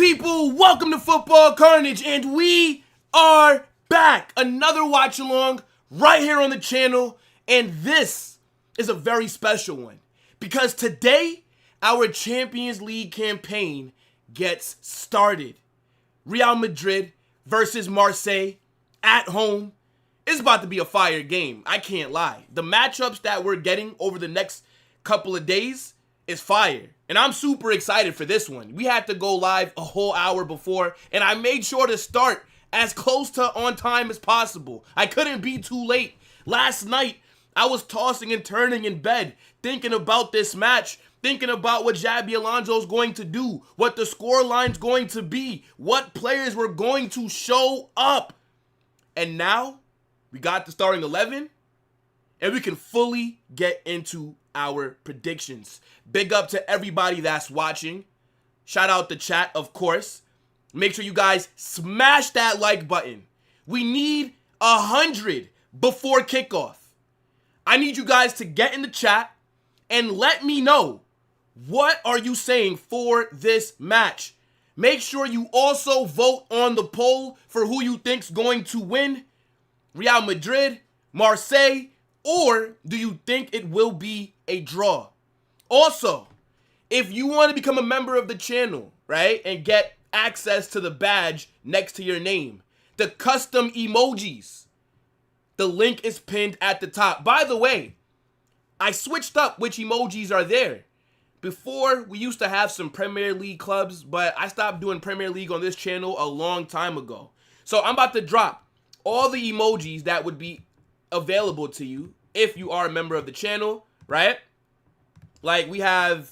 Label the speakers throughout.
Speaker 1: people? Welcome to Football Carnage, and we are back. Another watch along right here on the channel, and this is a very special one because today our Champions League campaign gets started. Real Madrid versus Marseille at home. It's about to be a fire game. I can't lie. The matchups that we're getting over the next couple of days is fire. And I'm super excited for this one. We had to go live a whole hour before, and I made sure to start as close to on time as possible. I couldn't be too late. Last night, I was tossing and turning in bed, thinking about this match, thinking about what Xabi Alonso's going to do, what the scoreline's going to be, what players were going to show up. And now, we got the starting 11, and we can fully get into our predictions. Big up to everybody that's watching. Shout out the chat, of course. Make sure you guys smash that like button. We need 100 before kickoff. I need you guys to get in the chat and let me know, what are you saying for this match? Make sure you also vote on the poll for who you think's going to win. Real Madrid, Marseille, or do you think it will be a draw? Also, if you want to become a member of the channel, right, and get access to the badge next to your name, the custom emojis, the link is pinned at the top. By the way, I switched up which emojis are there. Before, we used to have some Premier League clubs, but I stopped doing Premier League on this channel a long time ago. So I'm about to drop all the emojis that would be available to you if you are a member of the channel, right? Like, we have,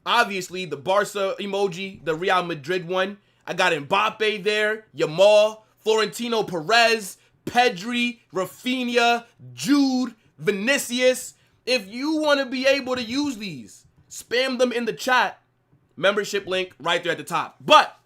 Speaker 1: obviously, the Barca emoji, the Real Madrid one. I got Mbappe there, Yamal, Florentino Perez, Pedri, Rafinha, Jude, Vinicius. If you want to be able to use these, spam them in the chat. Membership link right there at the top. But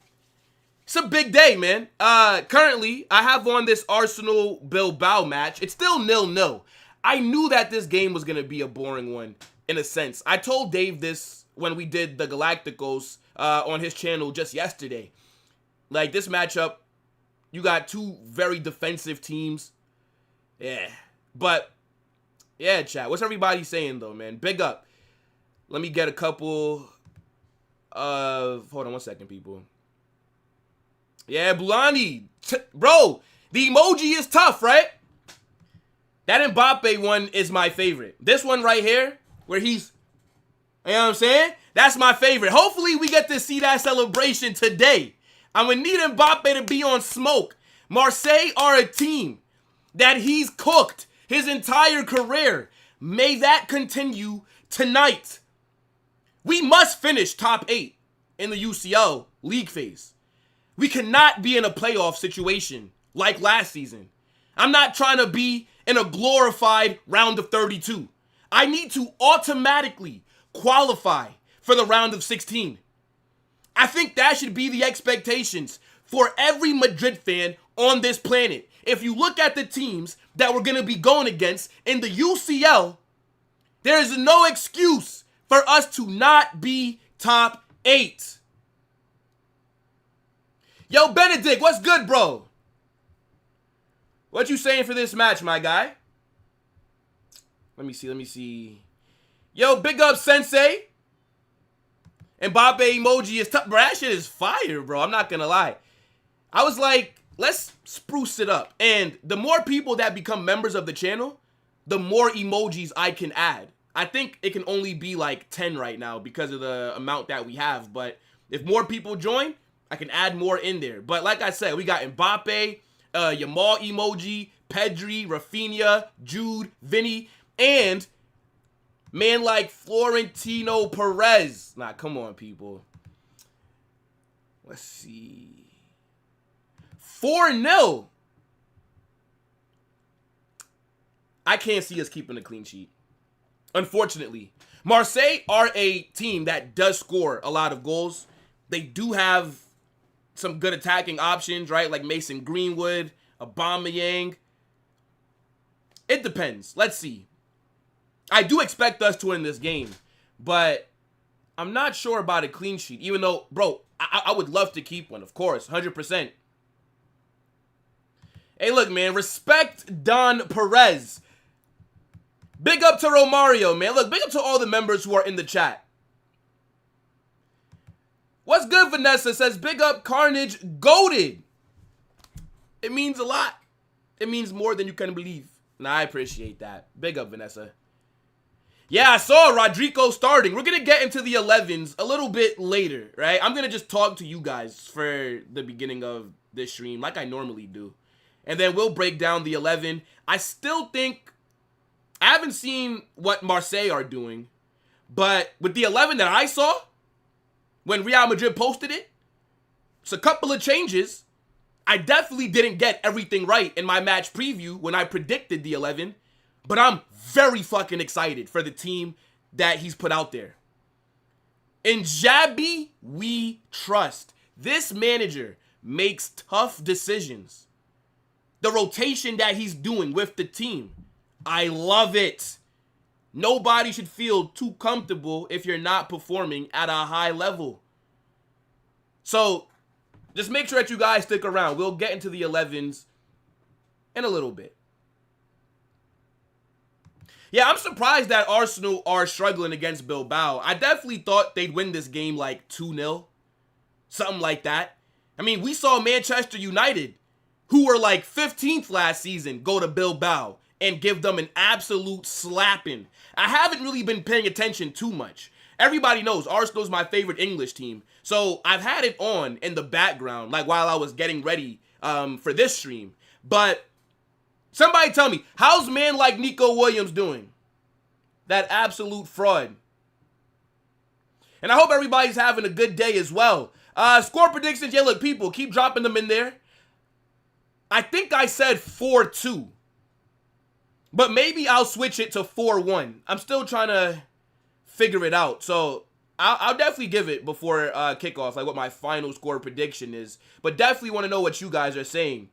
Speaker 1: it's a big day, man. Currently, I have on this Arsenal-Bilbao match. It's still 0-0. I knew that this game was going to be a boring one, in a sense. I told Dave this when we did the Galacticos on his channel just yesterday. Like, this matchup, you got two very defensive teams. Yeah. But, yeah, chat. What's everybody saying, though, man? Big up. Let me get a couple of... Hold on one second, people. Yeah, Bulani. Bro, the emoji is tough, right? That Mbappe one is my favorite. This one right here, where he's, you know what I'm saying? That's my favorite. Hopefully we get to see that celebration today. I'm going to need Mbappe to be on smoke. Marseille are a team that he's cooked his entire career. May that continue tonight. We must finish top 8 in the UCL league phase. We cannot be in a playoff situation like last season. I'm not trying to be in a glorified round of 32. I need to automatically qualify for the round of 16. I think that should be the expectations for every Madrid fan on this planet. If you look at the teams that we're going to be going against in the UCL, there is no excuse for us to not be top 8. Yo, Benedict, what's good, bro? What you saying for this match, my guy? Let me see. Yo, big up, Sensei. Mbappe emoji is tough. Bro, that shit is fire, bro. I'm not gonna lie. I was like, let's spruce it up. And the more people that become members of the channel, the more emojis I can add. I think it can only be like 10 right now because of the amount that we have. But if more people join, I can add more in there. But like I said, we got Mbappe, Yamal emoji, Pedri, Rafinha, Jude, Vinny, and man like Florentino Perez. Nah, come on, people. Let's see. 4-0. I can't see us keeping a clean sheet, unfortunately. Marseille are a team that does score a lot of goals. They do have some good attacking options, right? Like Mason Greenwood, Aubameyang. It depends. Let's see. I do expect us to win this game, but I'm not sure about a clean sheet, even though, bro, I would love to keep one, of course, 100%. Hey, look, man, respect Don Perez. Big up to Romario, man. Look, big up to all the members who are in the chat. What's good, Vanessa? Says, big up Carnage goated. It means a lot. It means more than you can believe. And I appreciate that. Big up, Vanessa. Yeah, I saw Rodrigo starting. We're going to get into the 11s a little bit later, right? I'm going to just talk to you guys for the beginning of this stream like I normally do. And then we'll break down the 11. I still think, I haven't seen what Marseille are doing, but with the 11 that I saw, when Real Madrid posted it, it's a couple of changes. I definitely didn't get everything right in my match preview when I predicted the 11, but I'm very fucking excited for the team that he's put out there. In Xabi, we trust. This manager makes tough decisions. The rotation that he's doing with the team, I love it. Nobody should feel too comfortable if you're not performing at a high level. So, just make sure that you guys stick around. We'll get into the 11s in a little bit. Yeah, I'm surprised that Arsenal are struggling against Bilbao. I definitely thought they'd win this game like 2-0. Something like that. I mean, we saw Manchester United, who were like 15th last season, go to Bilbao and give them an absolute slapping. I haven't really been paying attention too much. Everybody knows Arsenal's my favorite English team. So I've had it on in the background, like while I was getting ready for this stream. But somebody tell me, how's a man like Nico Williams doing? That absolute fraud. And I hope everybody's having a good day as well. Score predictions, yeah, look, people, keep dropping them in there. I think I said 4-2. But maybe I'll switch it to 4-1. I'm still trying to figure it out. So I'll definitely give it before kickoff, like what my final score prediction is. But definitely want to know what you guys are saying.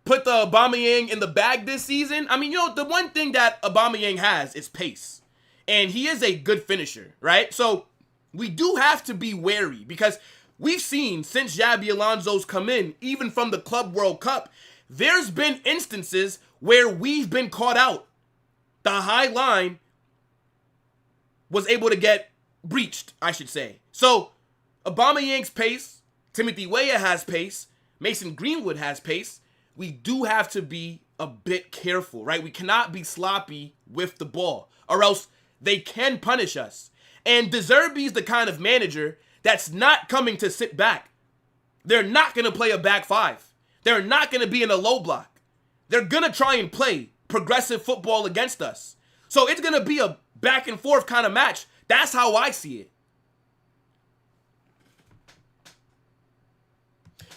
Speaker 1: Put the Aubameyang in the bag this season. I mean, you know, the one thing that Aubameyang has is pace. And he is a good finisher, right? So we do have to be wary because we've seen since Xabi Alonso's come in, even from the Club World Cup, there's been instances where we've been caught out. The high line was able to get breached, I should say. So, Aubameyang's pace, Timothy Weah has pace, Mason Greenwood has pace. We do have to be a bit careful, right? We cannot be sloppy with the ball, or else they can punish us. And De Zerbi's the kind of manager that's not coming to sit back. They're not going to play a back five. They're not going to be in a low block. They're going to try and play progressive football against us. So it's going to be a back and forth kind of match. That's how I see it.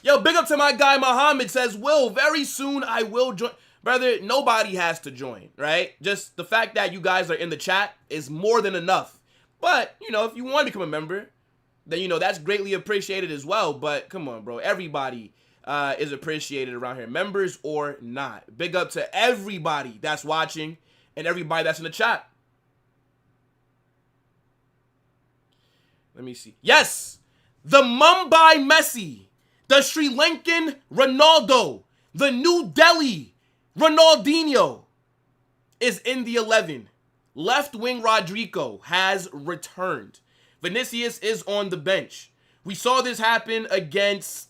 Speaker 1: Yo, big up to my guy Muhammad, says, Will, very soon I will join. Brother, nobody has to join, right? Just the fact that you guys are in the chat is more than enough. But, you know, if you want to become a member, then, you know, that's greatly appreciated as well. But come on, bro. Everybody is appreciated around here, members or not. Big up to everybody that's watching and everybody that's in the chat. Let me see. Yes, the Mumbai Messi, the Sri Lankan Ronaldo, the New Delhi Ronaldinho is in the 11. Left wing Rodrigo has returned. Vinicius is on the bench. We saw this happen against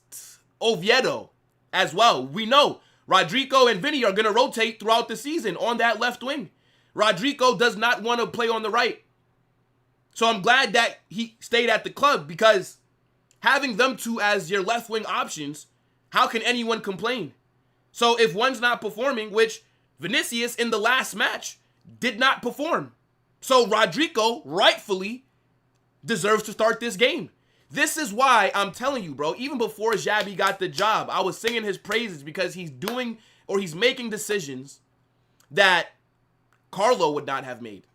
Speaker 1: Oviedo as well. We know Rodrigo and Vinny are going to rotate throughout the season on that left wing. Rodrigo does not want to play on the right. So I'm glad that he stayed at the club because having them two as your left wing options, how can anyone complain? So if one's not performing, which Vinicius in the last match did not perform. So Rodrigo rightfully deserves to start this game. This is why I'm telling you, bro, even before Xabi got the job, I was singing his praises because he's doing or he's making decisions that Carlo would not have made.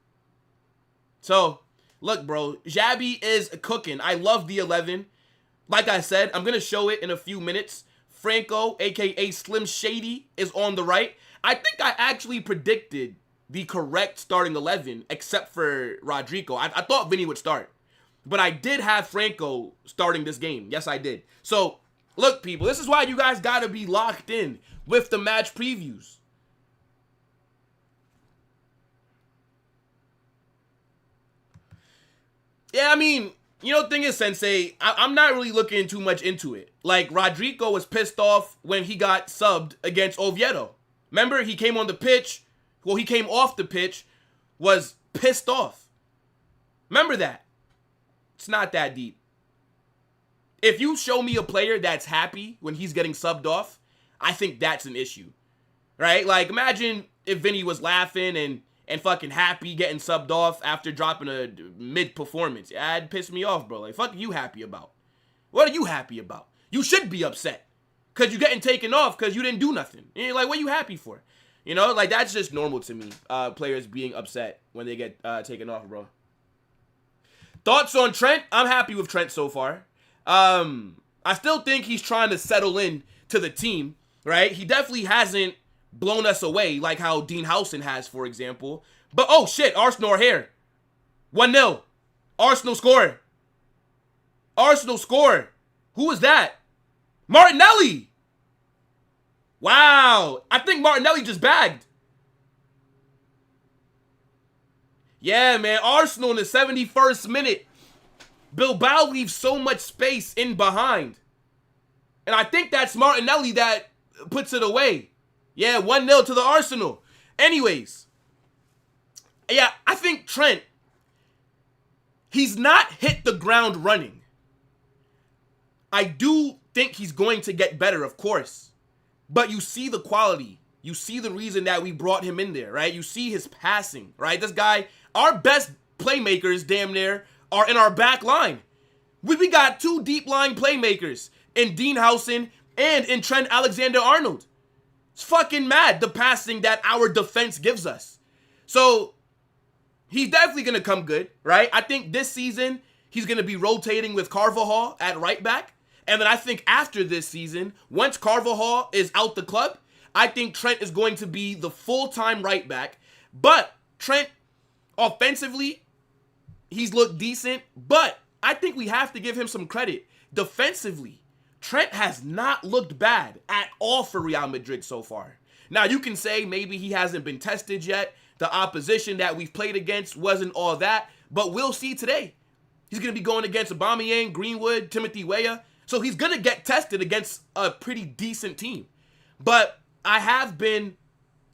Speaker 1: So, look, bro, Xabi is cooking. I love the 11. Like I said, I'm going to show it in a few minutes. Franco, a.k.a. Slim Shady, is on the right. I think I actually predicted the correct starting 11 except for Rodrigo. I thought Vinny would start. But I did have Franco starting this game. Yes, I did. So, look, people, this is why you guys got to be locked in with the match previews. Yeah, I mean, you know, the thing is, Sensei, I'm not really looking too much into it. Like, Rodrigo was pissed off when he got subbed against Oviedo. Remember, he came on the pitch. Well, he came off the pitch, was pissed off. Remember that. It's not that deep. If you show me a player that's happy when he's getting subbed off, I think that's an issue. Right? Like, imagine if Vinny was laughing and fucking happy getting subbed off after dropping a mid-performance. Yeah, it'd piss me off, bro. Like, fuck are you happy about? What are you happy about? You should be upset. Because you're getting taken off because you didn't do nothing. And you're like, what are you happy for? You know, like, that's just normal to me. Players being upset when they get taken off, bro. Thoughts on Trent? I'm happy with Trent so far. I still think he's trying to settle in to the team, right? He definitely hasn't blown us away like how Dean Howson has, for example. But, oh, shit, Arsenal are here. 1-0. Arsenal score. Arsenal score. Who was that? Martinelli. Wow. I think Martinelli just bagged. Yeah, man. Arsenal in the 71st minute. Bilbao leaves so much space in behind. And I think that's Martinelli that puts it away. Yeah, 1-0 to the Arsenal. Anyways. Yeah, I think Trent, he's not hit the ground running. I do think he's going to get better, of course. But you see the quality. You see the reason that we brought him in there, right? You see his passing, right? This guy, our best playmakers, damn near, are in our back line. We got two deep line playmakers in Dean Howson and in Trent Alexander-Arnold. It's fucking mad, the passing that our defense gives us. So, he's definitely going to come good, right? I think this season, he's going to be rotating with Carvajal at right back. And then I think after this season, once Carvajal is out the club, I think Trent is going to be the full-time right back. But Trent, offensively, he's looked decent. But I think we have to give him some credit. Defensively, Trent has not looked bad at all for Real Madrid so far. Now, you can say maybe he hasn't been tested yet. The opposition that we've played against wasn't all that. But we'll see today. He's going to be going against Aubameyang, Greenwood, Timothy Weah. So he's going to get tested against a pretty decent team. But I have been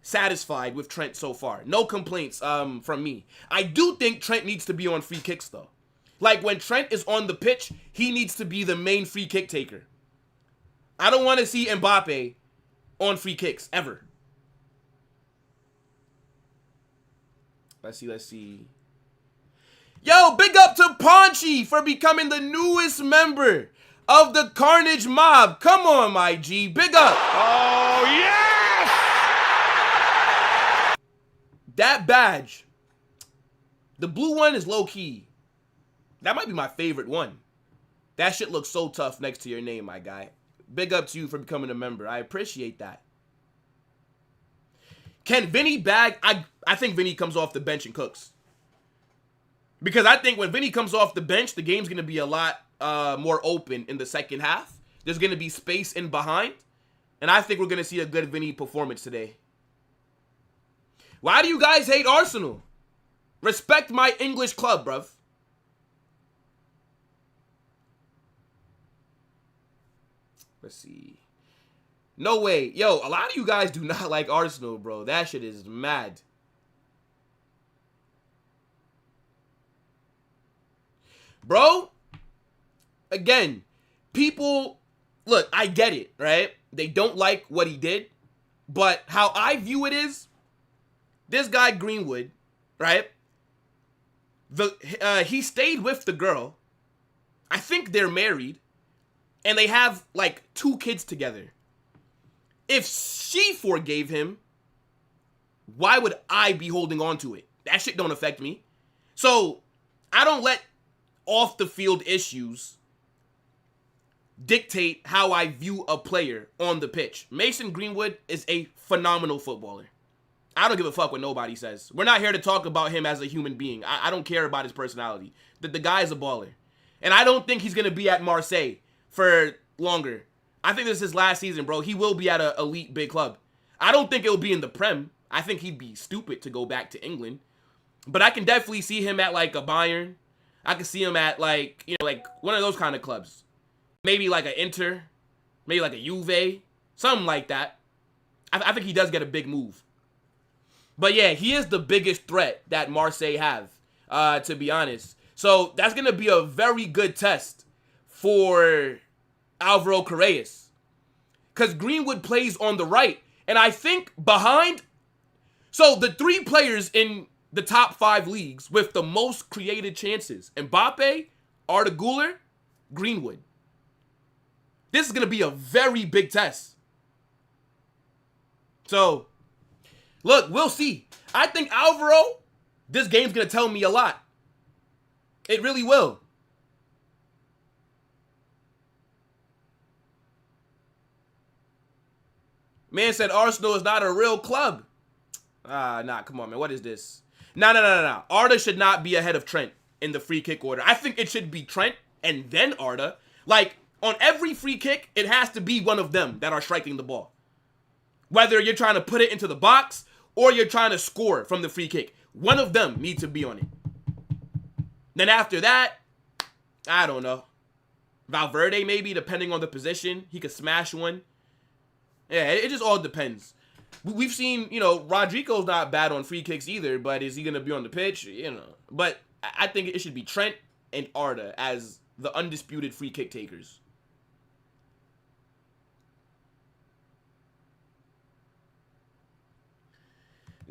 Speaker 1: satisfied with Trent so far. No complaints from me. I do think Trent needs to be on free kicks, though. Like, when Trent is on the pitch, he needs to be the main free kick taker. I don't want to see Mbappe on free kicks, ever. Let's see. Yo, big up to Paunchy for becoming the newest member of the Carnage Mob. Come on, my G. Big up.
Speaker 2: Oh, yes!
Speaker 1: That badge. The blue one is low-key. That might be my favorite one. That shit looks so tough next to your name, my guy. Big up to you for becoming a member. I appreciate that. Can Vinny bag? I think Vinny comes off the bench and cooks. Because I think when Vinny comes off the bench, the game's going to be a lot more open in the second half. There's going to be space in behind. And I think we're going to see a good Vinny performance today. Why do you guys hate Arsenal? Respect my English club, bruv. Let's see. No way. Yo, a lot of you guys do not like Arsenal, bro. That shit is mad. Bro, again, people, look, I get it, right? They don't like what he did. But how I view it is, this guy Greenwood, right? He stayed with the girl. I think they're married. And they have, like, 2 kids together. If she forgave him, why would I be holding on to it? That shit don't affect me. So, I don't let off-the-field issues dictate how I view a player on the pitch. Mason Greenwood is a phenomenal footballer. I don't give a fuck what nobody says. We're not here to talk about him as a human being. I don't care about his personality. The guy is a baller. And I don't think he's going to be at Marseille for longer. I think this is his last season, bro. He will be at an elite big club. I don't think it'll be in the Prem. I think he'd be stupid to go back to England. But I can definitely see him at like a Bayern. I can see him at like, you know, like one of those kind of clubs. Maybe like an Inter. Maybe like a Juve. Something like that. I think he does get a big move. But yeah, he is the biggest threat that Marseille have, to be honest. So that's going to be a very good test for Alvaro Carreras. Because Greenwood plays on the right. And I think behind... So the 3 players in the top 5 leagues with the most created chances. Mbappe, Arda Güler, Greenwood. This is going to be a very big test. So, look, we'll see. I think Alvaro, this game's going to tell me a lot. It really will. Man said Arsenal is not a real club. Nah, come on, man. What is this? No. Arda should not be ahead of Trent in the free kick order. I think it should be Trent and then Arda. Like, on every free kick, it has to be one of them that are striking the ball. Whether you're trying to put it into the box or you're trying to score from the free kick. One of them needs to be on it. Then after that, I don't know. Valverde maybe, depending on the position. He could smash one. Yeah, it just all depends. We've seen, you know, Rodrigo's not bad on free kicks either, but is he going to be on the pitch? You know. But I think it should be Trent and Arda as the undisputed free kick takers.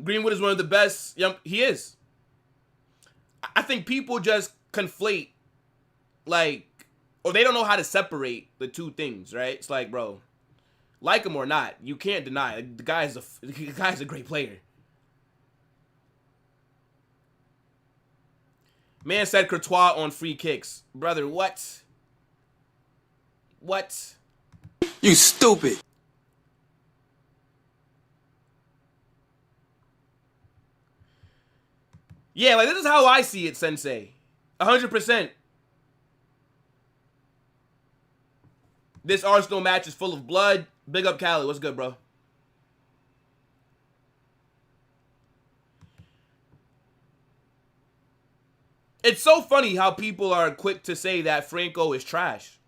Speaker 1: Greenwood is one of the best. He is. I think people just conflate, like, or they don't know how to separate the two things, right? It's like, bro, like him or not, you can't deny it. The guy's a great player. Man said Courtois on free kicks. Brother, what? What?
Speaker 3: You stupid.
Speaker 1: Yeah, like, this is how I see it, Sensei. 100%. This Arsenal match is full of blood. Big up, Cali. What's good, bro? It's so funny how people are quick to say that Franco is trash.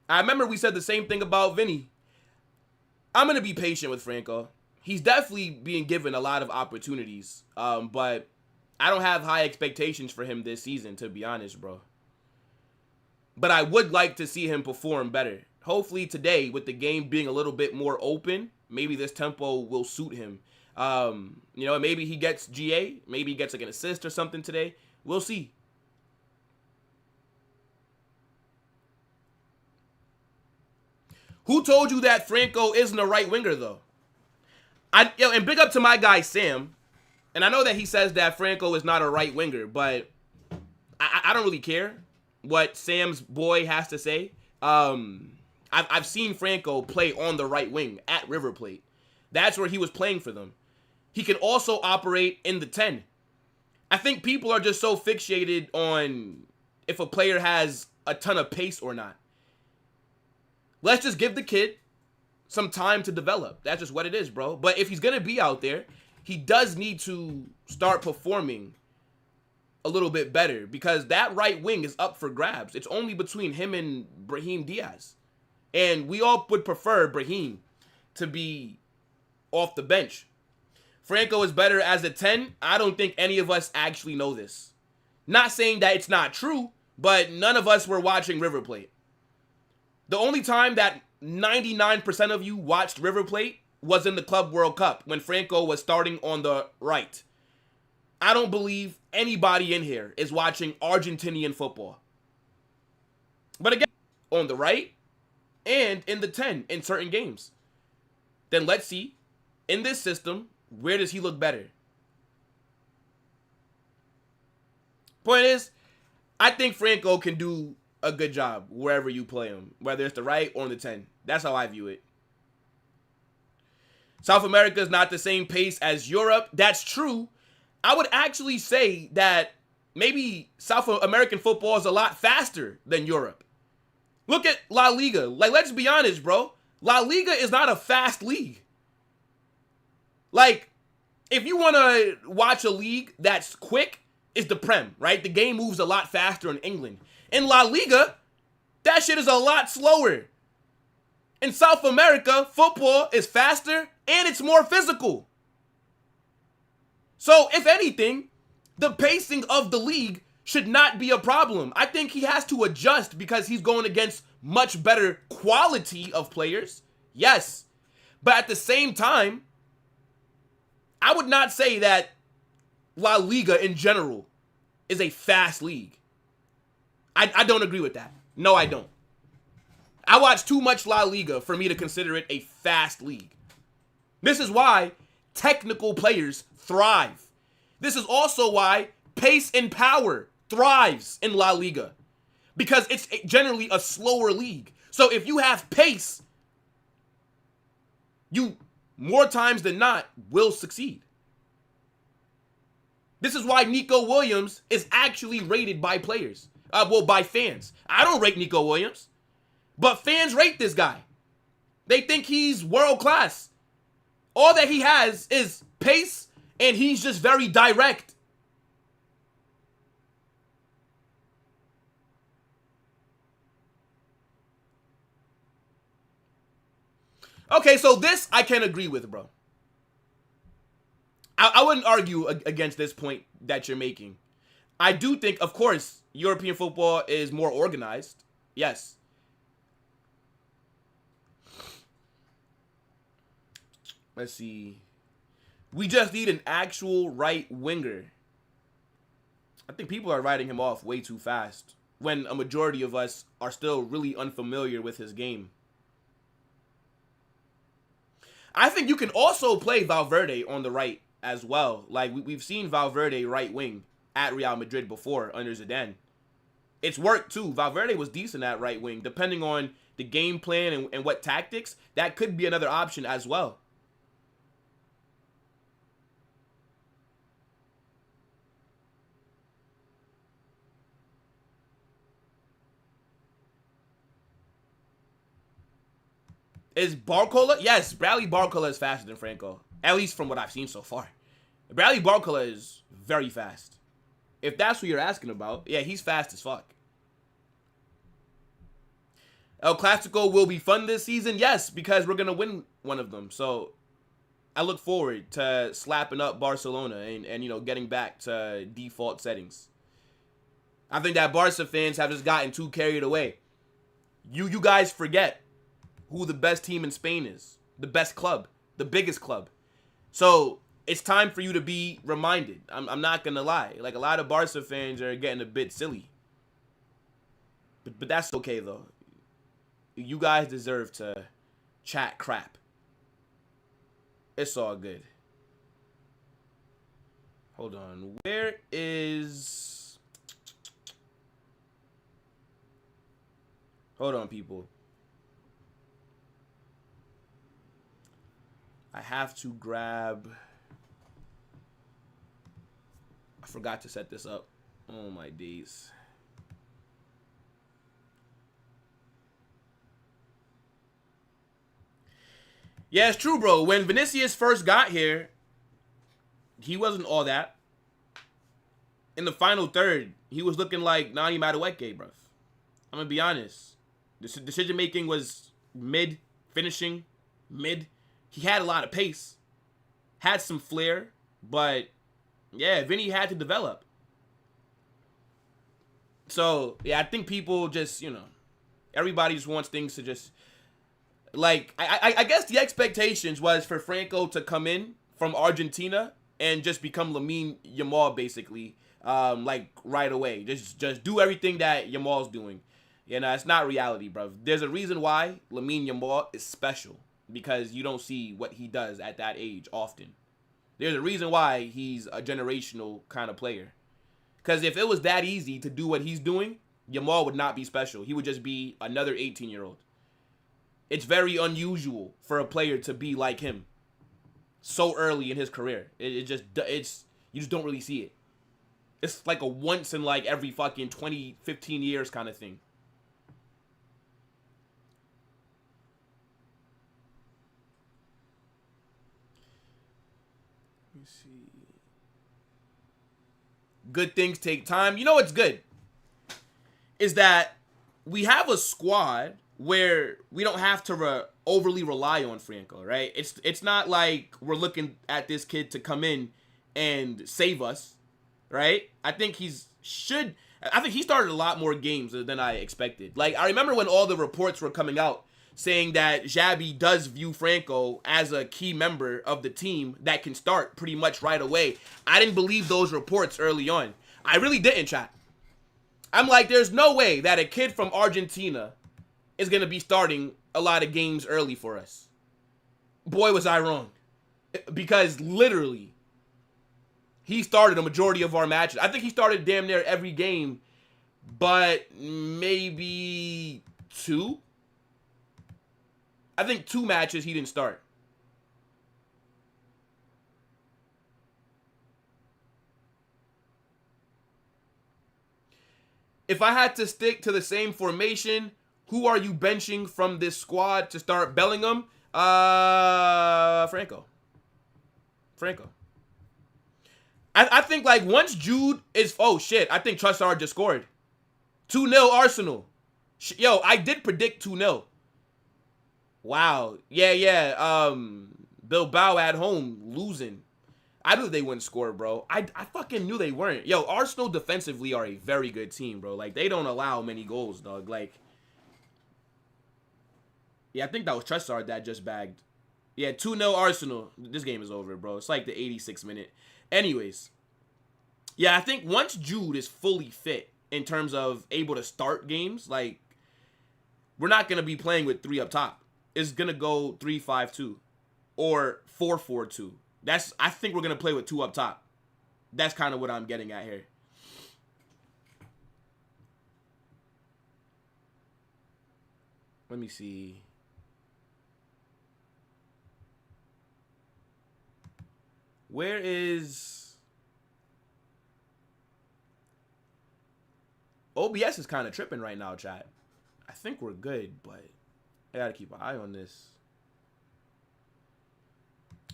Speaker 1: I remember we said the same thing about Vinny. I'm going to be patient with Franco. He's definitely being given a lot of opportunities, but I don't have high expectations for him this season, to be honest, bro. But I would like to see him perform better. Hopefully today, with the game being a little bit more open, maybe this tempo will suit him. You know, maybe he gets GA, maybe he gets like an assist or something today. We'll see. Who told you that Franco isn't a right winger, though? And big up to my guy, Sam. And I know that he says that Franco is not a right winger, but I don't really care what Sam's boy has to say. I've seen Franco play on the right wing at River Plate. That's where he was playing for them. He can also operate in the 10. I think people are just so fixated on if a player has a ton of pace or not. Let's just give the kid some time to develop. That's just what it is, bro. But if he's going to be out there, he does need to start performing a little bit better because that right wing is up for grabs. It's only between him and Brahim Diaz. And we all would prefer Brahim to be off the bench. Franco is better as a 10. I don't think any of us actually know this. Not saying that it's not true, but none of us were watching River Plate. The only time that 99% of you watched River Plate was in the Club World Cup when Franco was starting on the right. I don't believe anybody in here is watching Argentinian football. But again, on the right and in the 10 in certain games. Then let's see, in this system, where does he look better? Point is, I think Franco can do a good job wherever you play him, whether it's the right or the 10. That's how I view it. South America is not the same pace as Europe. That's true. I would actually say that maybe South American football is a lot faster than Europe. Look at La Liga. Like, let's be honest, bro. La Liga is not a fast league. Like, if you want to watch a league that's quick, it's the Prem, right? The game moves a lot faster in England. In La Liga, that shit is a lot slower. In South America, football is faster and it's more physical. So, if anything, the pacing of the league should not be a problem. I think he has to adjust because he's going against much better quality of players. Yes. But at the same time, I would not say that La Liga in general is a fast league. I don't agree with that. No, I don't. I watch too much La Liga for me to consider it a fast league. This is why technical players thrive. This is also why pace and power thrives in La Liga, because it's generally a slower league. So if you have pace, you more times than not will succeed. This is why Nico Williams is actually rated by players. By fans. I don't rate Nico Williams, but fans rate this guy. They think he's world class. All that he has is pace, and he's just very direct. Okay, so this I can agree with, bro. I wouldn't argue against this point that you're making. I do think, of course, European football is more organized. Yes. Let's see. We just need an actual right winger. I think people are writing him off way too fast when a majority of us are still really unfamiliar with his game. I think you can also play Valverde on the right as well. Like, we've seen Valverde right wing at Real Madrid before under Zidane. It's worked too. Valverde was decent at right wing. Depending on the game plan and what tactics, that could be another option as well. Is Barcola? Yes, Bradley Barcola is faster than Franco. At least from what I've seen so far. Bradley Barcola is very fast. If that's what you're asking about, yeah, he's fast as fuck. El Clasico will be fun this season. Yes, because we're going to win one of them. So I look forward to slapping up Barcelona and you know, getting back to default settings. I think that Barca fans have just gotten too carried away. You guys forget who the best team in Spain is. The best club. The biggest club. So it's time for you to be reminded. I'm not going to lie. Like, a lot of Barca fans are getting a bit silly. But that's okay, though. You guys deserve to chat crap. It's all good. Hold on. Where is... Hold on, people. I have to grab... I forgot to set this up. Oh, my days. Yeah, it's true, bro. When Vinicius first got here, he wasn't all that. In the final third, he was looking like Nani Madueke, bro. I'm going to be honest. The decision-making was mid, finishing mid. He had a lot of pace, had some flair, but yeah, Vinny had to develop. So, yeah, I think people just, you know, everybody just wants things to just, like, I guess the expectations was for Franco to come in from Argentina and just become Lamine Yamal, basically, like, right away. Just do everything that Yamal's doing. You know, it's not reality, bro. There's a reason why Lamine Yamal is special, because you don't see what he does at that age often. There's a reason why he's a generational kind of player. Because if it was that easy to do what he's doing, Yamal would not be special. He would just be another 18-year-old. It's very unusual for a player to be like him. so early in his career. You just don't really see it. It's like a once in like every fucking 20, 15 years kind of thing. Let me see. Good things take time. You know what's good? Is that we have a squad where we don't have to overly rely on Franco, right? It's not like we're looking at this kid to come in and save us, right? I think he started a lot more games than I expected. Like, I remember when all the reports were coming out saying that Xabi does view Franco as a key member of the team that can start pretty much right away. I didn't believe those reports early on. I really didn't, chat. I'm like, there's no way that a kid from Argentina is going to be starting a lot of games early for us. Boy, was I wrong. Because literally, he started a majority of our matches. I think he started damn near every game, but maybe 2. I think 2 matches he didn't start. If I had to stick to the same formation, who are you benching from this squad to start Bellingham? Franco. I think, like, once Jude is... Oh, shit. I think Trossard just scored. 2-0 Arsenal. Yo, I did predict 2-0. Wow. Yeah. Bilbao at home losing. I knew they wouldn't score, bro. I fucking knew they weren't. Yo, Arsenal defensively are a very good team, bro. Like, they don't allow many goals, dog. Like... Yeah, I think that was Trossard that just bagged. Yeah, 2-0 Arsenal. This game is over, bro. It's like the 86th minute. Anyways. Yeah, I think once Jude is fully fit in terms of able to start games, like, we're not going to be playing with 3 up top. It's going to go 3-5-2 or 4-4-2. I think we're going to play with 2 up top. That's kind of what I'm getting at here. Let me see. Where is... OBS is kind of tripping right now, chat. I think we're good, but I got to keep an eye on this.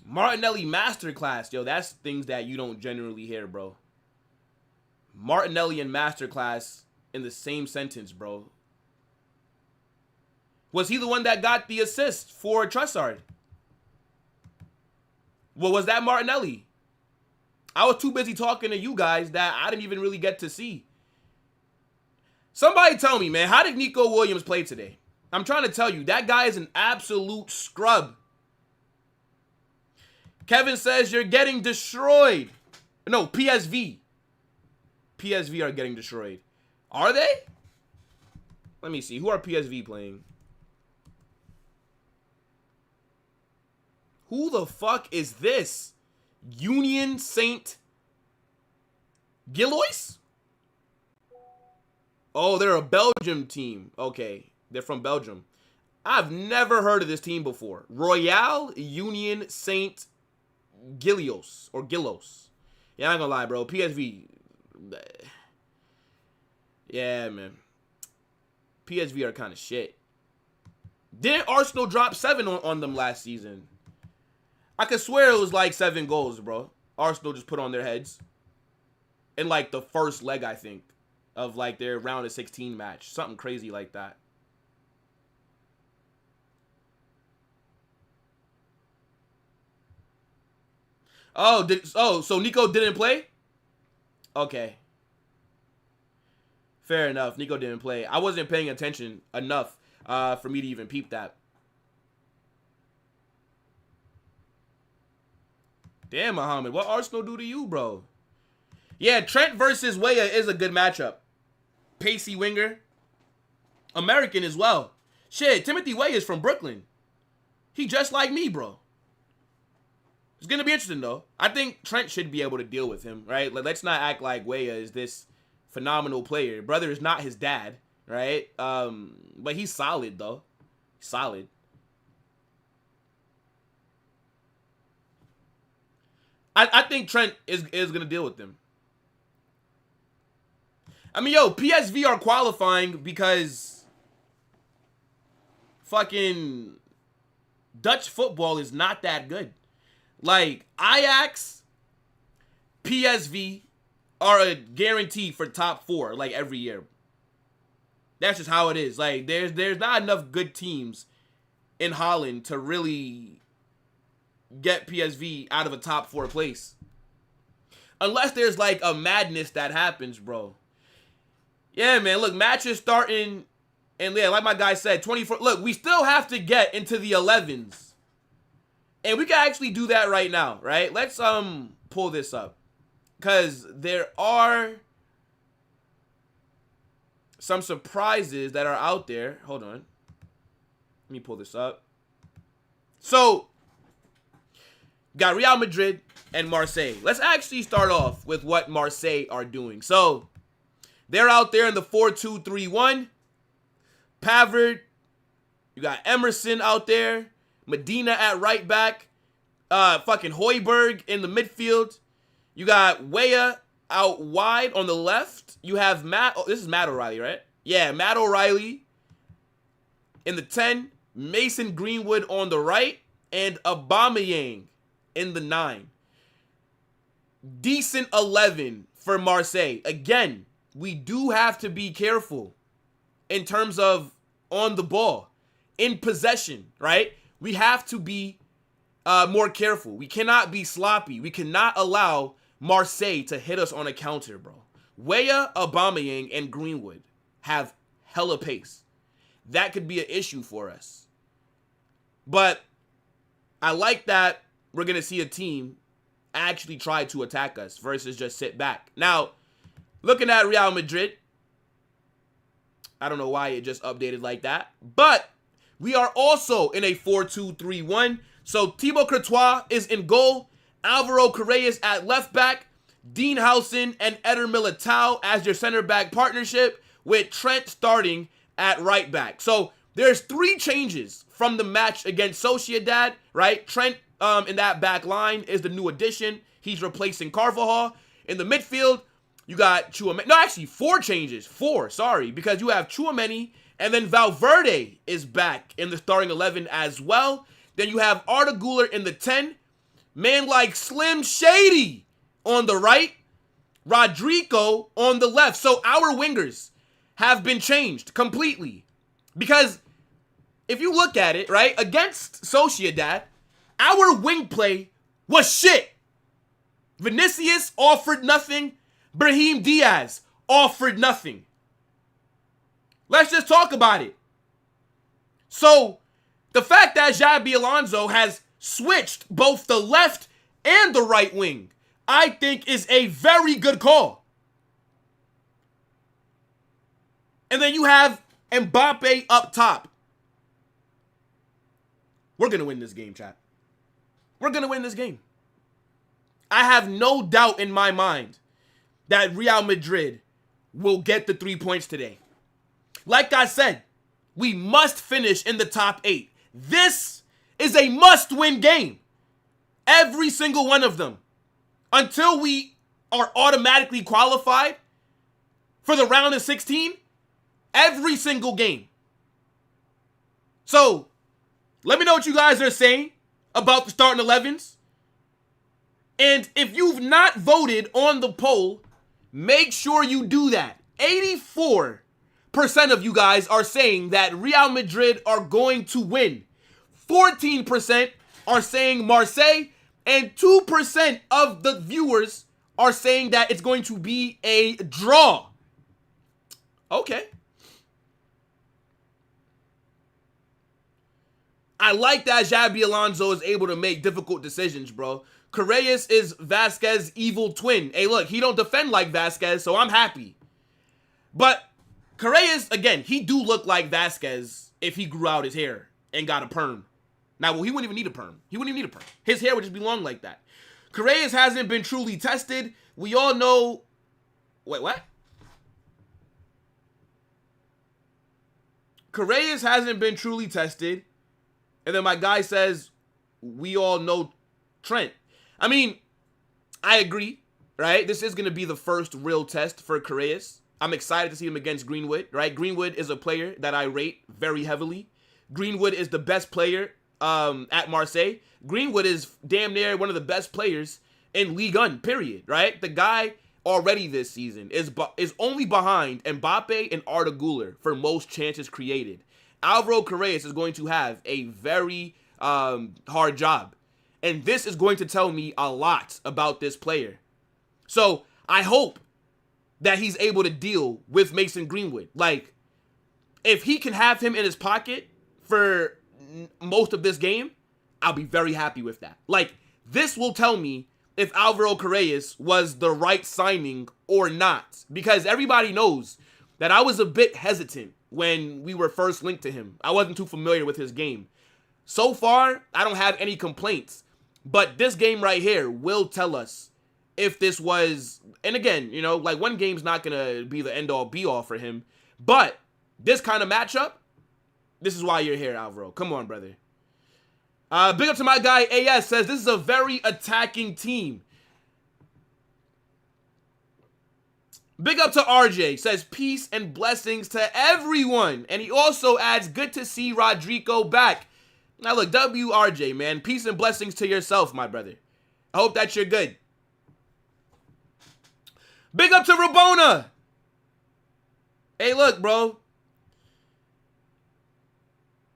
Speaker 1: Martinelli Masterclass. Yo, that's things that you don't generally hear, bro. Martinelli and Masterclass in the same sentence, bro. Was he the one that got the assist for Trossard? Well, was that Martinelli? I was too busy talking to you guys that I didn't even really get to see. Somebody tell me, man, how did Nico Williams play today? I'm trying to tell you, that guy is an absolute scrub. Kevin says you're getting destroyed. No, PSV. PSV are getting destroyed. Are they? Let me see. Who are PSV playing? Who the fuck is this? Union Saint Gillois? Oh, they're a Belgium team. Okay, they're from Belgium. I've never heard of this team before. Royal Union Saint Gillois or Gillos. Yeah, I'm not gonna lie, bro. PSV. Yeah, man. PSV are kind of shit. Didn't Arsenal drop 7 on them last season? I could swear it was like 7 goals, bro. Arsenal just put on their heads. In like the first leg, I think, of like their round of 16 match. Something crazy like that. So Nico didn't play? Okay. Fair enough. Nico didn't play. I wasn't paying attention enough for me to even peep that. Damn, Muhammad. What Arsenal do to you, bro? Yeah, Trent versus Weah is a good matchup. Pacey winger. American as well. Shit, Timothy Weah is from Brooklyn. He just like me, bro. It's going to be interesting, though. I think Trent should be able to deal with him, right? Let's not act like Weah is this phenomenal player. Brother is not his dad, right? But he's solid, though. Solid. I think Trent is going to deal with them. I mean, yo, PSV are qualifying because fucking Dutch football is not that good. Like, Ajax, PSV are a guarantee for top 4, like, every year. That's just how it is. Like, there's not enough good teams in Holland to really get PSV out of a top 4 place. Unless there's, like, a madness that happens, bro. Yeah, man, look, matches starting, and yeah, like my guy said, 24. Look, we still have to get into the 11s. And we can actually do that right now, right? Let's pull this up. Because there are some surprises that are out there. Hold on. Let me pull this up. So, got Real Madrid and Marseille. Let's actually start off with what Marseille are doing. So, they're out there in the 4-2-3-1. Pavard. You got Emerson out there. Medina at right back. Fucking Højbjerg in the midfield. You got Weah out wide on the left. You have Matt. Oh, this is Matt O'Reilly, right? Yeah, Matt O'Reilly in the 10. Mason Greenwood on the right. And Aubameyang in the 9. Decent 11 for Marseille. Again, we do have to be careful in terms of on the ball, in possession, right? We have to be more careful. We cannot be sloppy. We cannot allow Marseille to hit us on a counter, bro. Weah, Aubameyang, and Greenwood have hella pace. That could be an issue for us. But I like that we're going to see a team actually try to attack us versus just sit back. Now, looking at Real Madrid, I don't know why it just updated like that, but we are also in a 4-2-3-1. So Thibaut Courtois is in goal, Alvaro Carreras at left back, Dean Howson and Eder Militao as your center back partnership, with Trent starting at right back. So there's 3 changes from the match against Sociedad, right? Trent in that back line is the new addition. He's replacing Carvajal. In the midfield, you got Tchouameni. No, actually, 4 changes. 4, sorry. Because you have Tchouameni, and then Valverde is back in the starting 11 as well. Then you have Arda Güler in the 10. Man like Slim Shady on the right. Rodrigo on the left. So our wingers have been changed completely. Because if you look at it, right, against Sociedad, our wing play was shit. Vinicius offered nothing. Brahim Diaz offered nothing. Let's just talk about it. So, the fact that Xabi Alonso has switched both the left and the right wing, I think is a very good call. And then you have Mbappe up top. We're going to win this game, chat. We're going to win this game. I have no doubt in my mind that Real Madrid will get the 3 points today. Like I said, we must finish in the top 8. This is a must-win game. Every single one of them. Until we are automatically qualified for the round of 16, every single game. So, let me know what you guys are saying about the starting 11s. And if you've not voted on the poll, make sure you do that. 84% of you guys are saying that Real Madrid are going to win. 14% are saying Marseille, and 2% of the viewers are saying that it's going to be a draw. Okay. I like that Xabi Alonso is able to make difficult decisions, bro. Carreras is Vasquez's evil twin. Hey, look, he don't defend like Vasquez, so I'm happy. But Carreras, again, he do look like Vasquez if he grew out his hair and got a perm. Now, well, he wouldn't even need a perm. He wouldn't even need a perm. His hair would just be long like that. Carreras hasn't been truly tested. We all know... Wait, what? Carreras hasn't been truly tested. And then my guy says, we all know Trent. I mean, I agree, right? This is going to be the first real test for Correas. I'm excited to see him against Greenwood, right? Greenwood is a player that I rate very heavily. Greenwood is the best player at Marseille. Greenwood is damn near one of the best players in Ligue 1, period, right? The guy already this season is only behind Mbappe and Arda Güler for most chances created. Alvaro Correas is going to have a very hard job. And this is going to tell me a lot about this player. So I hope that he's able to deal with Mason Greenwood. Like, if he can have him in his pocket for most of this game, I'll be very happy with that. Like, this will tell me if Alvaro Correas was the right signing or not. Because everybody knows that I was a bit hesitant when we were first linked to him. I wasn't too familiar with his game. So far, I don't have any complaints. But this game right here will tell us if this was, and again, you know, like one game's not going to be the end-all be-all for him. But this kind of matchup, this is why you're here, Alvaro. Come on, brother. Big up to my guy, AS, says this is a very attacking team. Big up to RJ, says peace and blessings to everyone. And he also adds, good to see Rodrigo back. Now look, WRJ, man, peace and blessings to yourself, my brother. I hope that you're good. Big up to Rabona. Hey, look, bro.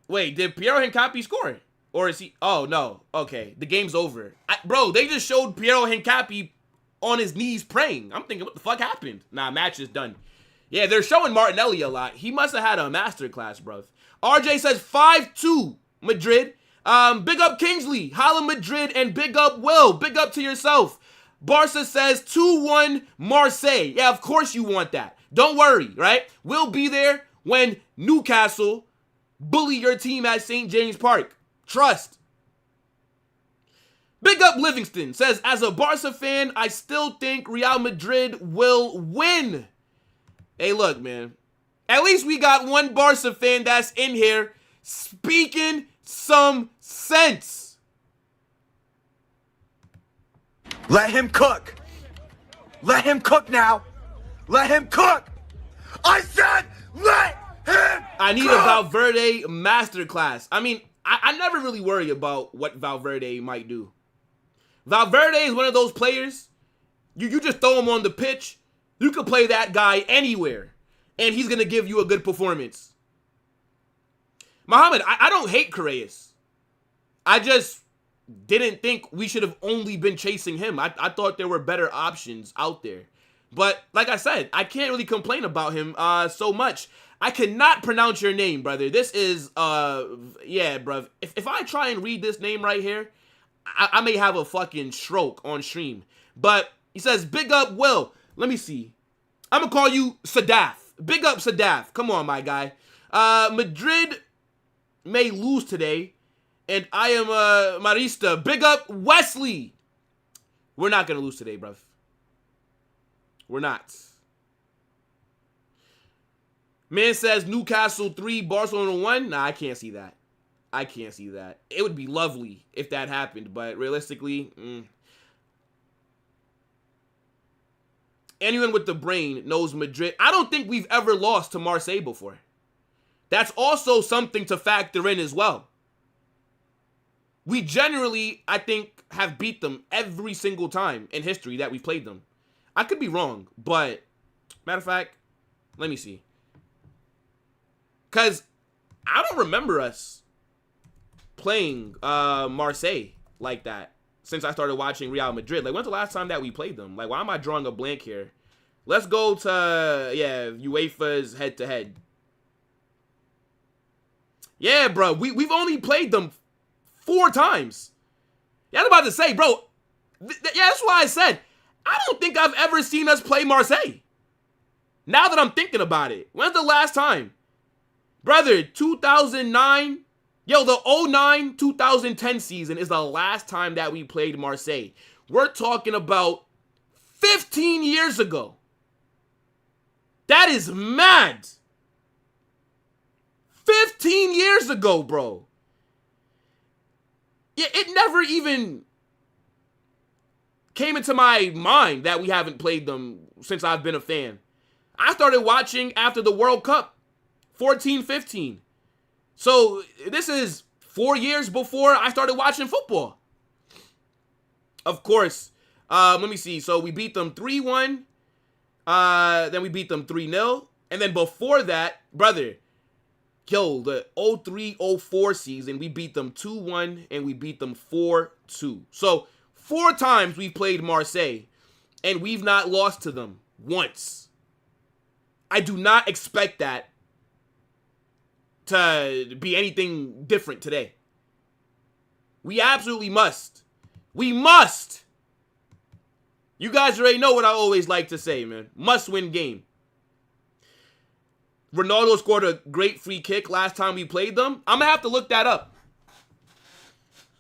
Speaker 1: Wait, did Piero Hincapié score? Or is he? Oh, no. Okay, the game's over. Bro, they just showed Piero Hincapié on his knees praying. I'm thinking, what the fuck happened? Nah, match is done. Yeah, they're showing Martinelli a lot. He must have had a masterclass, bro. RJ says 5-2. Madrid. Big up Kingsley, Holla Madrid, and big up Will. Big up to yourself. Barca says 2-1 Marseille. Yeah, of course you want that. Don't worry, right? We'll be there when Newcastle bully your team at St. James Park. Trust. Big up Livingston says, as a Barca fan, I still think Real Madrid will win. Hey, look, man. At least we got one Barca fan that's in here speaking some sense.
Speaker 3: Let him cook. Let him cook now. Let him cook. I said let him
Speaker 1: I need a Valverde masterclass. I mean, I never really worry about what Valverde might do. Valverde is one of those players, you just throw him on the pitch, you could play that guy anywhere, and he's going to give you a good performance. Mohamed, I don't hate Correas. I just didn't think we should have only been chasing him. I thought there were better options out there. But like I said, I can't really complain about him so much. I cannot pronounce your name, brother. This is, yeah, bruv. If I try and read this name right here, I may have a fucking stroke on stream. But he says, big up Will. Let me see. I'm going to call you Sadaf. Big up Sadaf. Come on, my guy. Madrid may lose today, and I am Marista. Big up Wesley. We're not going to lose today, bruv. We're not. Man says Newcastle 3, Barcelona 1. Nah, I can't see that. I can't see that. It would be lovely if that happened, but realistically, anyone with the brain knows Madrid. I don't think we've ever lost to Marseille before. That's also something to factor in as well. We generally, I think, have beat them every single time in history that we played them. I could be wrong, but matter of fact, let me see. Because I don't remember us playing Marseille like that since I started watching Real Madrid. Like, when's the last time that we played them? Like, why am I drawing a blank here? Let's go to, yeah, UEFA's head-to-head. Yeah, bro, we've only played them 4 times. Yeah, I was about to say, bro, yeah, that's why I said, I don't think I've ever seen us play Marseille. Now that I'm thinking about it. When's the last time? Brother, 2009, yo, the 09-2010 season is the last time that we played Marseille. We're talking about 15 years ago. That is mad. 15 years ago, bro. Yeah, it never even came into my mind that we haven't played them since I've been a fan. I started watching after the World Cup, 14-15. So this is 4 years before I started watching football. Of course, let me see. So we beat them 3-1. Then we beat them 3-0. And then before that, brother, yo, the 03-04 season, we beat them 2-1 and we beat them 4-2. So 4 times we played Marseille and we've not lost to them once. I do not expect that to be anything different today. We absolutely must. We must. You guys already know what I always like to say, man. Must win game. Ronaldo scored a great free kick last time we played them. I'm going to have to look that up.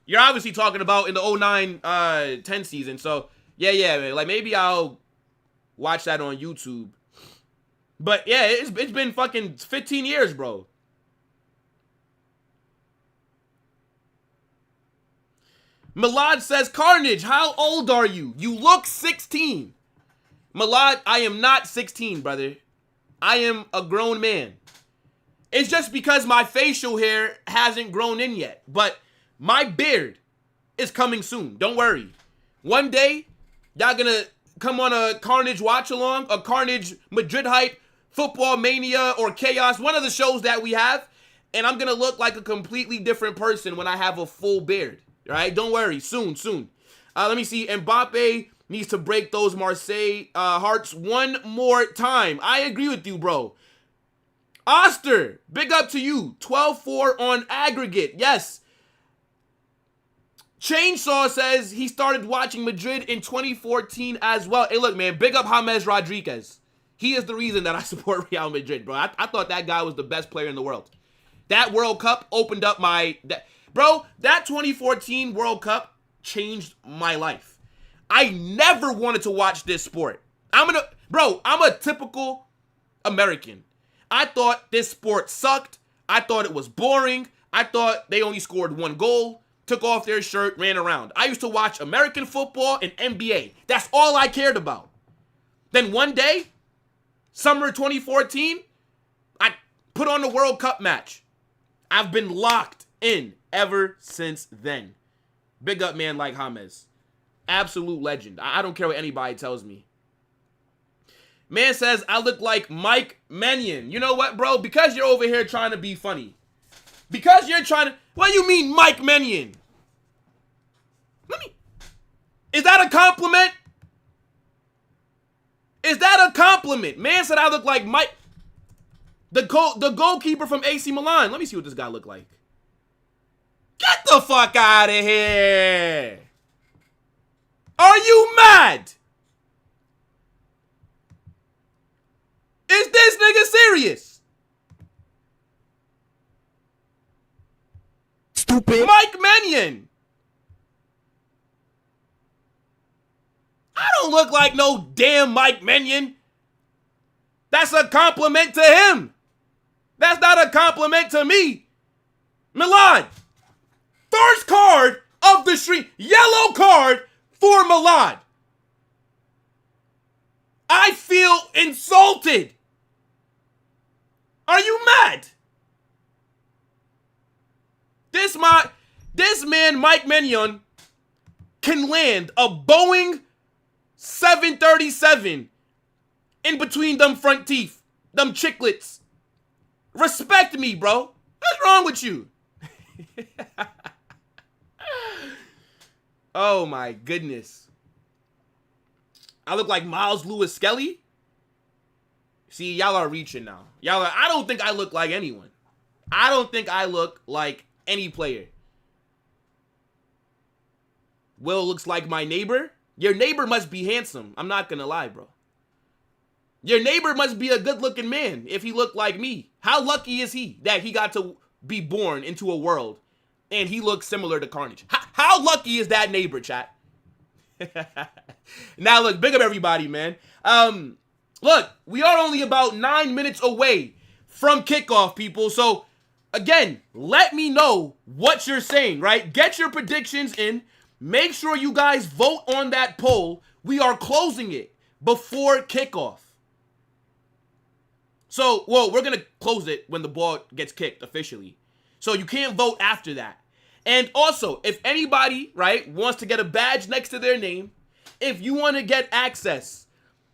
Speaker 1: You're obviously talking about in the 09-10 season. So, yeah, man. Like, maybe I'll watch that on YouTube. But, yeah, it's been fucking 15 years, bro. Milad says, Carnage, how old are you? You look 16. Milad, I am not 16, brother. I am a grown man. It's just because my facial hair hasn't grown in yet. But my beard is coming soon. Don't worry. One day, y'all gonna come on a Carnage watch-along, a Carnage Madrid Hype, Football Mania, or Chaos, one of the shows that we have, and I'm gonna look like a completely different person when I have a full beard. All right, don't worry. Soon. Let me see. Mbappe needs to break those Marseille hearts one more time. I agree with you, bro. Oster, big up to you. 12-4 on aggregate. Yes. Chainsaw says he started watching Madrid in 2014 as well. Hey, look, man. Big up James Rodriguez. He is the reason that I support Real Madrid, bro. I thought that guy was the best player in the world. That World Cup opened up my... Bro, that 2014 World Cup changed my life. I never wanted to watch this sport. I'm a typical American. I thought this sport sucked. I thought it was boring. I thought they only scored 1 goal, took off their shirt, ran around. I used to watch American football and NBA. That's all I cared about. Then one day, summer 2014, I put on the World Cup match. I've been locked in ever since then. Big up man like James. Absolute legend. I don't care what anybody tells me. Man says, I look like Mike Mannion. You know what, bro? Because you're over here trying to be funny. Because you're trying to... What do you mean, Mike Mannion? Is that a compliment? Is that a compliment? Man said I look like Mike... The goalkeeper from AC Milan. Let me see what this guy look like. Get the fuck out of here! Are you mad? Is this nigga serious? Stupid. Mike Mannion. I don't look like no damn Mike Mannion. That's a compliment to him. That's not a compliment to me. Milan. First card of the stream. Yellow card for Milan. I feel insulted. Are you mad? This man, Mike Mannion, can land a Boeing 737 in between them front teeth, them chiclets. Respect me, bro. What's wrong with you? Oh my goodness. I look like Miles Lewis Skelly. See, y'all are reaching now. I don't think I look like anyone. I don't think I look like any player. Will looks like my neighbor. Your neighbor must be handsome. I'm not gonna lie, bro. Your neighbor must be a good-looking man if he looked like me. How lucky is he that he got to be born into a world and he looks similar to Carnage? How lucky is that neighbor, chat? Now, look, big up everybody, man. Look, we are only about 9 minutes away from kickoff, people. So, again, let me know what you're saying, right? Get your predictions in. Make sure you guys vote on that poll. We are closing it before kickoff. So, well, we're going to close it when the ball gets kicked officially. So you can't vote after that. And also, if anybody, right, wants to get a badge next to their name, if you want to get access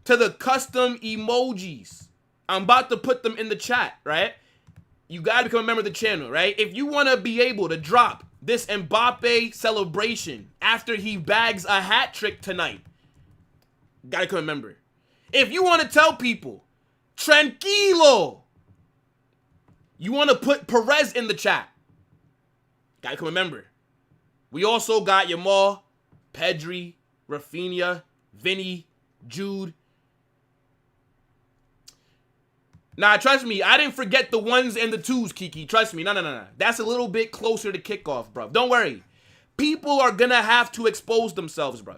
Speaker 1: to the custom emojis, I'm about to put them in the chat, right? You got to become a member of the channel, right? If you want to be able to drop this Mbappe celebration after he bags a hat trick tonight, got to become a member. If you want to tell people, tranquilo, you want to put Perez in the chat, got to become a member. We also got Yamal, Pedri, Rafinha, Vinny, Jude. Nah, trust me, I didn't forget the ones and the twos, Kiki. Trust me, no. That's a little bit closer to kickoff, bro. Don't worry. People are gonna have to expose themselves, bro.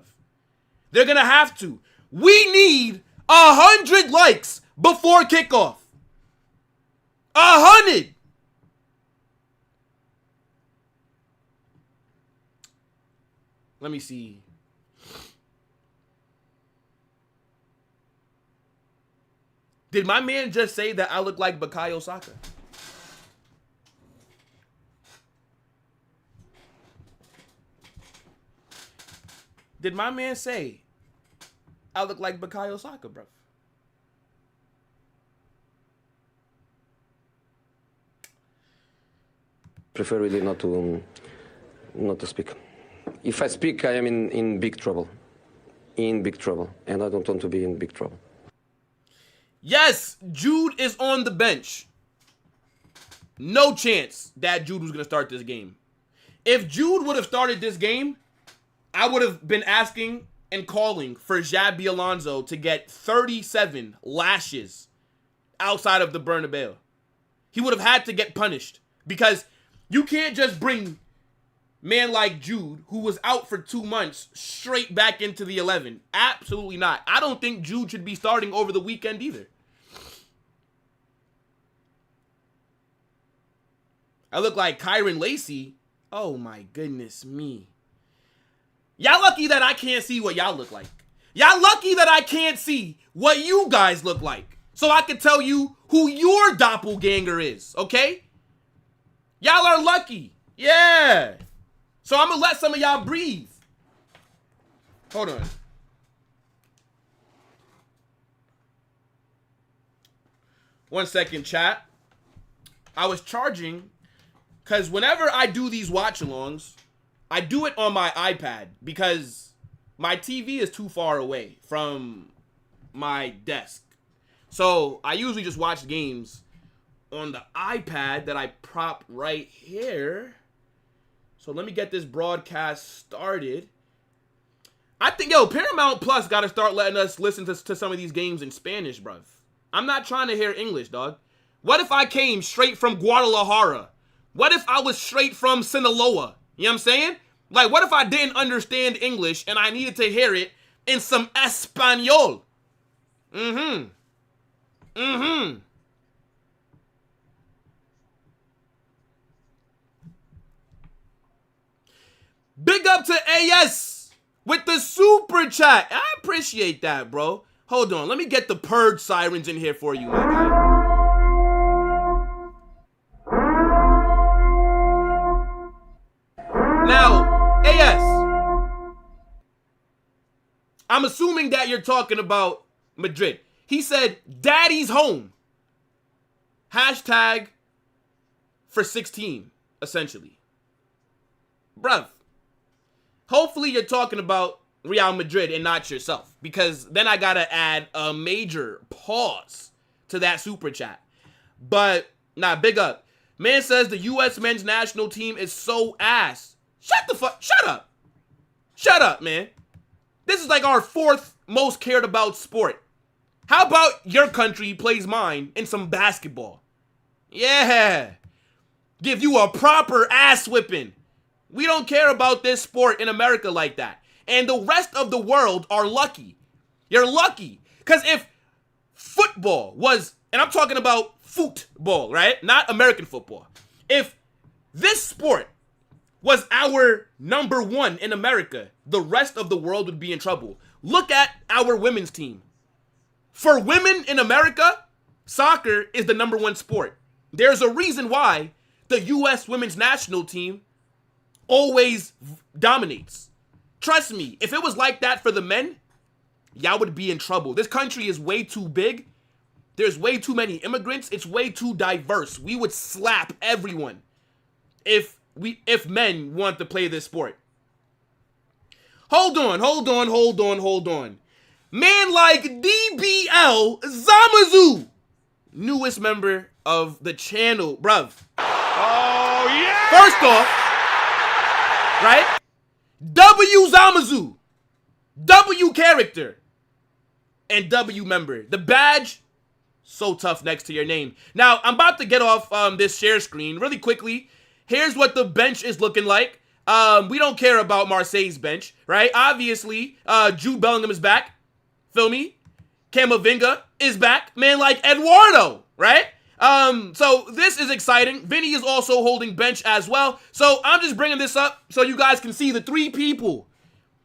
Speaker 1: They're gonna have to. We need 100 likes before kickoff. 100. Let me see. Did my man just say that I look like Bukayo Saka? Did my man say I look like Bukayo Saka, bro?
Speaker 4: Prefer really not to speak. If I speak, I am in big trouble. In big trouble. And I don't want to be in big trouble.
Speaker 1: Yes, Jude is on the bench. No chance that Jude was going to start this game. If Jude would have started this game, I would have been asking and calling for Xabi Alonso to get 37 lashes outside of the Bernabeu. He would have had to get punished because you can't just bring man like Jude, who was out for 2 months, straight back into the 11. Absolutely not. I don't think Jude should be starting over the weekend either. I look like Kyron Lacey. Oh my goodness me. Y'all lucky that I can't see what y'all look like. Y'all lucky that I can't see what you guys look like. So I can tell you who your doppelganger is, okay? Y'all are lucky. Yeah. So I'm going to let some of y'all breathe. Hold on. One second, chat. I was charging because whenever I do these watch-alongs, I do it on my iPad because my TV is too far away from my desk. So I usually just watch games on the iPad that I prop right here. So let me get this broadcast started. I think, Paramount Plus got to start letting us listen to some of these games in Spanish, bruv. I'm not trying to hear English, dog. What if I came straight from Guadalajara? What if I was straight from Sinaloa? You know what I'm saying? Like, what if I didn't understand English and I needed to hear it in some Espanol? Mm-hmm. Big up to AS with the super chat. I appreciate that, bro. Hold on. Let me get the purge sirens in here for you, my guy. Now, AS, I'm assuming that you're talking about Madrid. He said, Daddy's home. Hashtag for 16, essentially. Bruv, hopefully you're talking about Real Madrid and not yourself, because then I gotta add a major pause to that super chat. But, nah, big up. Man says the U.S. men's national team is so ass. Shut up. Shut up, man. This is like our 4th most cared about sport. How about your country plays mine in some basketball? Yeah. Give you a proper ass whipping. We don't care about this sport in America like that. And the rest of the world are lucky. You're lucky. Because if football was, and I'm talking about football, right? Not American football. If this sport was our number one in America, the rest of the world would be in trouble. Look at our women's team. For women in America, soccer is the number one sport. There's a reason why the U.S. women's national team always dominates. Trust me, if it was like that for the men, y'all would be in trouble. This country is way too big. There's way too many immigrants. It's way too diverse. We would slap everyone if men want to play this sport. Hold on. Man like DBL Zamazu, newest member of the channel, bruv.
Speaker 2: Oh, yeah!
Speaker 1: First off, right? W Zamazu, W character, and W member. The badge, so tough next to your name. Now, I'm about to get off this share screen really quickly. Here's what the bench is looking like. We don't care about Marseille's bench, right? Obviously, Jude Bellingham is back. Feel me? Camavinga is back. Man like Eduardo, right? So this is exciting. Vinny is also holding bench as well. So I'm just bringing this up so you guys can see the three people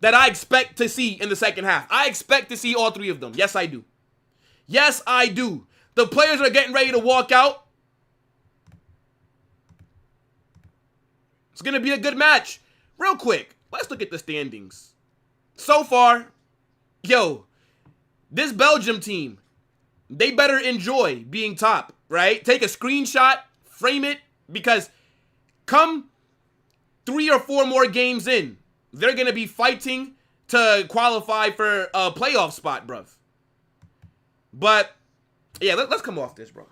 Speaker 1: that I expect to see in the second half. I expect to see all three of them. Yes, I do. Yes, I do. The players are getting ready to walk out. It's going to be a good match. Real quick, let's look at the standings. So far, yo, this Belgium team, they better enjoy being top, right? Take a screenshot, frame it, because come 3 or 4 more games in, they're going to be fighting to qualify for a playoff spot, bruv. But, yeah, let's come off this, bro.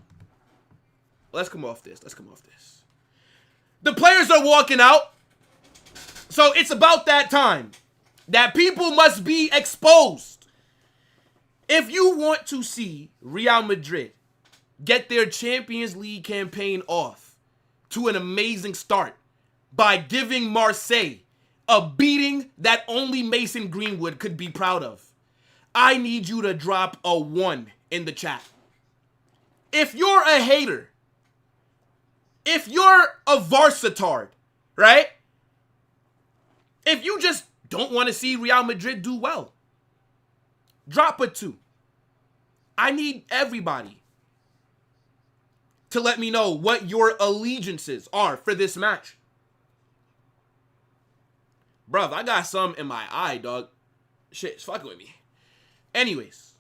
Speaker 1: Let's come off this. The players are walking out. So it's about that time that people must be exposed. If you want to see Real Madrid get their Champions League campaign off to an amazing start by giving Marseille a beating that only Mason Greenwood could be proud of, I need you to drop a 1 in the chat. If you're a hater, if you're a varsitard, right? If you just don't want to see Real Madrid do well, drop a 2. I need everybody to let me know what your allegiances are for this match. Bruv, I got some in my eye, dog. Shit, it's fucking with me. Anyways,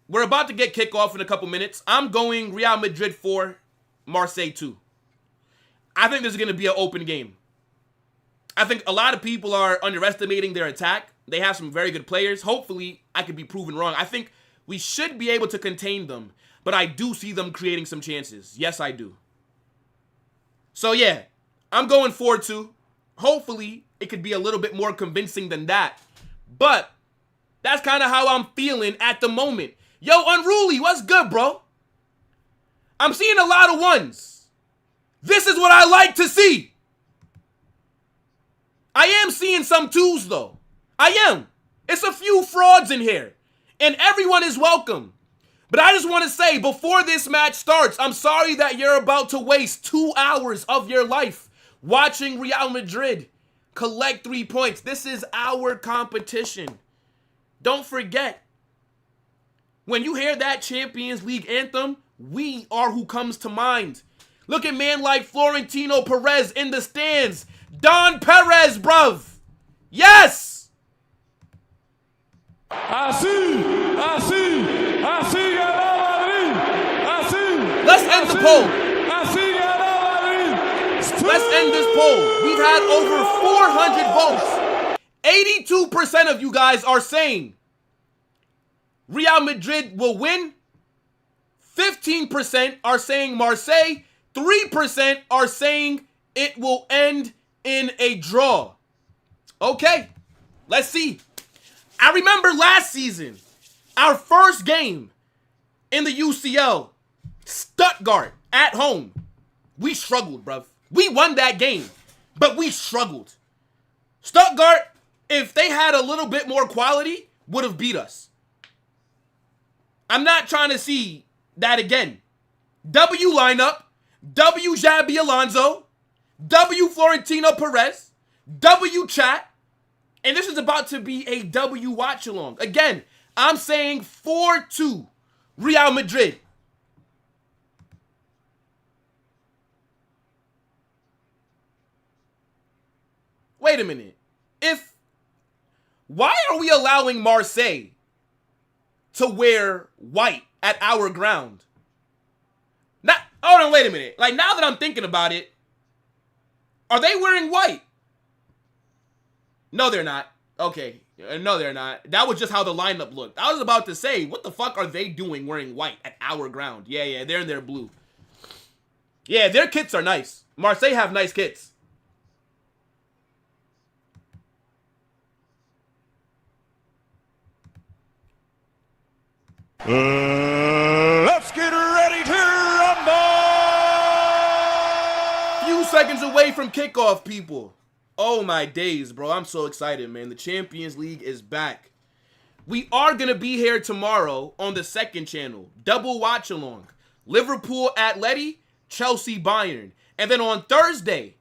Speaker 1: we're about to get kickoff in a couple minutes. I'm going Real Madrid 4, Marseille 2. I think this is going to be an open game. I think a lot of people are underestimating their attack. They have some very good players. Hopefully, I could be proven wrong. I think we should be able to contain them, but I do see them creating some chances. Yes, I do. So, yeah, I'm going 4-2. Hopefully, it could be a little bit more convincing than that. But that's kind of how I'm feeling at the moment. Yo, Unruly, what's good, bro? I'm seeing a lot of 1s. This is what I like to see. I am seeing some 2s, though. I am. It's a few frauds in here. And everyone is welcome. But I just want to say, before this match starts, I'm sorry that you're about to waste 2 hours of your life watching Real Madrid collect 3 points. This is our competition. Don't forget, when you hear that Champions League anthem, we are who comes to mind. Look at man like Florentino Perez in the stands. Don Perez, bruv. Yes!
Speaker 2: Así, ganó Madrid. Así.
Speaker 1: Let's end the poll.
Speaker 2: Así ganó Madrid.
Speaker 1: Let's end this poll. We've had over 400 votes. 82% of you guys are saying Real Madrid will win. 15% are saying Marseille. 3% are saying it will end in a draw. Okay, let's see. I remember last season, our first game in the UCL, Stuttgart at home. We struggled, bruv. We won that game, but we struggled. Stuttgart, if they had a little bit more quality, would have beat us. I'm not trying to see that again. W lineup, W Xabi Alonso, W Florentino Perez, W chat, and this is about to be a W watch along. Again, I'm saying 4-2 Real Madrid. Wait a minute. Why are we allowing Marseille to wear white at our ground? Hold on, wait a minute. Like, now that I'm thinking about it, are they wearing white? No, they're not. Okay. No, they're not. That was just how the lineup looked. I was about to say, what the fuck are they doing wearing white at our ground? Yeah, they're in their blue. Yeah, their kits are nice. Marseille have nice kits.
Speaker 2: Let's get ready to rumble!
Speaker 1: Few seconds away from kickoff, people. Oh my days, bro. I'm so excited, man. The Champions League is back. We are going to be here tomorrow on the second channel. Double watch along. Liverpool Atleti, Chelsea Bayern. And then on Thursday,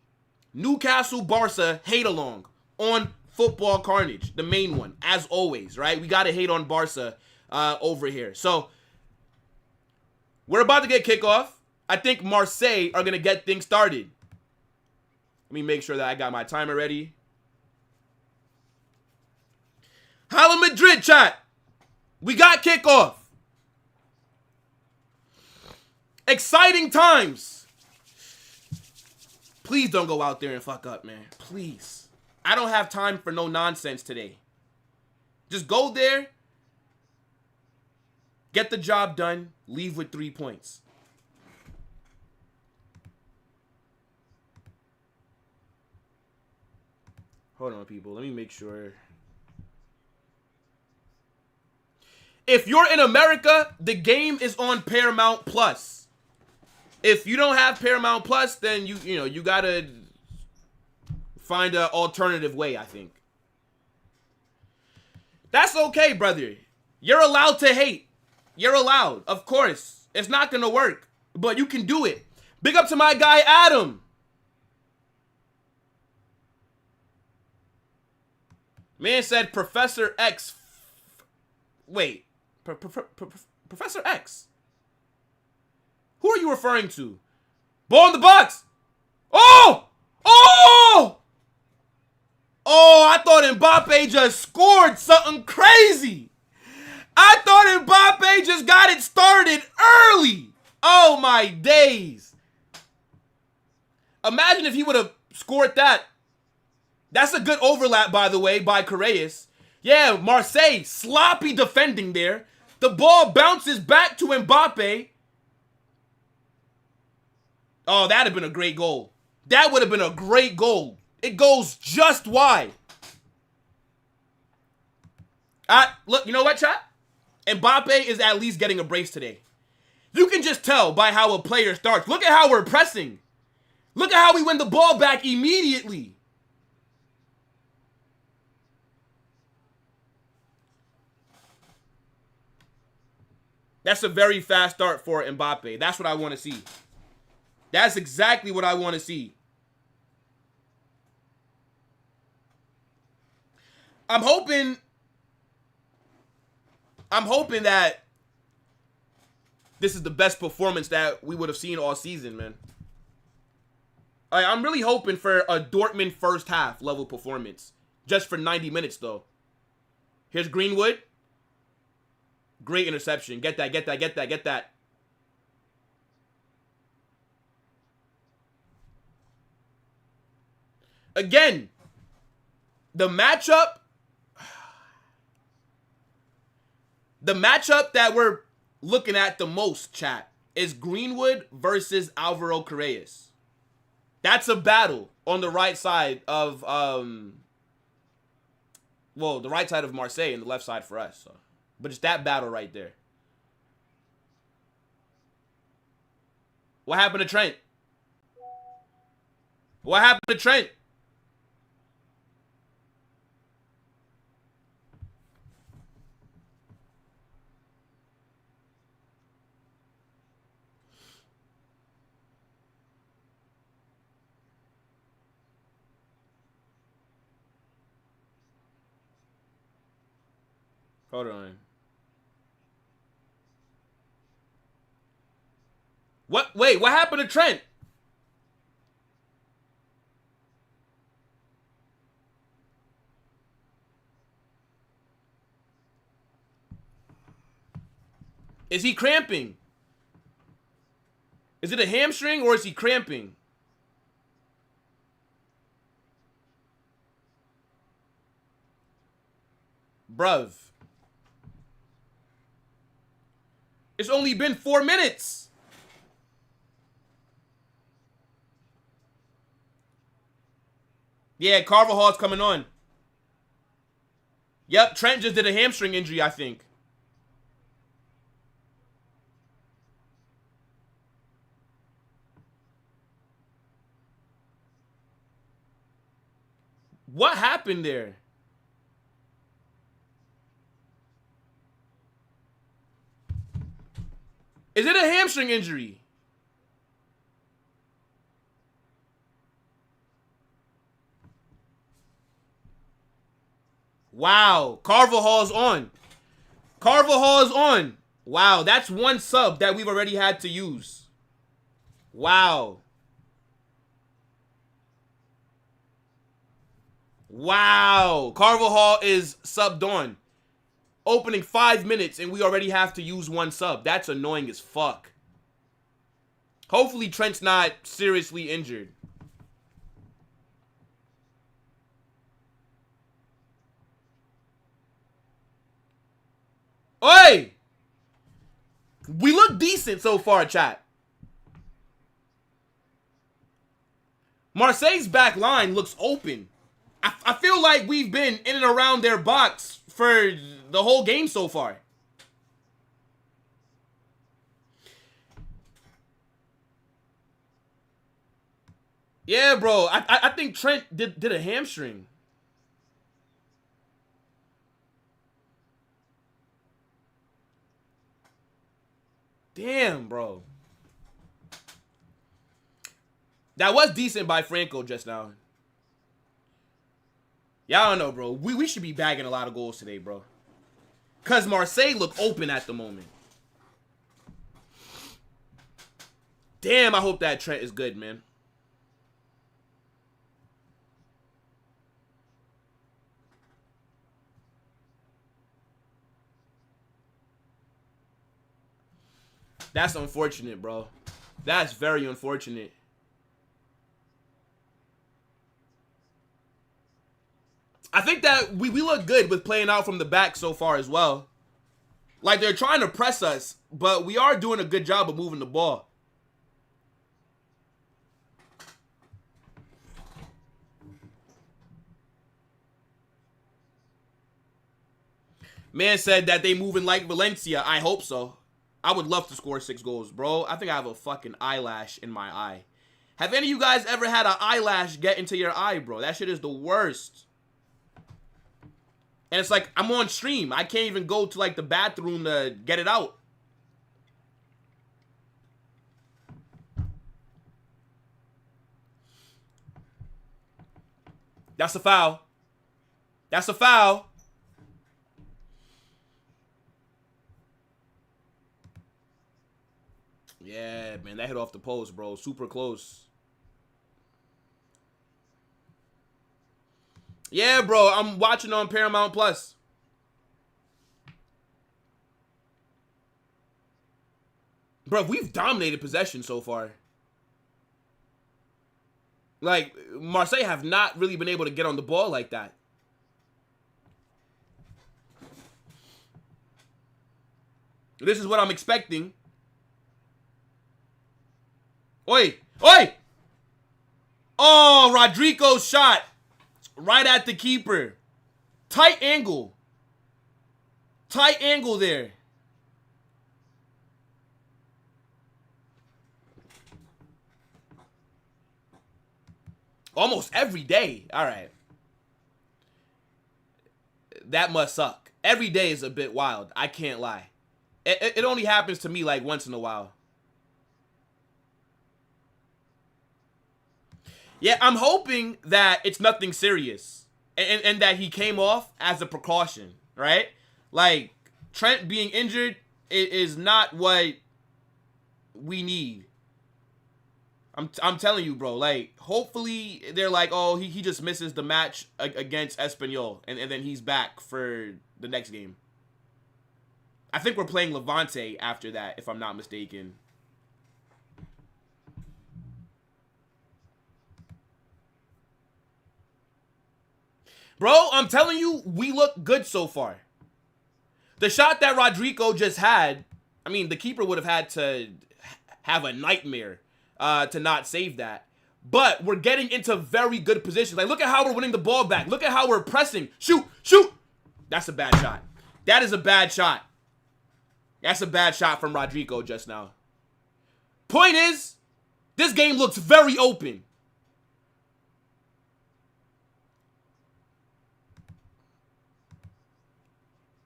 Speaker 1: Newcastle Barca hate along on Football Carnage, the main one, as always, right? We got to hate on Barca over here. So we're about to get kickoff. I think Marseille are going to get things started. Let me make sure that I got my timer ready. Real Madrid, chat. We got kickoff. Exciting times. Please don't go out there and fuck up, man. Please. I don't have time for no nonsense today. Just go there. Get the job done. Leave with 3 points. Hold on, people. Let me make sure. If you're in America, the game is on Paramount Plus. If you don't have Paramount Plus, then you gotta find an alternative way, I think. That's okay, brother. You're allowed to hate. You're allowed. Of course. It's not gonna work, but you can do it. Big up to my guy, Adam. Man said Professor X. Wait. Professor X? Who are you referring to? Ball in the box! Oh! Oh! Oh, I thought Mbappe just scored something crazy. I thought Mbappe just got it started early. Oh, my days. Imagine if he would have scored that. That's a good overlap, by the way, by Correas. Yeah, Marseille, sloppy defending there. The ball bounces back to Mbappe. Oh, that would have been a great goal. That would have been a great goal. It goes just wide. Look, you know what, chat? Mbappe is at least getting a brace today. You can just tell by how a player starts. Look at how we're pressing. Look at how we win the ball back immediately. That's a very fast start for Mbappe. That's what I want to see. That's exactly what I want to see. I'm hoping that this is the best performance that we would have seen all season, man. I'm really hoping for a Dortmund first half level performance. Just for 90 minutes, though. Here's Greenwood. Great interception. Get that, get that, get that, get that. Again, the matchup that we're looking at the most, chat, is Greenwood versus Alvaro Correas. That's a battle on the right side of, the right side of Marseille and the left side for us. So. But it's that battle right there. What happened to Trent? What happened to Trent? Hold on. What? Wait, what happened to Trent? Is he cramping? Is it a hamstring or is he cramping? Bruv. It's only been 4 minutes. Yeah, Carvajal's coming on. Yep, Trent just did a hamstring injury, I think. What happened there? Is it a hamstring injury? Wow, Carvajal's on. Carvajal is on. Wow, that's one sub that we've already had to use. Wow. Wow. Carvajal is subbed on. Opening 5 minutes and we already have to use one sub. That's annoying as fuck. Hopefully Trent's not seriously injured. Oi! We look decent so far, chat. Marseille's back line looks open. I feel like we've been in and around their box for the whole game so far. Yeah, bro. I think Trent did a hamstring. Damn, bro. That was decent by Franco just now. Yeah, I don't know, bro. We should be bagging a lot of goals today, bro. Because Marseille look open at the moment. Damn, I hope that Trent is good, man. That's unfortunate, bro. That's very unfortunate. I think that we look good with playing out from the back so far as well. Like, they're trying to press us, but we are doing a good job of moving the ball. Man said that they moving like Valencia. I hope so. I would love to score 6 goals, bro. I think I have a fucking eyelash in my eye. Have any of you guys ever had an eyelash get into your eye, bro? That shit is the worst. And it's like, I'm on stream. I can't even go to, like, the bathroom to get it out. That's a foul. That's a foul. Yeah, man, that hit off the post, bro. Super close. Yeah, bro, I'm watching on Paramount Plus. Bro, we've dominated possession so far. Like, Marseille have not really been able to get on the ball like that. This is what I'm expecting. Oi! Oi! Oh, Rodrigo's shot. Right at the keeper. Tight angle. Tight angle there. Almost every day. All right. That must suck. Every day is a bit wild. I can't lie. It only happens to me like once in a while. Yeah, I'm hoping that it's nothing serious and that he came off as a precaution, right? Like, Trent being injured is not what we need. I'm telling you, bro. Like, hopefully they're like, oh, he just misses the match against Espanyol, and then he's back for the next game. I think we're playing Levante after that, if I'm not mistaken. Bro, I'm telling you, we look good so far. The shot that Rodrigo just had, I mean, the keeper would have had to have a nightmare to not save that. But we're getting into very good positions. Like, look at how we're winning the ball back. Look at how we're pressing. Shoot, shoot. That's a bad shot. That is a bad shot. That's a bad shot from Rodrigo just now. Point is, this game looks very open.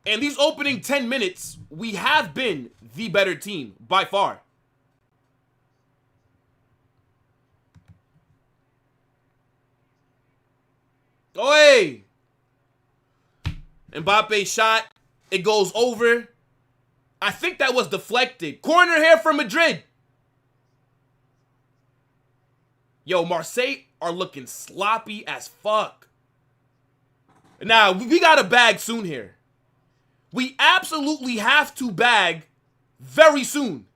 Speaker 1: And these opening 10 minutes, we have been the better team by far. Oi! Mbappe shot. It goes over. I think that was deflected. Corner here for Madrid. Yo, Marseille are looking sloppy as fuck. Now, we got to bag soon here. We absolutely have to bag very soon.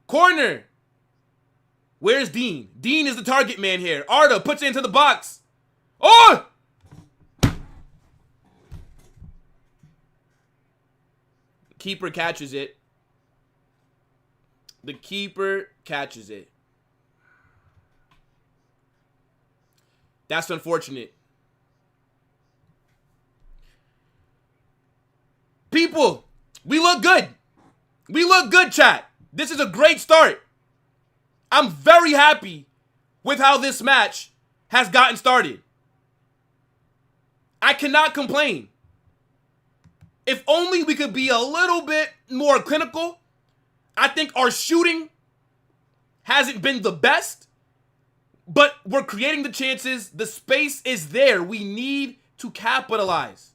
Speaker 1: Corner. Where's Dean? Dean is the target man here. Arda puts it into the box. Oh! Keeper catches it. The keeper catches it. That's unfortunate. People, we look good. We look good, chat. This is a great start. I'm very happy with how this match has gotten started. I cannot complain. If only we could be a little bit more clinical. I think our shooting hasn't been the best, but we're creating the chances. The space is there. We need to capitalize.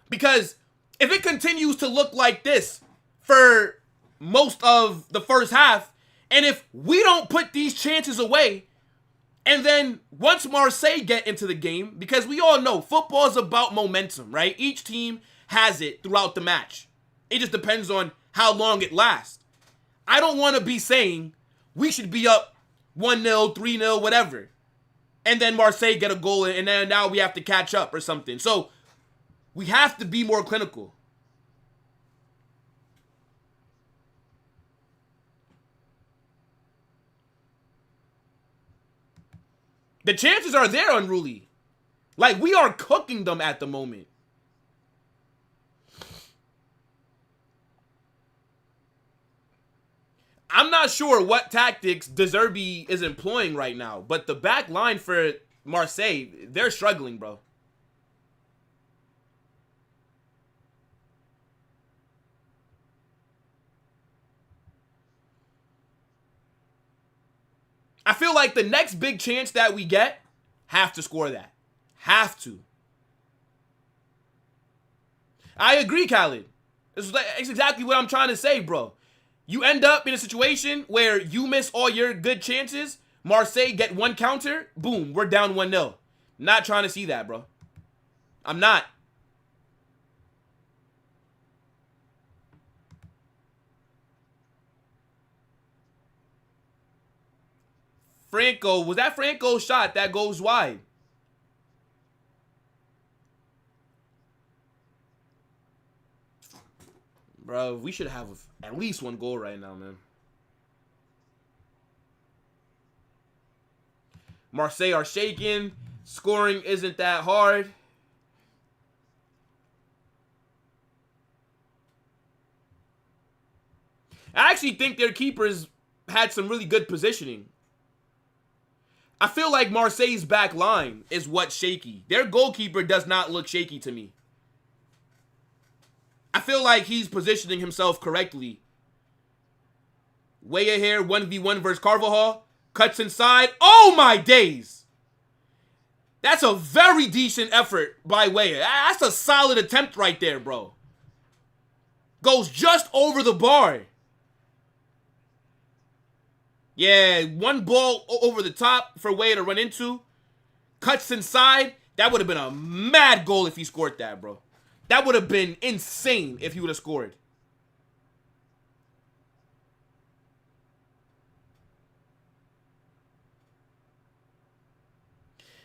Speaker 1: Because if it continues to look like this for most of the first half, and if we don't put these chances away, and then once Marseille get into the game, because we all know football is about momentum, right? Each team has it throughout the match. It just depends on how long it lasts. I don't want to be saying we should be up 1-0, 3-0, whatever, and then Marseille get a goal, and then now we have to catch up or something. So we have to be more clinical. The chances are there, Unruly. Like, we are cooking them at the moment. I'm not sure what tactics De Zerbi is employing right now, but the back line for Marseille, they're struggling, bro. I feel like the next big chance that we get, have to score that. Have to. I agree, Khaled. It's exactly what I'm trying to say, bro. You end up in a situation where you miss all your good chances, Marseille get one counter, boom, we're down 1-0. Not trying to see that, bro. I'm not. Franco, was that Franco's shot that goes wide? Bro, we should have at least one goal right now, man. Marseille are shaking. Scoring isn't that hard. I actually think their keepers had some really good positioning. I feel like Marseille's back line is what's shaky. Their goalkeeper does not look shaky to me. I feel like he's positioning himself correctly. Weah here, 1v1 versus Carvajal. Cuts inside. Oh my days! That's a very decent effort by Weah. That's a solid attempt right there, bro. Goes just over the bar. Yeah, one ball over the top for Weah to run into. Cuts inside. That would have been a mad goal if he scored that, bro. That would have been insane if he would have scored.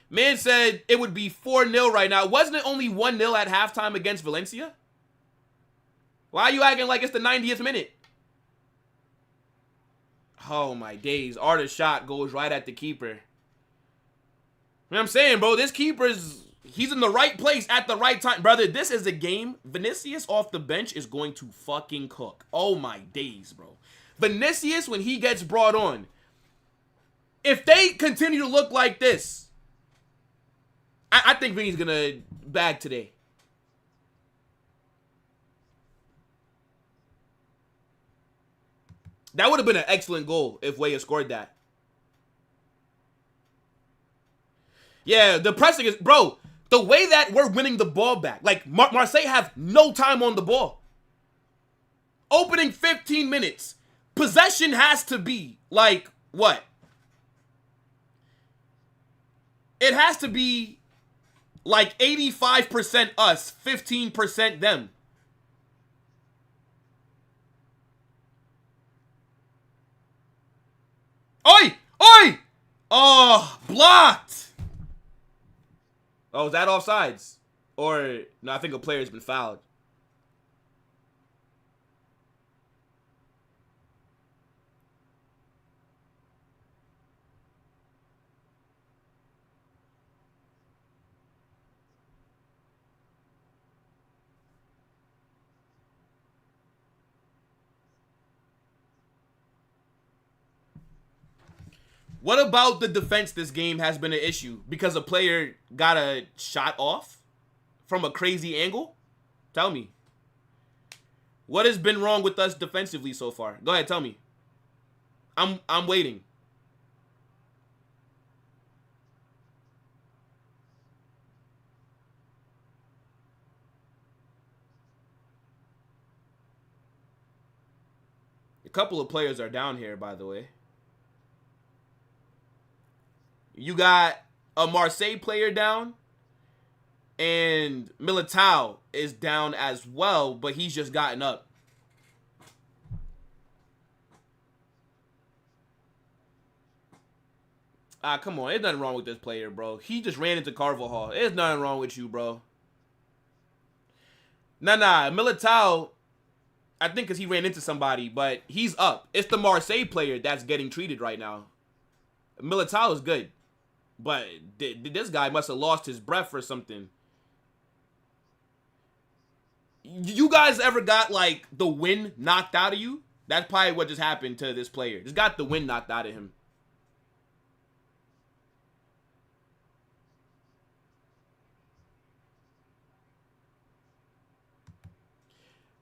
Speaker 1: Man said it would be 4-0 right now. Wasn't it only 1-0 at halftime against Valencia? Why are you acting like it's the 90th minute? Oh, my days. Arda's shot goes right at the keeper. You know what I'm saying, bro? This keeper's... He's in the right place at the right time. Brother, this is a game. Vinicius off the bench is going to fucking cook. Oh, my days, bro. Vinicius, when he gets brought on, if they continue to look like this, I think Vinny's going to bag today. That would have been an excellent goal if Weah scored that. Yeah, the pressing is... Bro, the way that we're winning the ball back. Like, Marseille have no time on the ball. Opening 15 minutes. Possession has to be, like, what? It has to be, like, 85% us, 15% them. Oi! Oi! Oh, blocked! Oh, is that offsides? Or, no, I think a player's been fouled. What about the defense this game has been an issue? Because a player got a shot off from a crazy angle? Tell me. What has been wrong with us defensively so far? Go ahead, tell me. I'm waiting. A couple of players are down here, by the way. You got a Marseille player down, and Militao is down as well, but he's just gotten up. Ah, come on. There's nothing wrong with this player, bro. He just ran into Carvajal. There's nothing wrong with you, bro. Nah. Militao, I think because he ran into somebody, but he's up. It's the Marseille player that's getting treated right now. Militao is good. But this guy must have lost his breath or something. You guys ever got, like, the wind knocked out of you? That's probably what just happened to this player. Just got the wind knocked out of him.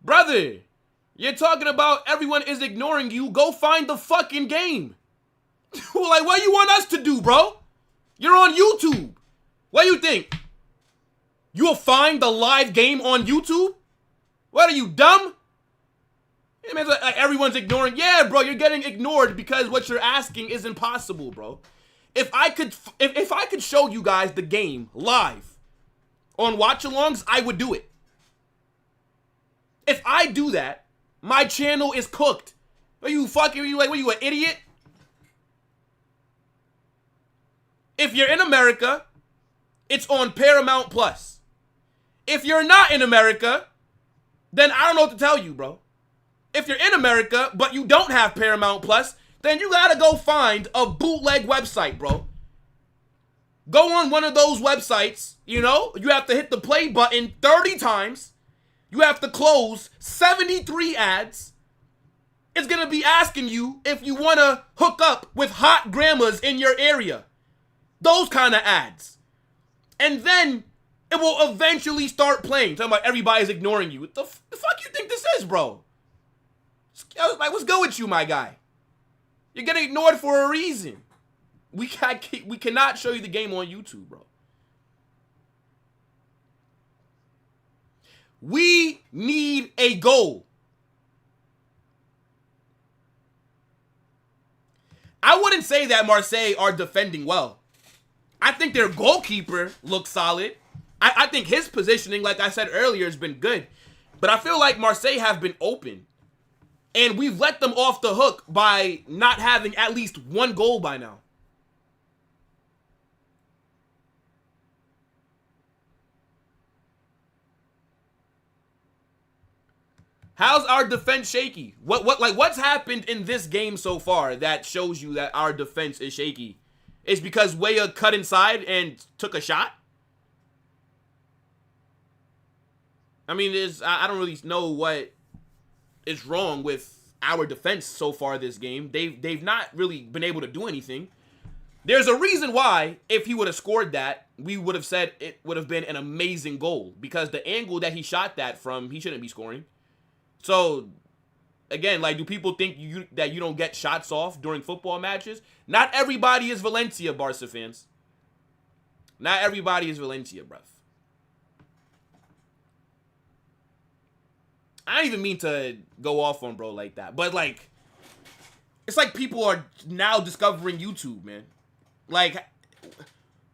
Speaker 1: Brother, you're talking about everyone is ignoring you. Go find the fucking game. Like, what do you want us to do, bro? You're on YouTube. What do you think? You'll find the live game on YouTube? What are you, dumb? Like everyone's ignoring. Yeah, bro, you're getting ignored because what you're asking is impossible, bro. If I could show you guys the game live on watch-alongs, I would do it. If I do that, my channel is cooked. Are you fucking, what are you, an idiot? If you're in America, it's on Paramount Plus. If you're not in America, then I don't know what to tell you, bro. If you're in America, but you don't have Paramount Plus, then you gotta go find a bootleg website, bro. Go on one of those websites, you know? You have to hit the play button 30 times. You have to close 73 ads. It's gonna be asking you if you wanna hook up with hot grandmas in your area. Those kind of ads. And then it will eventually start playing. Talking about everybody's ignoring you. What the fuck you think this is, bro? Like, what's good with you, my guy? You're getting ignored for a reason. We cannot show you the game on YouTube, bro. We need a goal. I wouldn't say that Marseille are defending well. I think their goalkeeper looks solid. I think his positioning, like I said earlier, has been good. But I feel like Marseille have been open. And we've let them off the hook by not having at least one goal by now. How's our defense shaky? What's happened in this game so far that shows you that our defense is shaky? It's because Weah cut inside and took a shot? I mean, I don't really know what is wrong with our defense so far this game. They've not really been able to do anything. There's a reason why, if he would have scored that, we would have said it would have been an amazing goal. Because the angle that he shot that from, he shouldn't be scoring. So, again, like, do people think that you don't get shots off during football matches? Not everybody is Valencia, Barca fans. Not everybody is Valencia, bruv. I don't even mean to go off on bro like that. But, like, it's like people are now discovering YouTube, man. Like,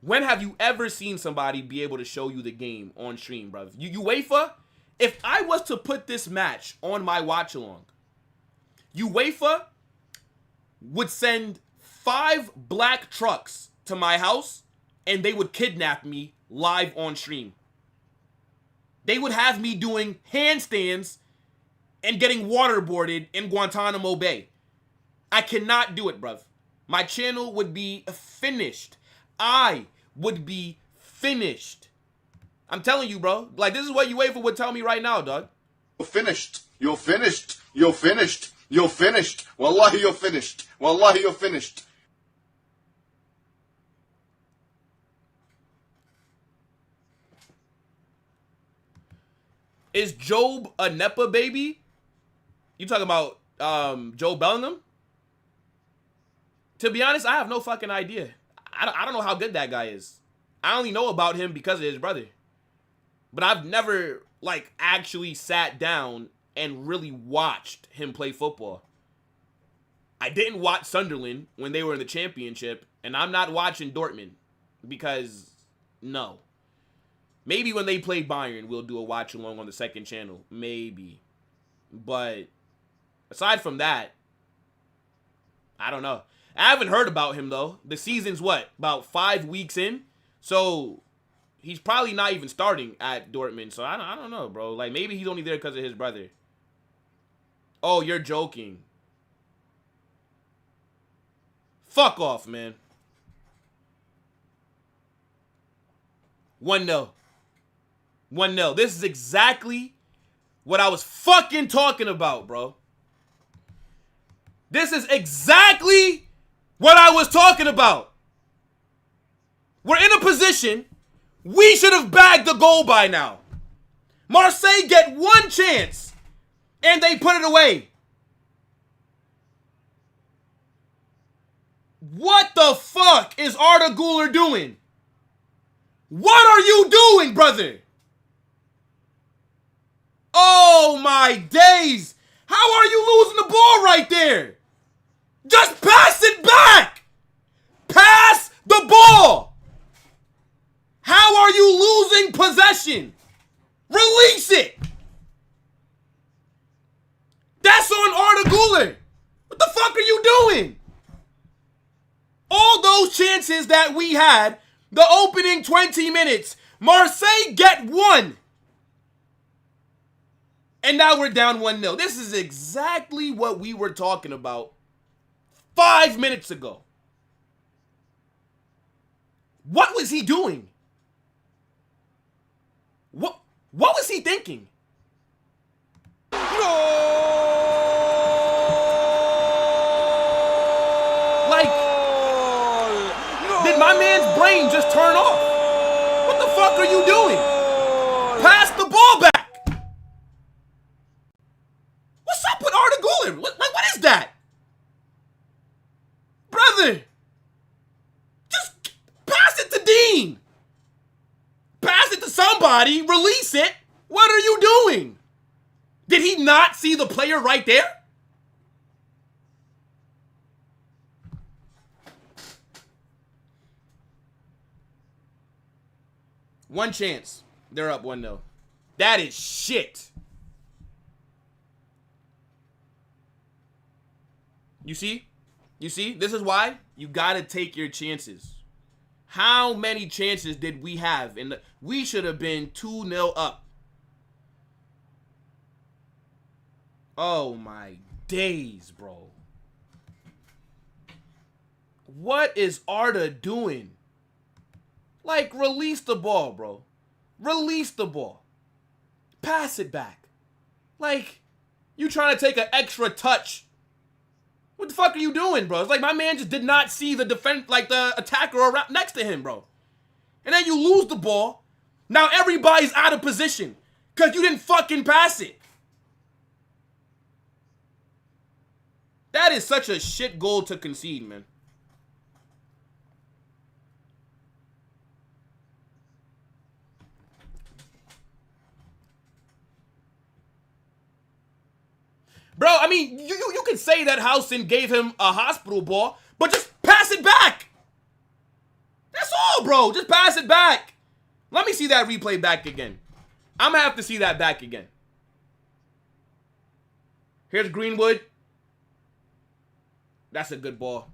Speaker 1: when have you ever seen somebody be able to show you the game on stream, bruv? UEFA? If I was to put this match on my watch-along, UEFA would send 5 black trucks to my house, and they would kidnap me live on stream. They would have me doing handstands and getting waterboarded in Guantanamo Bay. I cannot do it, bruv. My channel would be finished. I would be finished. I'm telling you, bro. Like, this is what UEFA would tell me right now, dog.
Speaker 5: You're finished. You're finished. You're finished. You're finished. Wallahi, you're finished. Wallahi, you're finished.
Speaker 1: Is Job a Nepa baby? You talking about Joe Bellingham? To be honest, I have no fucking idea. I don't know how good that guy is. I only know about him because of his brother. But I've never, like, actually sat down and really watched him play football. I didn't watch Sunderland when they were in the championship, and I'm not watching Dortmund because, no. Maybe when they play Bayern, we'll do a watch-along on the second channel. Maybe. But aside from that, I don't know. I haven't heard about him, though. The season's what? About 5 weeks in? So he's probably not even starting at Dortmund. So I don't know, bro. Like, maybe he's only there because of his brother. Oh, you're joking. Fuck off, man. 1-0. 1-0. This is exactly what I was fucking talking about, bro. This is exactly what I was talking about. We're in a position we should have bagged the goal by now. Marseille get one chance, and they put it away. What the fuck is Arda Güler doing? What are you doing, brother? Oh my days. How are you losing the ball right there? Just pass it back. Pass the ball. How are you losing possession? Release it. That's on Arda Güler. What the fuck are you doing? All those chances that we had, the opening 20 minutes, Marseille get one. And now we're down 1-0. This is exactly what we were talking about 5 minutes ago. What was he doing? What was he thinking?
Speaker 2: Goal!
Speaker 1: Like, did my man's brain just turn off? What the fuck are you doing? Pass the ball back. What's up with Arda Güler? What is that? Brother, just pass it to Dean. Pass it to somebody, release it, What are you doing? Did he not see the player right there? One chance. They're up 1-0. That is shit. You see? You see? This is why you gotta take your chances. How many chances did we have? We should have been 2-0 up. Oh my days, bro. What is Arda doing? Like, release the ball, bro. Release the ball. Pass it back. Like, you trying to take an extra touch. What the fuck are you doing, bro? It's like my man just did not see the the attacker around next to him, bro. And then you lose the ball. Now everybody's out of position because you didn't fucking pass it. That is such a shit goal to concede, man. Bro, I mean, you could say that Housen gave him a hospital ball, but just pass it back. That's all, bro. Just pass it back. Let me see that replay back again. I'm going to have to see that back again. Here's Greenwood. That's a good ball.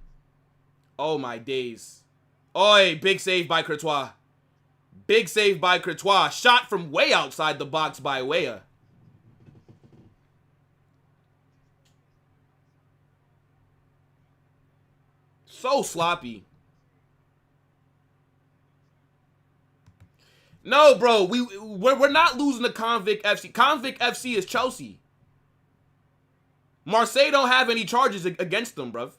Speaker 1: Oh, my days. Oi, big save by Courtois. Big save by Courtois. Shot from way outside the box by Weah. So sloppy. No, bro. We're not losing to Convict FC. Convict FC is Chelsea. Marseille don't have any charges against them, bruv.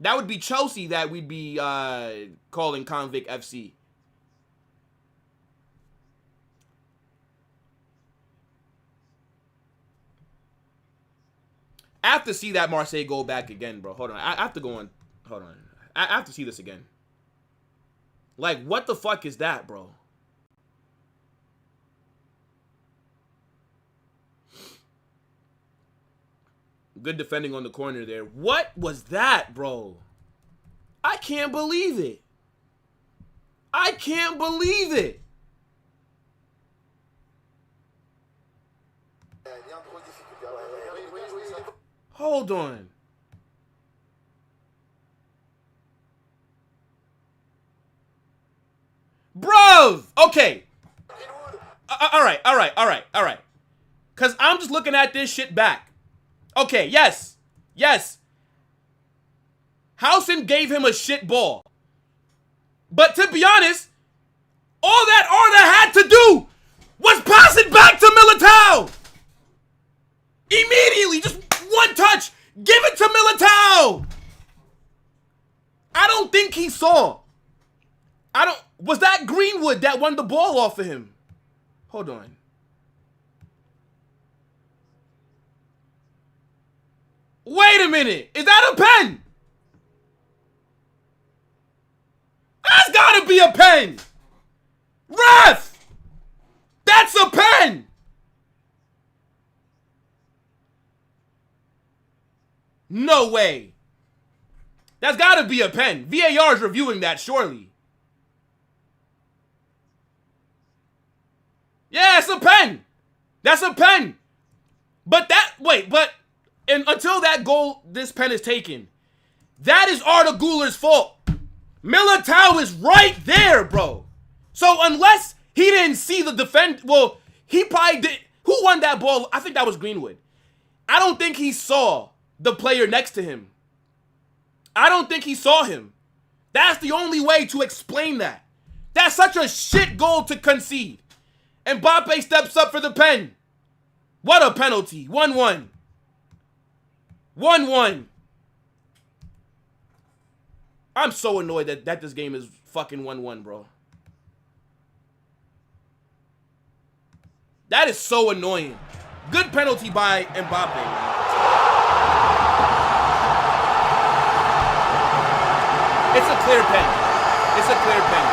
Speaker 1: That would be Chelsea that we'd be calling Convict FC. I have to see that Marseille go back again, bro. Hold on. I have to go on. Hold on. I have to see this again. Like, what the fuck is that, bro? Good defending on the corner there. What was that, bro? I can't believe it. I can't believe it. Hold on. Bro! Okay. All right. Because I'm just looking at this shit back. Okay, yes. Housen gave him a shit ball. But to be honest, all that Arda had to do was pass it back to Militao. Immediately, just one touch. Give it to Militao. I don't think he saw. Was that Greenwood that won the ball off of him? Hold on. Wait a minute. Is that a pen? That's gotta be a pen. Ref! That's a pen. No way. That's gotta be a pen. VAR is reviewing that, surely. Yeah, it's a pen. That's a pen. But until that goal, this pen is taken. That is Arda Güler's fault. Militao is right there, bro. So unless he didn't see the defend, well, he probably did. Who won that ball? I think that was Greenwood. I don't think he saw the player next to him. I don't think he saw him. That's the only way to explain that. That's such a shit goal to concede. Mbappe steps up for the pen. What a penalty. 1-1. 1-1. I'm so annoyed that this game is fucking 1-1, bro. That is so annoying. Good penalty by Mbappe. It's a clear pen. It's a clear pen.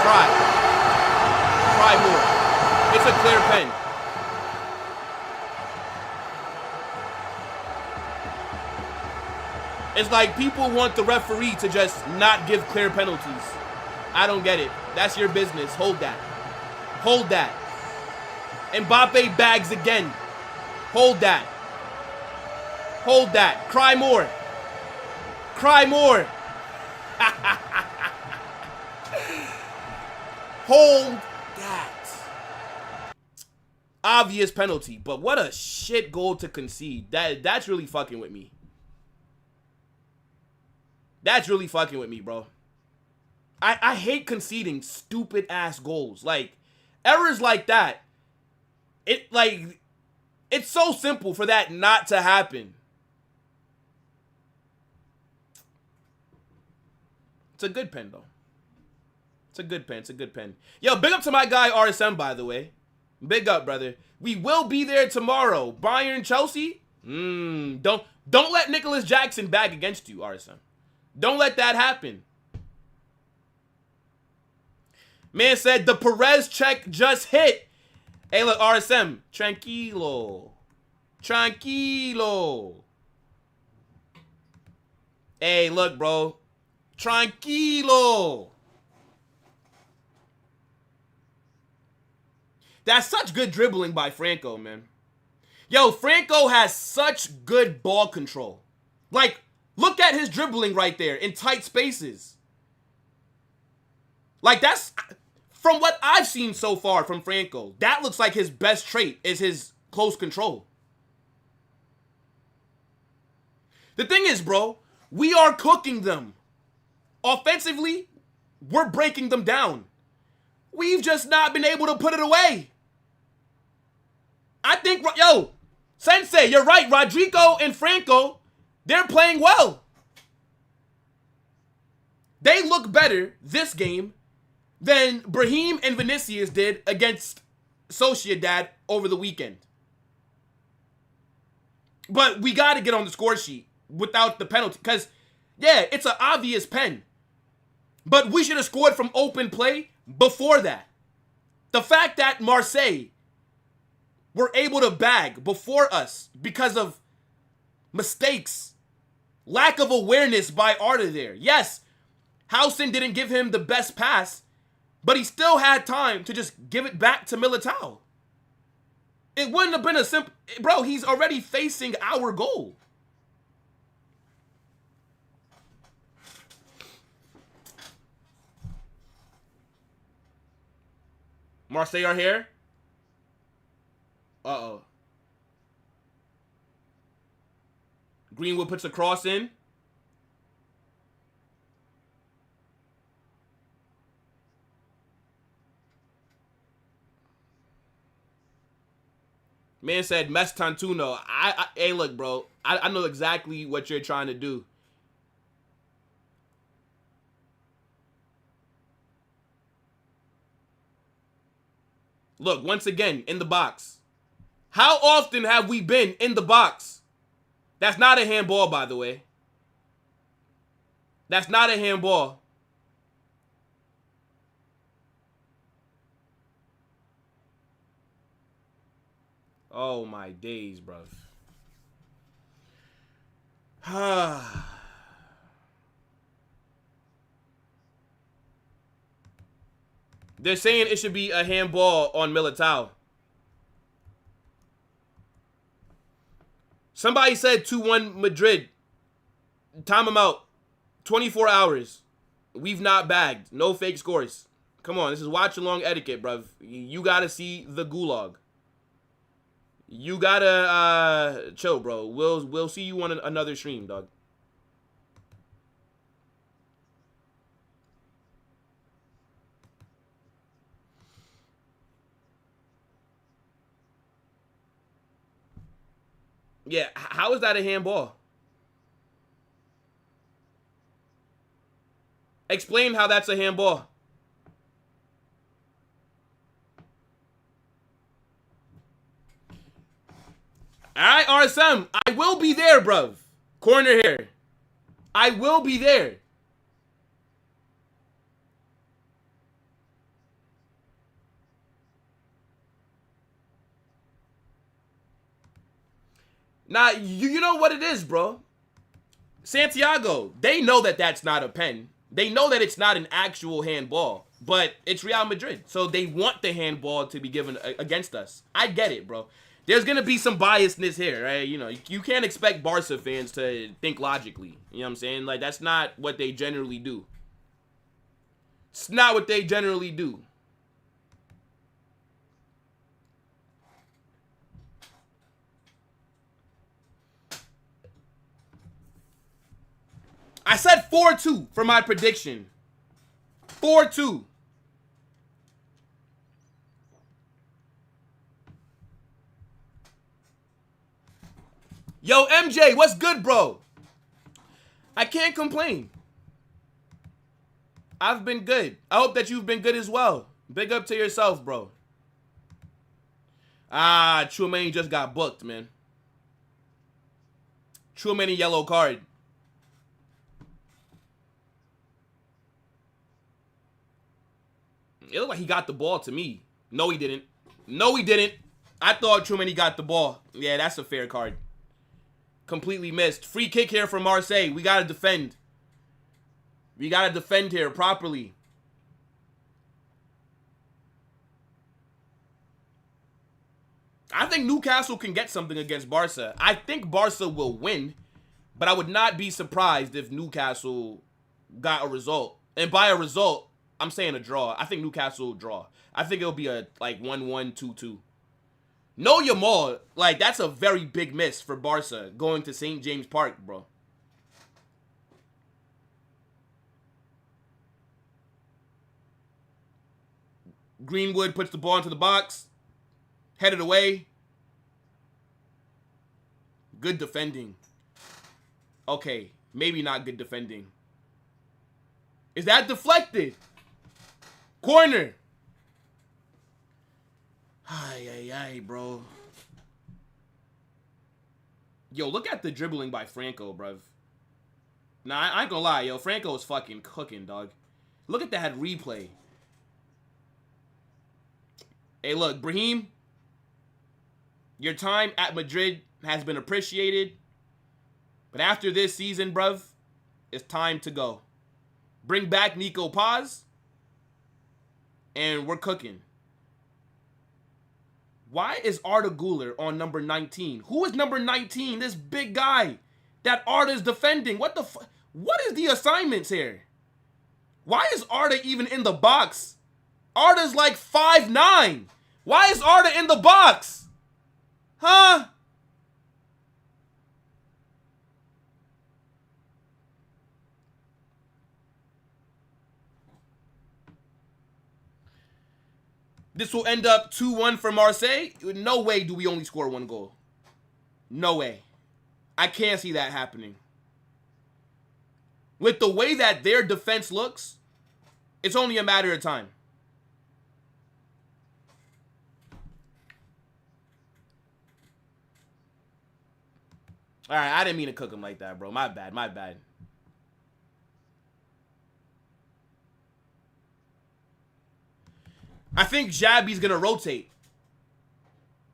Speaker 1: Try more. It's a clear pen. It's like people want the referee to just not give clear penalties. I don't get it. That's your business. Hold that. Hold that. Mbappe bags again. Hold that. Hold that. Cry more. Cry more. Hold that. Obvious penalty, but what a shit goal to concede. That's really fucking with me. That's really fucking with me, bro. I hate conceding stupid ass goals. Like, errors like that. It's so simple for that not to happen. It's a good pen, though. It's a good pen. It's a good pen. Yo, big up to my guy RSM, by the way. Big up, brother. We will be there tomorrow. Bayern, Chelsea. Don't let Nicholas Jackson bag against you, RSM. Don't let that happen. Man said the Perez check just hit. Hey, look, RSM. Tranquilo. Tranquilo. Hey, look, bro. Tranquilo. That's such good dribbling by Franco, man. Yo, Franco has such good ball control. Like, look at his dribbling right there in tight spaces. Like, that's, from what I've seen so far from Franco, that looks like his best trait is his close control. The thing is, bro, we are cooking them. Offensively, we're breaking them down. We've just not been able to put it away. I think, yo, Sensei, you're right. Rodrigo and Franco, they're playing well. They look better this game than Brahim and Vinicius did against Sociedad over the weekend. But we got to get on the score sheet without the penalty. Because, yeah, it's an obvious pen. But we should have scored from open play before that. The fact that Marseille were able to bag before us because of mistakes, lack of awareness by Arda there. Yes, Housen didn't give him the best pass, but he still had time to just give it back to Militao. It wouldn't have been a simple... Bro, he's already facing our goal. Marseille are here. Uh-oh. Greenwood puts a cross in. Man said, Mes Tantuno. Hey, look, bro. I know exactly what you're trying to do. Look, once again, in the box. How often have we been in the box? That's not a handball, by the way. That's not a handball. Oh, my days, bruv. They're saying it should be a handball on Militao. Somebody said 2-1 Madrid. Time them out. 24 hours. We've not bagged. No fake scores. Come on, this is watch-along etiquette, bruv. You gotta see the gulag. You gotta chill, bro. We'll see you on another stream, dog. Yeah, how is that a handball? Explain how that's a handball. Alright, RSM. I will be there, bruv. Corner here. I will be there. Nah, you know what it is, bro. Santiago, they know that that's not a pen. They know that it's not an actual handball, but it's Real Madrid. So they want the handball to be given against us. I get it, bro. There's going to be some biasness here, right? You know, you can't expect Barca fans to think logically. You know what I'm saying? Like, that's not what they generally do. It's not what they generally do. I said 4-2 for my prediction. 4-2. Yo, MJ, what's good, bro? I can't complain. I've been good. I hope that you've been good as well. Big up to yourself, bro. Ah, Tchouaméni just got booked, man. Tchouaméni yellow card. It looked like he got the ball to me. No, he didn't. No, he didn't. I thought Tchouaméni got the ball. Yeah, that's a fair card. Completely missed. Free kick here for Marseille. We got to defend. We got to defend here properly. I think Newcastle can get something against Barca. I think Barca will win, but I would not be surprised if Newcastle got a result. And by a result, I'm saying a draw. I think Newcastle will draw. I think it'll be a like 1-1, 2-2. No Yamal, like that's a very big miss for Barca going to St. James Park, bro. Greenwood puts the ball into the box. Headed away. Good defending. Okay, maybe not good defending. Is that deflected? Corner. Ay, bro. Yo, look at the dribbling by Franco, bruv. Nah, I ain't gonna lie, yo. Franco's fucking cooking, dog. Look at that replay. Hey, look, Brahim. Your time at Madrid has been appreciated. But after this season, bruv, it's time to go. Bring back Nico Paz. And we're cooking. Why is Arda Güler on number 19? Who is number 19? This big guy that Arda's defending. What the fuck? What is the assignments here? Why is Arda even in the box? Arda's like 5'9". Why is Arda in the box? Huh? This will end up 2-1 for Marseille. No way do we only score one goal. No way. I can't see that happening. With the way that their defense looks, it's only a matter of time. All right, I didn't mean to cook him like that, bro. My bad, my bad. I think Xabi's going to rotate.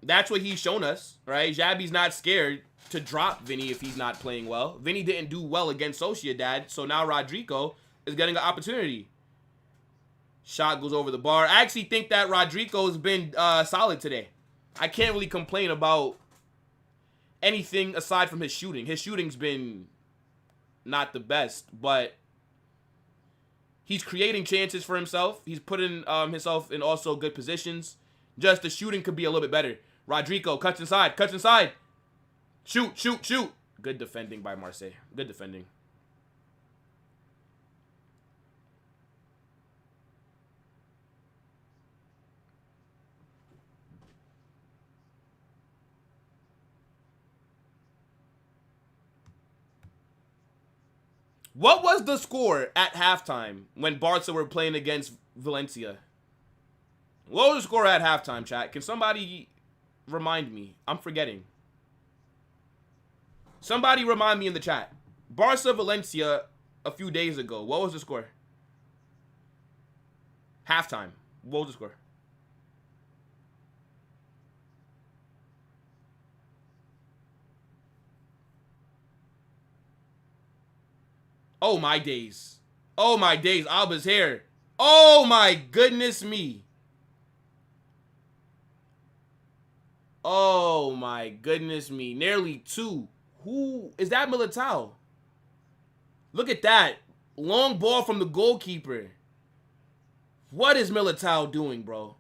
Speaker 1: That's what he's shown us, right? Xabi's not scared to drop Vinny if he's not playing well. Vinny didn't do well against Sociedad, so now Rodrigo is getting an opportunity. Shot goes over the bar. I actually think that Rodrigo's been solid today. I can't really complain about anything aside from his shooting. His shooting's been not the best, but he's creating chances for himself. He's putting himself in also good positions. Just the shooting could be a little bit better. Rodrigo cuts inside, cuts inside. Shoot, shoot, shoot. Good defending by Marseille. Good defending. What was the score at halftime when Barca were playing against Valencia? What was the score at halftime, chat? Can somebody remind me? I'm forgetting. Somebody remind me in the chat. Barca Valencia a few days ago. What was the score? Halftime. What was the score? Oh, my days. Oh, my days. Alba's hair. Oh, my goodness me. Oh, my goodness me. Nearly 2. Who is that? Militao. Look at that. Long ball from the goalkeeper. What is Militao doing, bro?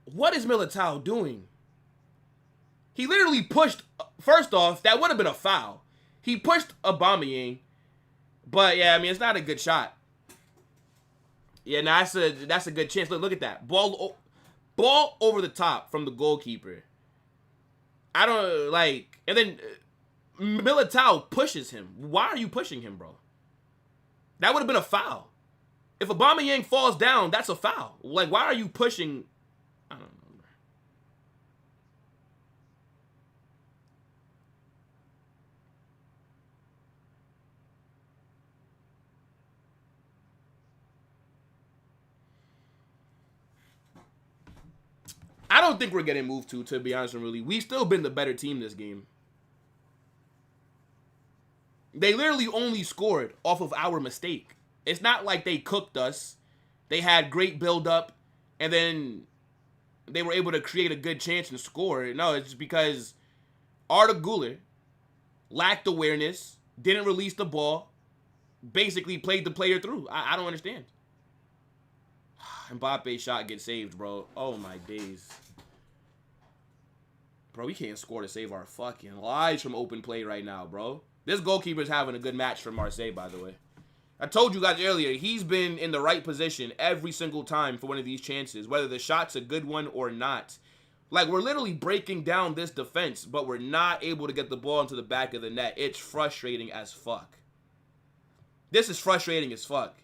Speaker 1: What is Militao doing? He literally pushed. First off, that would have been a foul. He pushed Aubameyang. But, yeah, I mean, it's not a good shot. Yeah, nah, that's a good chance. Look at that. Ball over the top from the goalkeeper. I don't, like, and then Militao pushes him. Why are you pushing him, bro? That would have been a foul. If Aubameyang falls down, that's a foul. Like, why are you pushing? I don't know. I don't think we're getting moved to be honest and really. We've still been the better team this game. They literally only scored off of our mistake. It's not like they cooked us. They had great build-up, and then they were able to create a good chance and score. No, it's just because Arda Güler lacked awareness, didn't release the ball, basically played the player through. I don't understand. Mbappe shot gets saved, bro. Oh, my days. Bro, we can't score to save our fucking lives from open play right now, bro. This goalkeeper's having a good match for Marseille, by the way. I told you guys earlier, he's been in the right position every single time for one of these chances, whether the shot's a good one or not. Like, we're literally breaking down this defense, but we're not able to get the ball into the back of the net. It's frustrating as fuck. This is frustrating as fuck.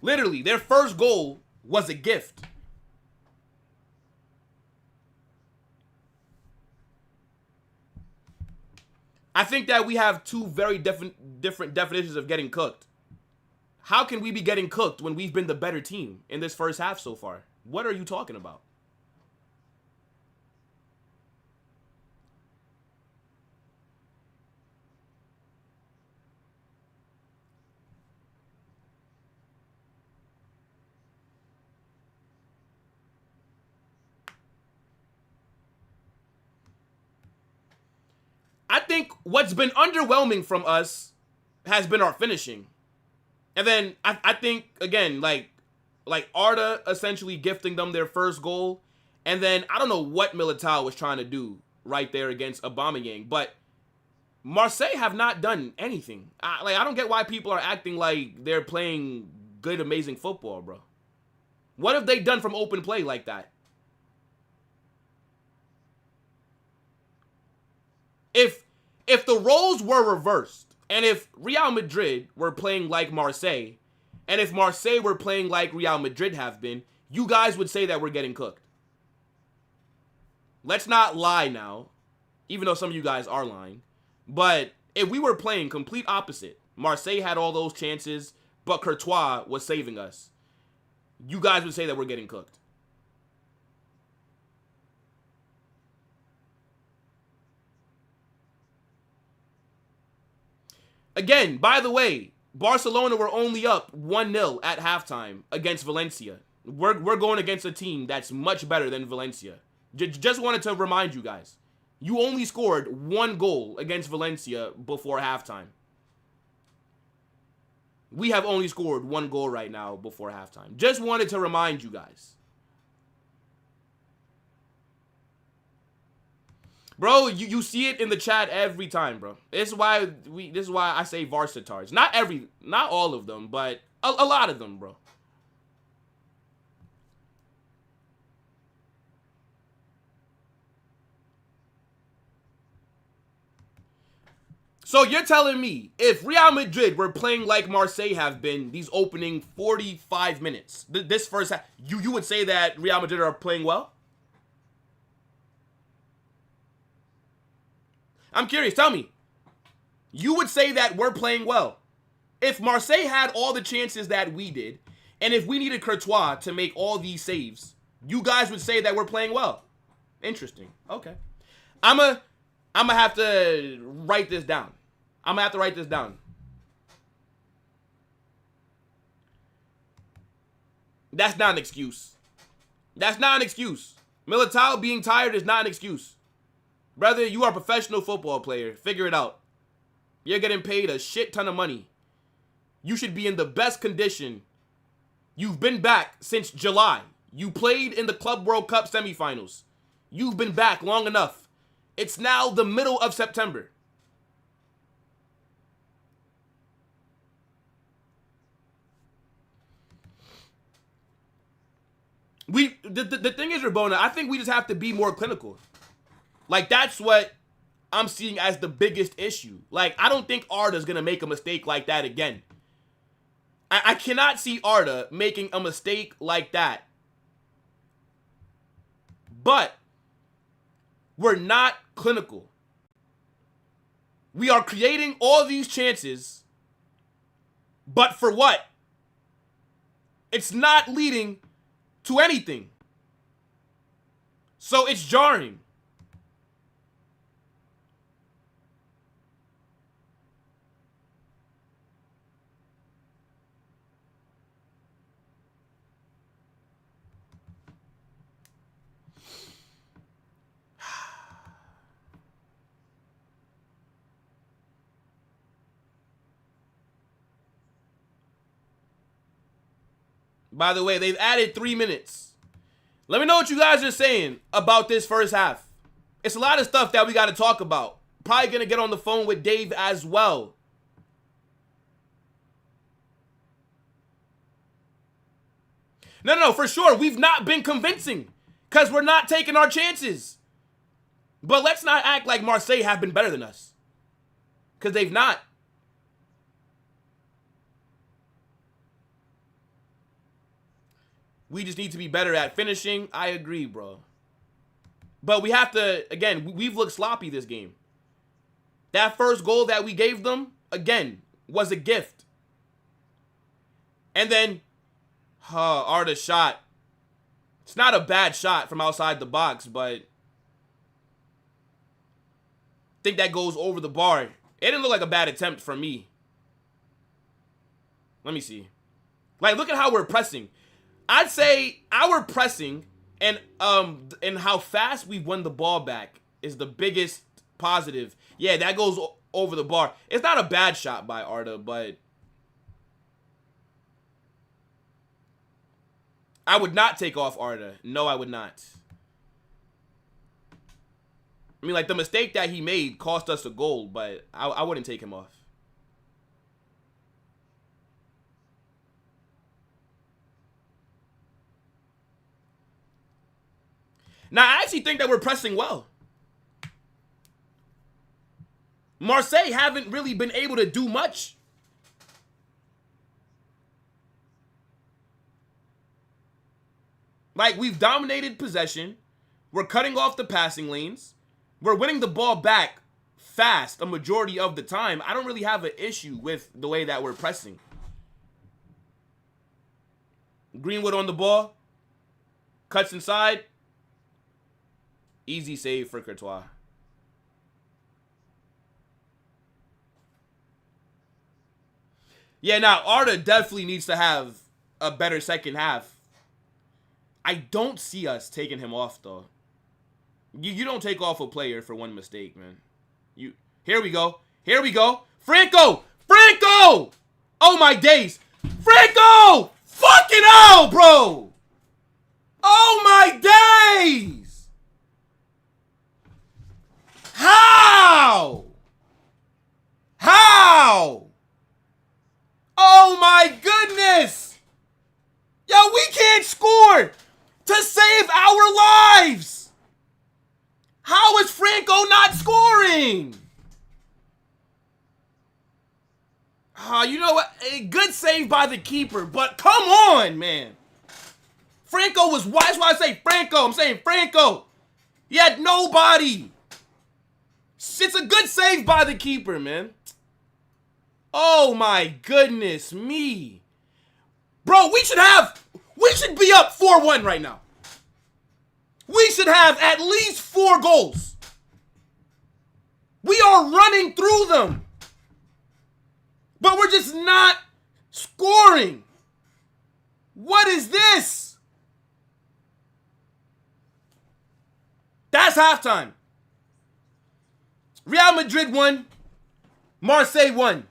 Speaker 1: Literally, their first goal was a gift. I think that we have two very different definitions of getting cooked. How can we be getting cooked when we've been the better team in this first half so far? What are you talking about? I think what's been underwhelming from us has been our finishing. And then I think, again, like Arda essentially gifting them their first goal. And then I don't know what Militao was trying to do right there against Aubameyang. But Marseille have not done anything. I don't get why people are acting like they're playing good, amazing football, bro. What have they done from open play like that? If the roles were reversed, and if Real Madrid were playing like Marseille, and if Marseille were playing like Real Madrid have been, you guys would say that we're getting cooked. Let's not lie now, even though some of you guys are lying. But if we were playing complete opposite, Marseille had all those chances, but Courtois was saving us, you guys would say that we're getting cooked. Again, by the way, Barcelona were only up 1-0 at halftime against Valencia. We're going against a team that's much better than Valencia. Just wanted to remind you guys. You only scored 1 goal against Valencia before halftime. We have only scored 1 goal right now before halftime. Just wanted to remind you guys. Bro, you see it in the chat every time, bro. This is why I say varsitards. Not all of them, but a lot of them, bro. So you're telling me if Real Madrid were playing like Marseille have been these opening 45 minutes, this first half, you would say that Real Madrid are playing well? I'm curious, tell me. You would say that we're playing well. If Marseille had all the chances that we did, and if we needed Courtois to make all these saves, You guys would say that we're playing well. Interesting. Okay. I'm gonna have to write this down. That's not an excuse. Militao being tired is not an excuse. Brother, you are a professional football player. Figure it out. You're getting paid a shit ton of money. You should be in the best condition. You've been back since July. You played in the Club World Cup semifinals. You've been back long enough. It's now the middle of September. The thing is, Rabona, I think we just have to be more clinical. Like, that's what I'm seeing as the biggest issue. Like, I don't think Arda's going to make a mistake like that again. I cannot see Arda making a mistake like that. But we're not clinical. We are creating all these chances, but for what? It's not leading to anything. So it's jarring. By the way, they've added 3 minutes. Let me know what you guys are saying about this first half. It's a lot of stuff that we got to talk about. Probably going to get on the phone with Dave as well. No, for sure. We've not been convincing because we're not taking our chances. But let's not act like Marseille have been better than us, because they've not. We just need to be better at finishing. I agree, bro. But we have to, again, we've looked sloppy this game. That first goal that we gave them, again, was a gift. And then, Arda's shot. It's not a bad shot from outside the box, but I think that goes over the bar. It didn't look like a bad attempt from me. Let me see. Like, look at how we're pressing. I'd say our pressing and how fast we've won the ball back is the biggest positive. Yeah, that goes over the bar. It's not a bad shot by Arda, but I would not take off Arda. No, I would not. I mean, like, the mistake that he made cost us a goal, but I wouldn't take him off. Now, I actually think that we're pressing well. Marseille haven't really been able to do much. Like, we've dominated possession. We're cutting off the passing lanes. We're winning the ball back fast a majority of the time. I don't really have an issue with the way that we're pressing. Greenwood on the ball. Cuts inside. Easy save for Courtois. Yeah, now Arda definitely needs to have a better second half. I don't see us taking him off, though. You don't take off a player for one mistake, man. Here we go. Franco! Oh, my days. Franco! Fucking hell, bro! Oh, my days! How? Oh my goodness! Yo, we can't score to save our lives! How is Franco not scoring? You know what? A good save by the keeper, but come on, man. Franco was wide. That's why I say Franco. I'm saying Franco. He had nobody. It's a good save by the keeper, man. Oh my goodness me. Bro, we should be up 4-1 right now. we should have at least 4 goals. We are running through them. But we're just not scoring. What is this? That's halftime. Real Madrid won. Marseille won.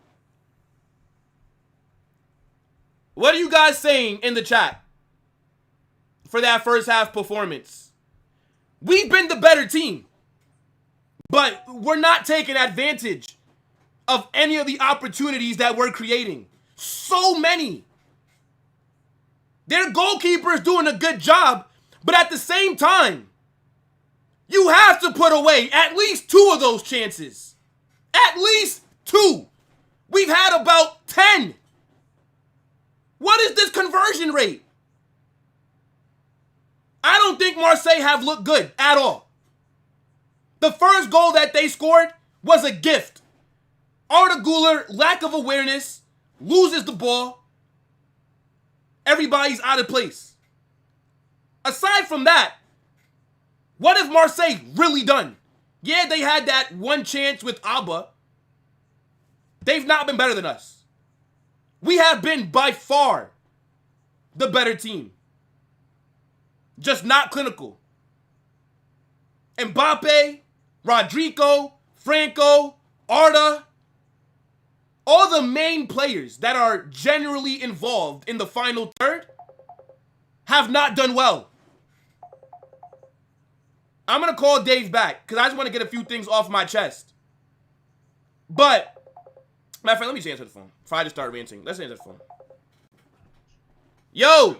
Speaker 1: What are you guys saying in the chat for that first half performance? We've been the better team, but we're not taking advantage of any of the opportunities that we're creating. So many. Their goalkeeper is doing a good job, but at the same time, you have to put away at least 2 of those chances. At least 2. We've had about 10. What is this conversion rate? I don't think Marseille have looked good at all. The first goal that they scored was a gift. Arda Güler, lack of awareness, loses the ball. Everybody's out of place. Aside from that, what has Marseille really done? Yeah, they had that one chance with Abba. They've not been better than us. We have been by far the better team. Just not clinical. Mbappe, Rodrigo, Franco, Arda, all the main players that are generally involved in the final third have not done well. I'm going to call Dave back because I just want to get a few things off my chest. But, my friend, let me just answer the phone before I just start ranting. Let's answer the phone. Yo!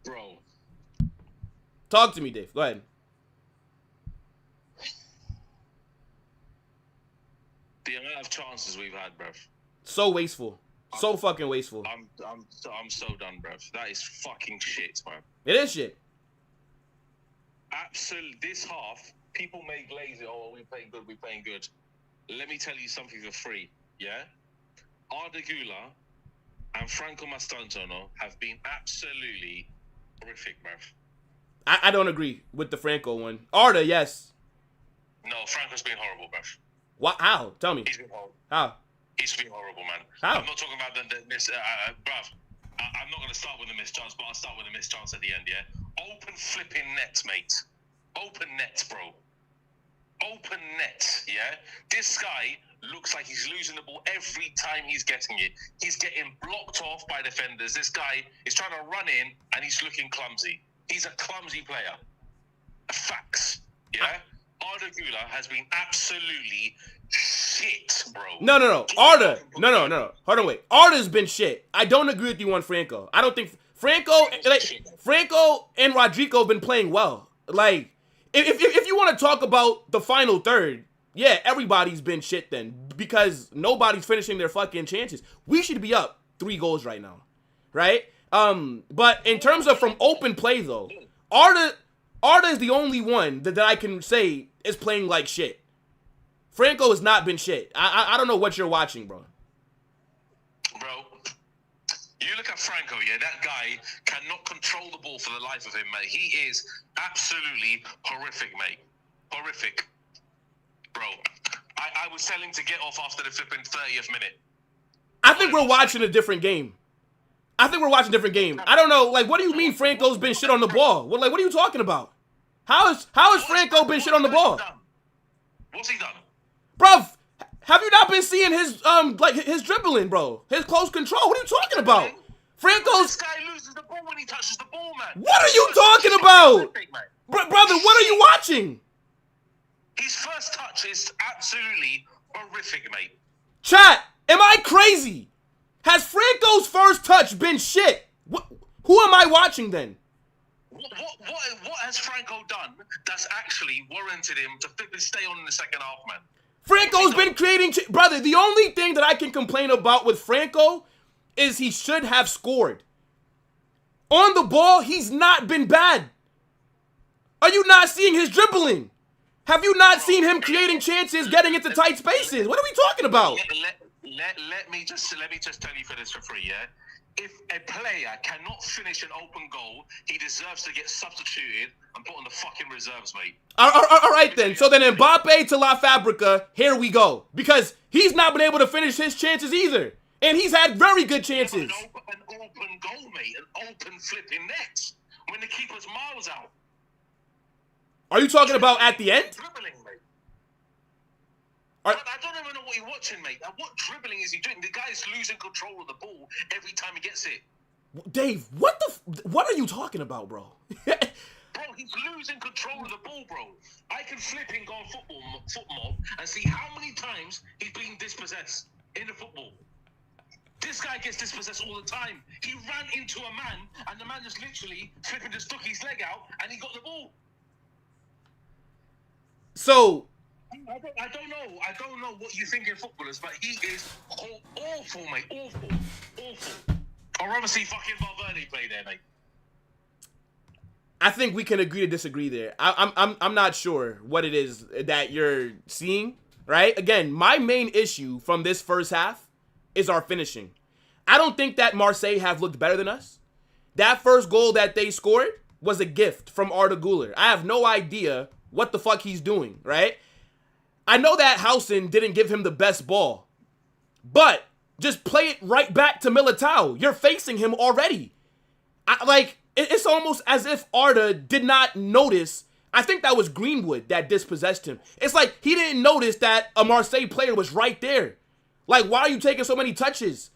Speaker 6: Bro.
Speaker 1: Talk to me, Dave. Go ahead.
Speaker 6: The amount of chances we've had, bruv.
Speaker 1: So wasteful. So fucking wasteful.
Speaker 6: I'm so done, bruv. That is fucking shit, man.
Speaker 1: It is shit.
Speaker 6: Absolutely. This half, people make lazy. Oh, we're playing good. We're playing good. Let me tell you something for free. Yeah, Arda Güler and Franco Mastantuono have been absolutely horrific, bruv.
Speaker 1: I don't agree with the Franco one. Arda, yes.
Speaker 6: No, Franco's been horrible, bruv.
Speaker 1: What? How? Tell me.
Speaker 6: He's been horrible.
Speaker 1: How?
Speaker 6: He's been horrible, man.
Speaker 1: How?
Speaker 6: I'm not talking about the miss, bruv. I'm not going to start with the missed chance, but I'll start with the missed chance at the end, yeah? Open flipping net, mate. Open net, bro. Open net, yeah? This guy looks like he's losing the ball every time he's getting it. He's getting blocked off by defenders. This guy is trying to run in, and he's looking clumsy. He's a clumsy player. Facts, yeah? Arda Güler has been absolutely shit, bro.
Speaker 1: No. Arda. No. Hold on, wait. Arda's been shit. I don't agree with you on Franco. I don't think Franco and Rodrigo have been playing well. Like, if you want to talk about the final third, yeah, everybody's been shit then because nobody's finishing their fucking chances. We should be up 3 goals right now, right? But in terms of from open play though, Arda is the only one that I can say is playing like shit. Franco has not been shit. I don't know what you're watching, bro.
Speaker 6: Bro, you look at Franco, yeah, that guy cannot control the ball for the life of him, mate. He is absolutely horrific, mate. Horrific. Bro, I was telling him to get off after the flipping 30th minute.
Speaker 1: I think we're watching a different game. I don't know, like, what do you mean Franco's been shit on the ball? What are you talking about? How has Franco been shit on the ball?
Speaker 6: What's he done?
Speaker 1: Bro, have you not been seeing his his dribbling, bro? His close control. What are you talking about?
Speaker 6: This guy loses the ball when he touches the ball, man.
Speaker 1: What are you talking about? Brother, what are you watching?
Speaker 6: His first touch is absolutely horrific, mate.
Speaker 1: Chat, am I crazy? Has Franco's first touch been shit? Who am I watching then?
Speaker 6: What has Franco done that's actually warranted him to stay on in the second half, man?
Speaker 1: Franco's been creating... Brother, the only thing that I can complain about with Franco is he should have scored. On the ball, he's not been bad. Are you not seeing his dribbling? Have you not seen him creating chances, getting into tight spaces? What are we talking about?
Speaker 6: Let me just tell you for this for free, yeah? if a player cannot finish an open goal, he deserves to get substituted and put on the fucking reserves, mate.
Speaker 1: All right then. So then Mbappe to La Fabrica, here we go. Because he's not been able to finish his chances either. And he's had very good chances.
Speaker 6: An open goal, mate. An open flipping net. When the keeper's miles out.
Speaker 1: Are you talking about at the end?
Speaker 6: Dribbling, mate.
Speaker 1: Are,
Speaker 6: I don't even know what you're watching, mate. What dribbling is he doing? The guy's losing control of the ball every time he gets it.
Speaker 1: Dave, what are you talking about, bro?
Speaker 6: Bro, he's losing control of the ball, bro. I can flip and go on football mob and see how many times he's been dispossessed in the football. This guy gets dispossessed all the time. He ran into a man, and the man just literally flipping just stuck his leg out, and he got the ball.
Speaker 1: So
Speaker 6: I don't know what you think in footballers, but he is awful, mate. Awful. I'd rather see fucking Valverde play there, mate.
Speaker 1: I think we can agree to disagree there. I'm not sure what it is that you're seeing, right? Again, my main issue from this first half is our finishing. I don't think that Marseille have looked better than us. That first goal that they scored was a gift from Arda Güler. I have no idea what the fuck he's doing, right? I know that Housen didn't give him the best ball, but just play it right back to Militao. You're facing him already. It's almost as if Arda did not notice. I think that was Greenwood that dispossessed him. It's like he didn't notice that a Marseille player was right there. Like, why are you taking so many touches?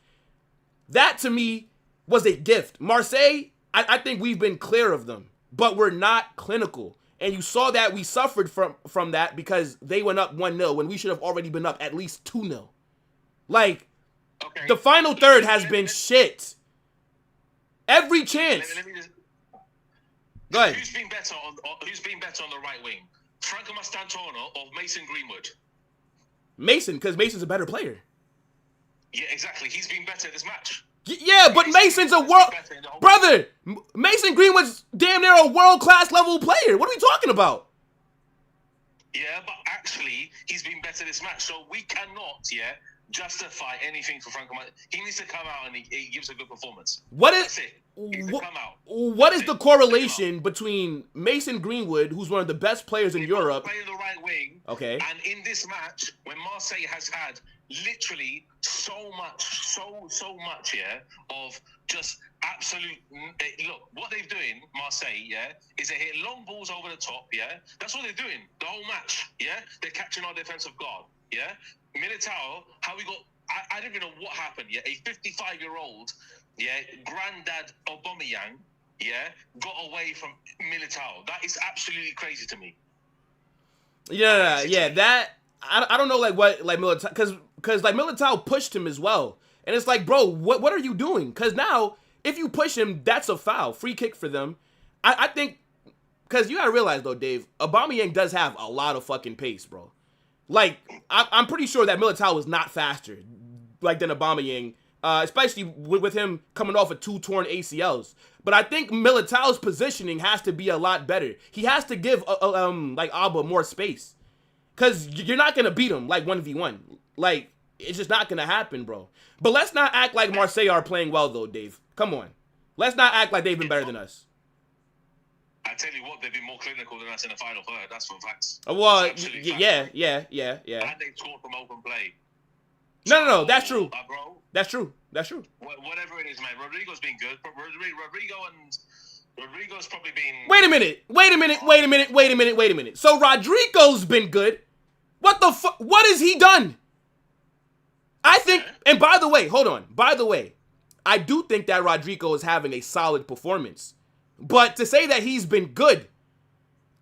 Speaker 1: That, to me, was a gift. Marseille, I think we've been clear of them, but we're not clinical. And you saw that we suffered from that because they went up 1-0 when we should have already been up at least 2-0. Like, okay. The final third has been shit. Every chance. Go ahead.
Speaker 6: Who's been better on the right wing? Franco Mastantuono or Mason Greenwood?
Speaker 1: Mason, because Mason's a better player.
Speaker 6: Yeah, exactly. He's been better this match.
Speaker 1: Yeah, but Mason's a world... Brother, Mason Greenwood's damn near a world-class level player. What are we talking about?
Speaker 6: Yeah, but actually, he's been better this match. So we cannot, justify anything for Franco. He needs to come out and he gives a good performance. That's it.
Speaker 1: What is the correlation between Mason Greenwood, who's one of the best players in Europe,
Speaker 6: playing the right wing,
Speaker 1: okay,
Speaker 6: and in this match when Marseille has had literally so much, of just absolute look what they're doing, Marseille, is they hit long balls over the top, that's what they're doing the whole match, they're catching our defensive guard, Militao, how we got. I don't even know what happened. A 55-year-old, granddad Aubameyang, got away from Militao. That is absolutely crazy to me.
Speaker 1: That I don't know what Militao, because Militao pushed him as well, and it's like, bro, what are you doing? Because now if you push him, that's a foul, free kick for them. I think because you gotta realize though, Dave, Aubameyang does have a lot of fucking pace, bro. Like, I'm pretty sure that Militao was not faster, than Aubameyang, especially with him coming off of 2 torn ACLs. But I think Militao's positioning has to be a lot better. He has to give, Alba more space. Because you're not going to beat him, 1v1. It's just not going to happen, bro. But let's not act like Marseille are playing well, though, Dave. Come on. Let's not act like they've been better than us.
Speaker 6: I tell you what, they've been more clinical than us in the final third. That's for facts.
Speaker 1: Well, yeah.
Speaker 6: And they scored from open play.
Speaker 1: No, that's true.
Speaker 6: Bro.
Speaker 1: That's true.
Speaker 6: Whatever it is, man. Rodrigo's been good. Rodrigo's probably been...
Speaker 1: Wait a minute. So Rodrigo's been good. What the fuck? What has he done? I think... And by the way, hold on. I do think that Rodrigo is having a solid performance. But to say that he's been good,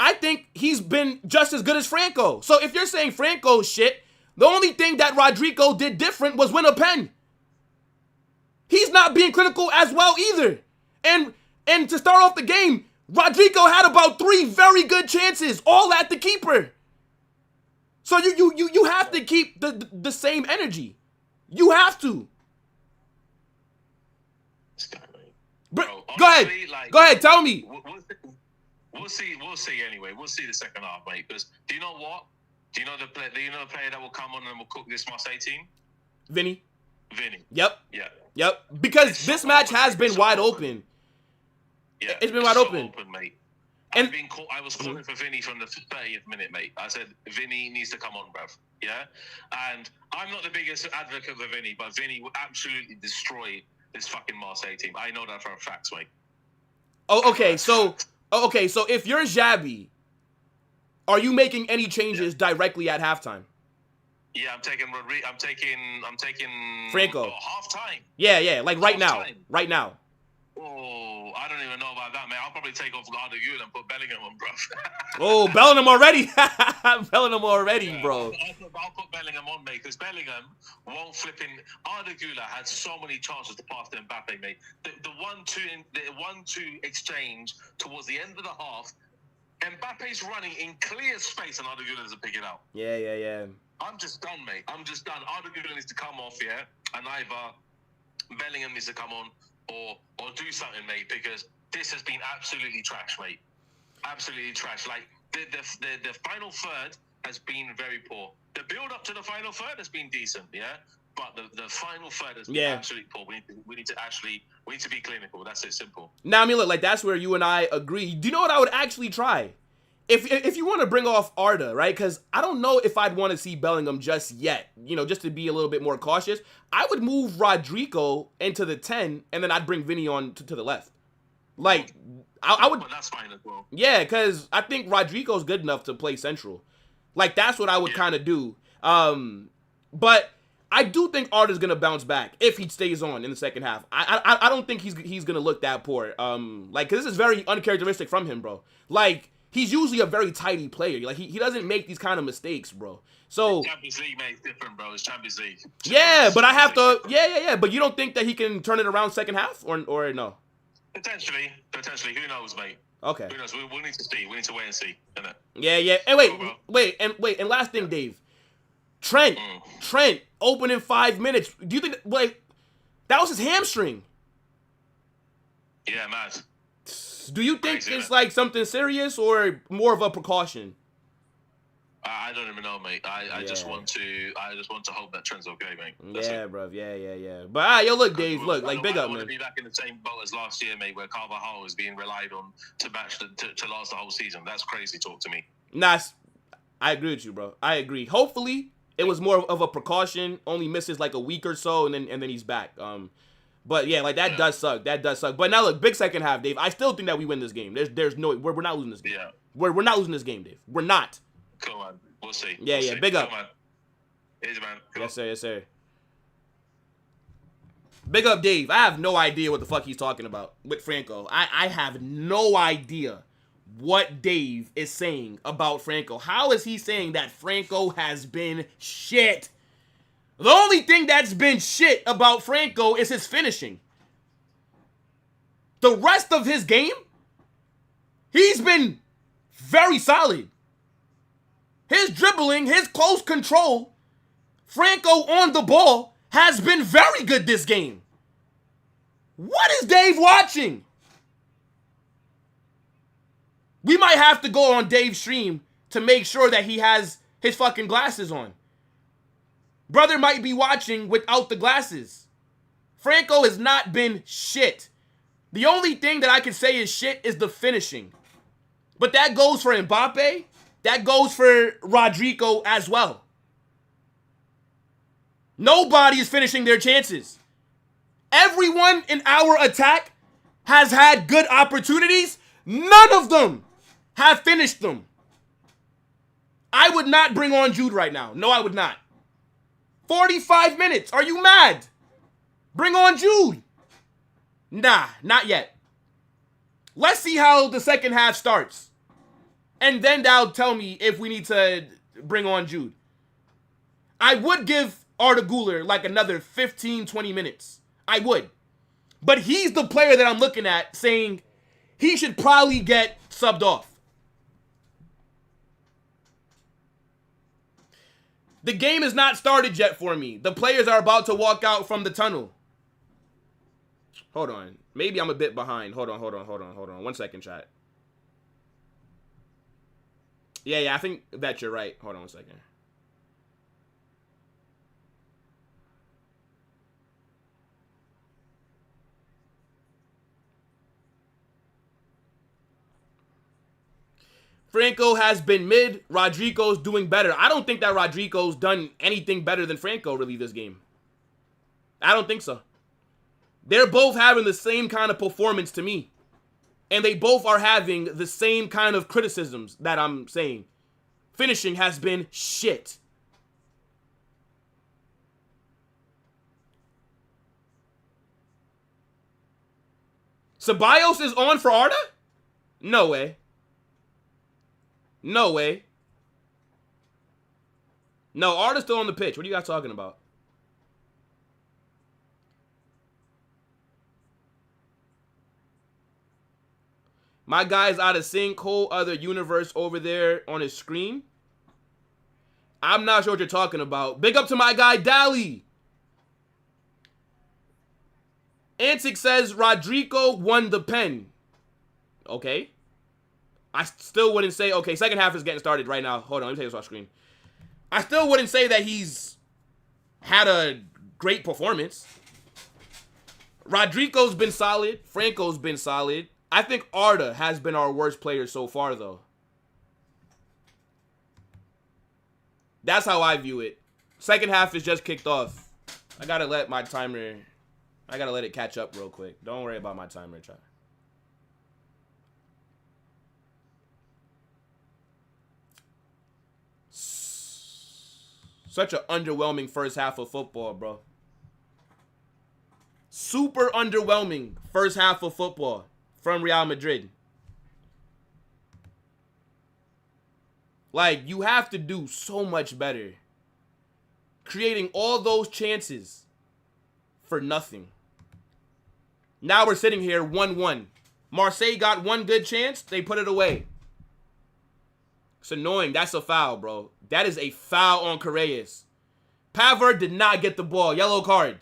Speaker 1: I think he's been just as good as Franco. So if you're saying Franco's shit, the only thing that Rodrigo did different was win a pen. He's not being clinical as well either. And to start off the game, Rodrigo had about 3 very good chances, all at the keeper. So you have to keep the same energy. You have to. Bro, honestly, go ahead, tell me.
Speaker 6: We'll see anyway. We'll see the second half, mate. Because do you know what? Do you know the player that will come on and will cook this Marseille team?
Speaker 1: Vinny.
Speaker 6: Yep. Yeah.
Speaker 1: Yep. Because this match has been wide open.
Speaker 6: Yeah,
Speaker 1: it's been wide open,
Speaker 6: mate.
Speaker 1: And
Speaker 6: I was calling for Vinny from the 30th minute, mate. I said Vinny needs to come on, bruv. Yeah, and I'm not the biggest advocate for Vinny, but Vinny will absolutely destroy this fucking Marseille team. I know that for a fact, mate.
Speaker 1: Oh, okay. So if you're Xabi, are you making any changes directly at halftime?
Speaker 6: Yeah, I'm taking
Speaker 1: Franco.
Speaker 6: Half time.
Speaker 1: Yeah, like right
Speaker 6: Half
Speaker 1: now.
Speaker 6: time.
Speaker 1: Right now.
Speaker 6: Oh, I don't even know about that, man. I'll probably take off Guardiola and put Bellingham on, bro.
Speaker 1: Oh, Bellingham already. Bellingham already, bro.
Speaker 6: I'll put Bellingham on, mate, because Bellingham won't flip in. Guardiola had so many chances to pass to Mbappe, mate. The 1-2 exchange towards the end of the half, Mbappe's running in clear space and Guardiola doesn't pick it out.
Speaker 1: Yeah.
Speaker 6: I'm just done, mate. I'm just done. Guardiola needs to come off, yeah, and either Bellingham needs to come on or do something, mate, because this has been absolutely trash, mate. Absolutely trash. Like the final third has been very poor. The build up to the final third has been decent, yeah. But the final third has been absolutely poor. We need to be clinical. That's it, simple.
Speaker 1: Now, I mean, look, like that's where you and I agree. Do you know what I would actually try? If you want to bring off Arda, right? Because I don't know if I'd want to see Bellingham just yet. You know, just to be a little bit more cautious. I would move Rodrigo into the 10, and then I'd bring Vinny on to the left. Like, I would...
Speaker 6: But that's fine as well.
Speaker 1: Yeah, because I think Rodrigo's good enough to play central. Like, that's what I would kind of do. But I do think Arda's going to bounce back if he stays on in the second half. I don't think he's going to look that poor. Like, because this is very uncharacteristic from him, bro. Like... He's usually a very tidy player. Like he doesn't make these kind of mistakes, bro. So
Speaker 6: Champions League, mate, different, bro. It's Champions League.
Speaker 1: Yeah, but I have to. Yeah. But you don't think that he can turn it around second half, or no?
Speaker 6: Potentially. Who knows, mate?
Speaker 1: Okay.
Speaker 6: Who knows? We need to see. We need to wait and see, innit?
Speaker 1: Yeah. And wait. And last thing, Dave. Trent, opening 5 minutes. Do you think that was his hamstring?
Speaker 6: Yeah, mad.
Speaker 1: Do you think it's like something serious or more of a precaution?
Speaker 6: I don't even know, mate. I just want to hope that Trent's okay, mate.
Speaker 1: Yeah, bro. Yeah. But yo, look, Dave. Look, like big up, man.
Speaker 6: I want to be back in the same boat as last year, mate, where Carvajal was being relied on to match to last the whole season. That's crazy talk to me.
Speaker 1: Nah, I agree with you, bro. I agree. Hopefully, it was more of a precaution. Only misses like a week or so, and then he's back. But yeah, like that does suck. But now look, big second half, Dave. I still think that we win this game. There's no we're not losing this game.
Speaker 6: Yeah.
Speaker 1: We're not losing this game, Dave. We're not.
Speaker 6: Come on, we'll see.
Speaker 1: Yeah,
Speaker 6: we'll see.
Speaker 1: Big up.
Speaker 6: Come on. Easy, man. Come
Speaker 1: Yes, sir. Big up, Dave. I have no idea what the fuck he's talking about with Franco. I have no idea what Dave is saying about Franco. How is he saying that Franco has been shit? The only thing that's been shit about Franco is his finishing. The rest of his game, he's been very solid. His dribbling, his close control, Franco on the ball has been very good this game. What is Dave watching? We might have to go on Dave's stream to make sure that he has his fucking glasses on. Brother might be watching without the glasses. Franco has not been shit. The only thing that I can say is shit is the finishing. But that goes for Mbappe. That goes for Rodrigo as well. Nobody is finishing their chances. Everyone in our attack has had good opportunities. None of them have finished them. I would not bring on Jude right now. No, I would not. 45 minutes. Are you mad? Bring on Jude. Nah, not yet. Let's see how the second half starts. And then that'll tell me if we need to bring on Jude. I would give Arda Güler like another 15, 20 minutes. I would. But he's the player that I'm looking at saying he should probably get subbed off. The game is not started yet for me. The players are about to walk out from the tunnel. Hold on. Maybe I'm a bit behind. Hold on. 1 second, chat. Yeah, I think that you're right. Hold on 1 second. Franco has been mid. Rodrigo's doing better. I don't think that Rodrigo's done anything better than Franco really this game. I don't think so. They're both having the same kind of performance to me. And they both are having the same kind of criticisms that I'm saying. Finishing has been shit. Ceballos is on for Arda? No way. No way. No, Arda's still on the pitch. What are you guys talking about? My guy's out of sync. Whole other universe over there on his screen. I'm not sure what you're talking about. Big up to my guy, Dally. Antic says Rodrigo won the pen. Okay. I still wouldn't say... Okay, second half is getting started right now. Hold on, let me take this off screen. I still wouldn't say that he's had a great performance. Rodrigo's been solid. Franco's been solid. I think Arda has been our worst player so far, though. That's how I view it. Second half is just kicked off. I gotta let my timer... I gotta let it catch up real quick. Don't worry about my timer, chat. Such an underwhelming first half of football, bro. Super underwhelming first half of football from Real Madrid. Like, you have to do so much better. Creating all those chances for nothing. Now we're sitting here 1-1. Marseille got one good chance. They put it away. It's annoying. That's a foul, bro. That is a foul on Correas. Pavard did not get the ball. Yellow card.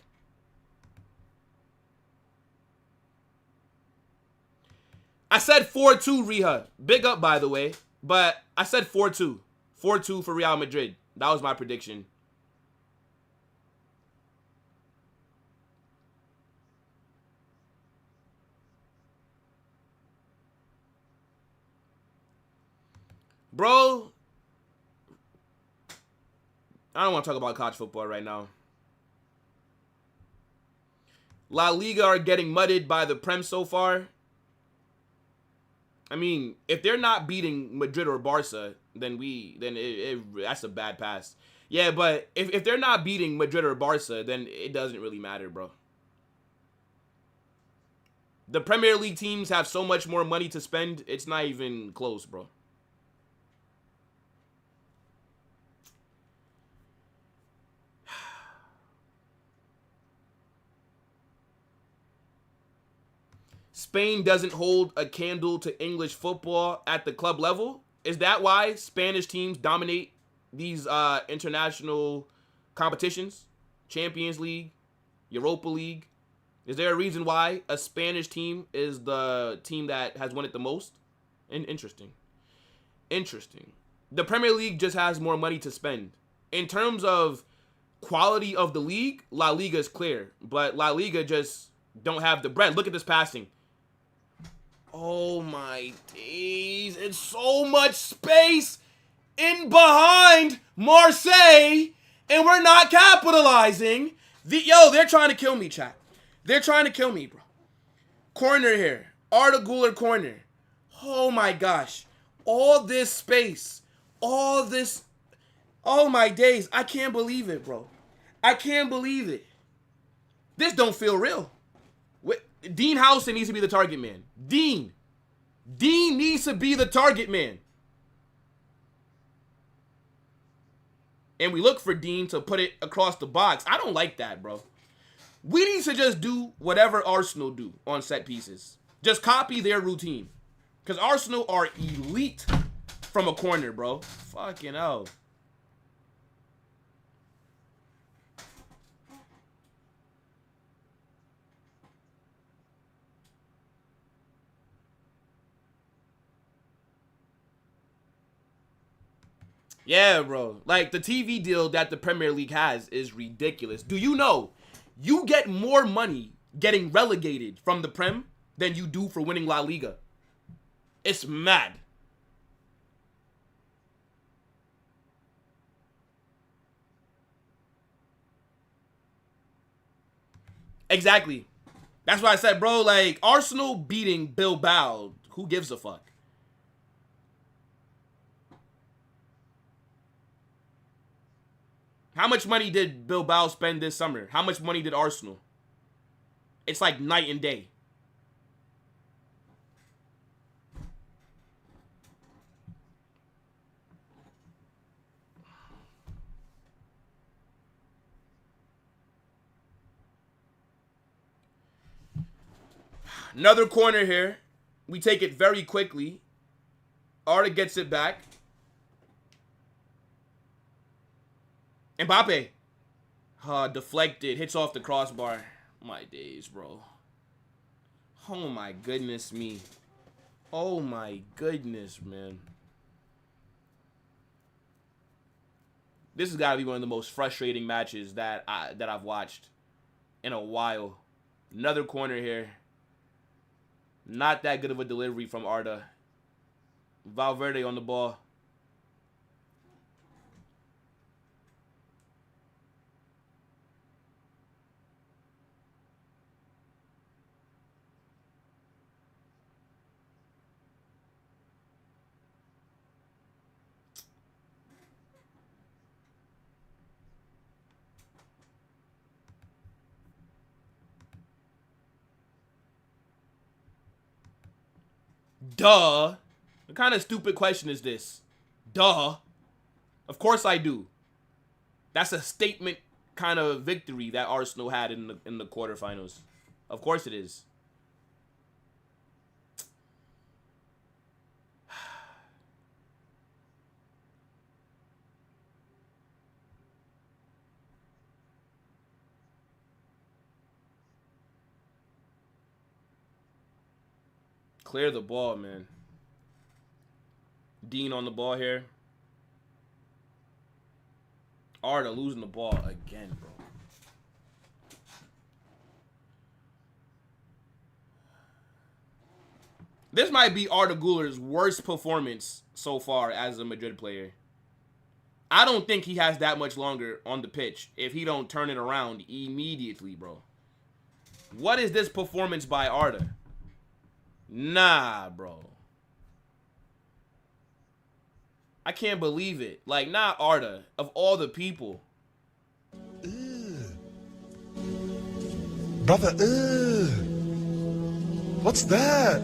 Speaker 1: I said 4-2, Riha. Big up, by the way. But I said 4-2. 4-2 for Real Madrid. That was my prediction. Bro, I don't want to talk about college football right now. La Liga are getting mudded by the Prem so far. I mean, if they're not beating Madrid or Barca, then that's a bad pass. Yeah, but if they're not beating Madrid or Barca, then it doesn't really matter, bro. The Premier League teams have so much more money to spend, it's not even close, bro. Spain doesn't hold a candle to English football at the club level. Is that why Spanish teams dominate these international competitions? Champions League, Europa League. Is there a reason why a Spanish team is the team that has won it the most? Interesting. Interesting. The Premier League just has more money to spend. In terms of quality of the league, La Liga is clear. But La Liga just don't have the bread. Look at this passing. Oh my days. It's so much space in behind Marseille, and we're not capitalizing. They're trying to kill me, chat. They're trying to kill me, bro. Corner here. Arda Güler corner. Oh my gosh. All this space. All this. Oh my days. I can't believe it, bro. I can't believe it. This don't feel real. Dean Howson needs to be the target man. Dean needs to be the target man. And we look for Dean to put it across the box. I don't like that, bro. We need to just do whatever Arsenal do on set pieces. Just copy their routine. Because Arsenal are elite from a corner, bro. Fucking hell. Yeah, bro. Like, the TV deal that the Premier League has is ridiculous. Do you know you get more money getting relegated from the Prem than you do for winning La Liga? It's mad. Exactly. That's why I said, bro, like, Arsenal beating Bilbao, who gives a fuck? How much money did Bilbao spend this summer? How much money did Arsenal? It's like night and day. Another corner here. We take it very quickly. Arda gets it back. Mbappe. Deflected. Hits off the crossbar. My days, bro. Oh my goodness me. Oh my goodness, man. This has got to be one of the most frustrating matches that I've watched in a while. Another corner here. Not that good of a delivery from Arda. Valverde on the ball. Duh. What kind of stupid question is this? Duh. Of course I do. That's a statement kind of victory that Arsenal had in the quarterfinals. Of course it is. Clear the ball, man. Dean on the ball here. Arda losing the ball again, bro. This might be Arda Güler's worst performance so far as a Madrid player. I don't think he has that much longer on the pitch if he don't turn it around immediately, bro. What is this performance by Arda? Nah, bro. I can't believe it. Like, not Arda. Of all the people.
Speaker 2: Brother, what's that?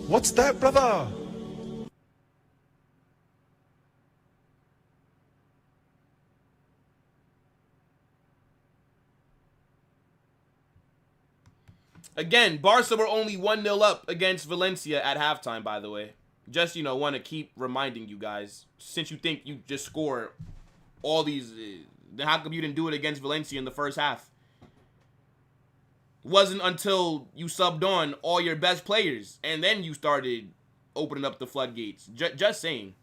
Speaker 2: What's that, brother?
Speaker 1: Again, Barca were only 1-0 up against Valencia at halftime, by the way. Just, want to keep reminding you guys. Since you think you just score all these... how come you didn't do it against Valencia in the first half? It wasn't until you subbed on all your best players. And then you started opening up the floodgates. Just saying.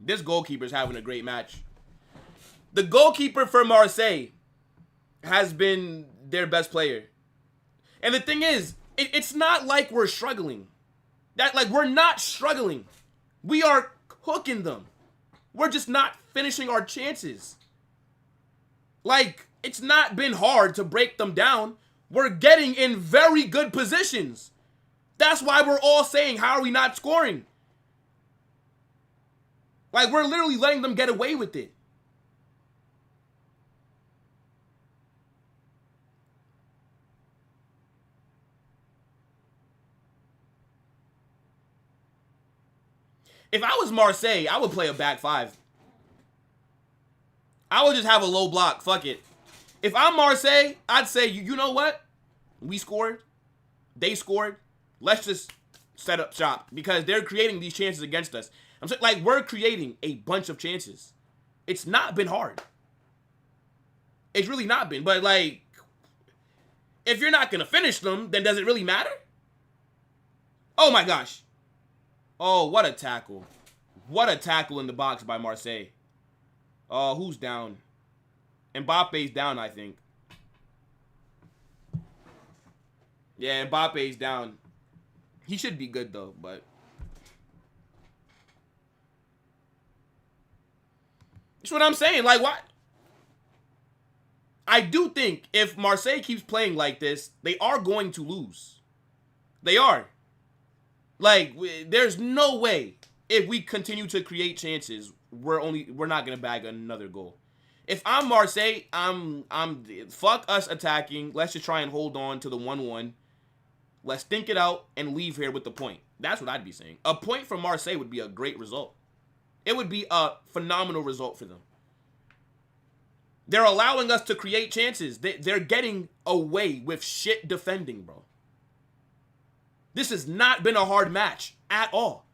Speaker 1: This goalkeeper's having a great match. The goalkeeper for Marseille has been their best player. And the thing is, it's not like we're struggling. We're not struggling. We are cooking them. We're just not finishing our chances. It's not been hard to break them down. We're getting in very good positions. That's why we're all saying, how are we not scoring? We're literally letting them get away with it. If I was Marseille, I would play a back five. I would just have a low block. Fuck it. If I'm Marseille, I'd say, you know what? We scored. They scored. Let's just set up shop. Because they're creating these chances against us. I'm saying, we're creating a bunch of chances. It's not been hard. It's really not been. But, if you're not going to finish them, then does it really matter? Oh, my gosh. Oh, what a tackle. What a tackle in the box by Marseille. Oh, who's down? Mbappe's down, I think. Yeah, Mbappe's down. He should be good, though, but... That's what I'm saying. Like, what? I do think if Marseille keeps playing like this, they are going to lose. They are. Like, there's no way if we continue to create chances, we're not gonna bag another goal. If I'm Marseille, I'm fuck us attacking. Let's just try and hold on to the 1-1. Let's think it out and leave here with the point. That's what I'd be saying. A point from Marseille would be a great result. It would be a phenomenal result for them. They're allowing us to create chances. They're getting away with shit defending, bro. This has not been a hard match at all.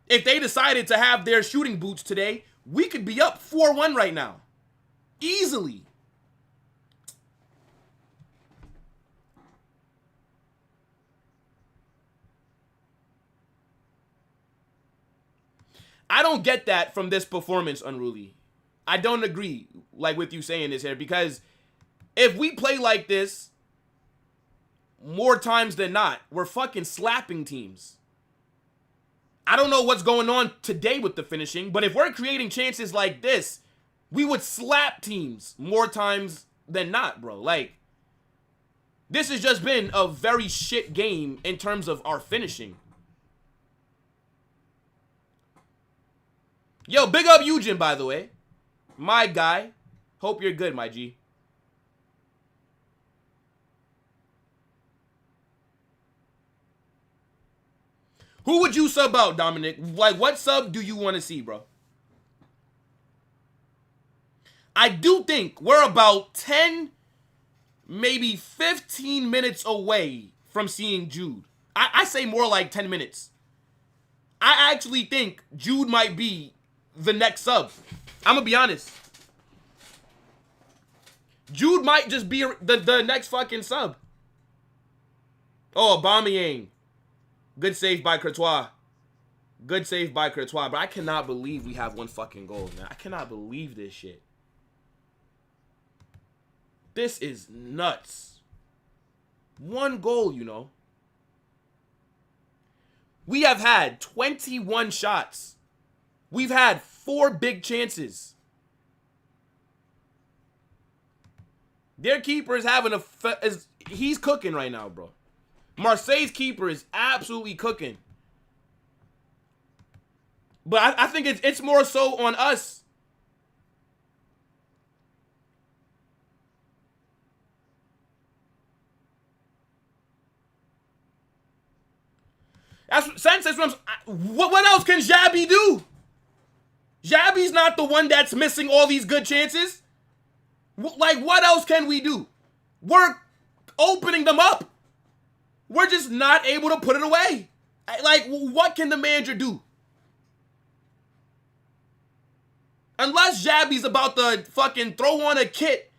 Speaker 1: If they decided to have their shooting boots today, we could be up 4-1 right now. Easily. I don't get that from this performance, Unruly. I don't agree, like, with you saying this here, because if we play like this more times than not, we're fucking slapping teams. I don't know what's going on today with the finishing, but if we're creating chances like this, we would slap teams more times than not, bro. Like, this has just been a very shit game in terms of our finishing. Yo, big up Eugen, by the way. My guy. Hope you're good, my G. Who would you sub out, Dominic? Like, what sub do you want to see, bro? I do think we're about 10, maybe 15 minutes away from seeing Jude. I say more like 10 minutes. I actually think Jude might be the next sub. I'm going to be honest. Jude might just be the next fucking sub. Oh, Aubameyang. Good save by Courtois. Good save by Courtois. But I cannot believe we have one fucking goal, man. I cannot believe this shit. This is nuts. One goal, you know. We have had 21 shots. We've had 4 big chances. Their keeper is having he's cooking right now, bro. Marseille's keeper is absolutely cooking. But I think it's more so on us. What else can Xabi do? Xabi's not the one that's missing all these good chances. Like, what else can we do? We're opening them up. We're just not able to put it away. Like, what can the manager do? Unless Xabi's about to fucking throw on a kit,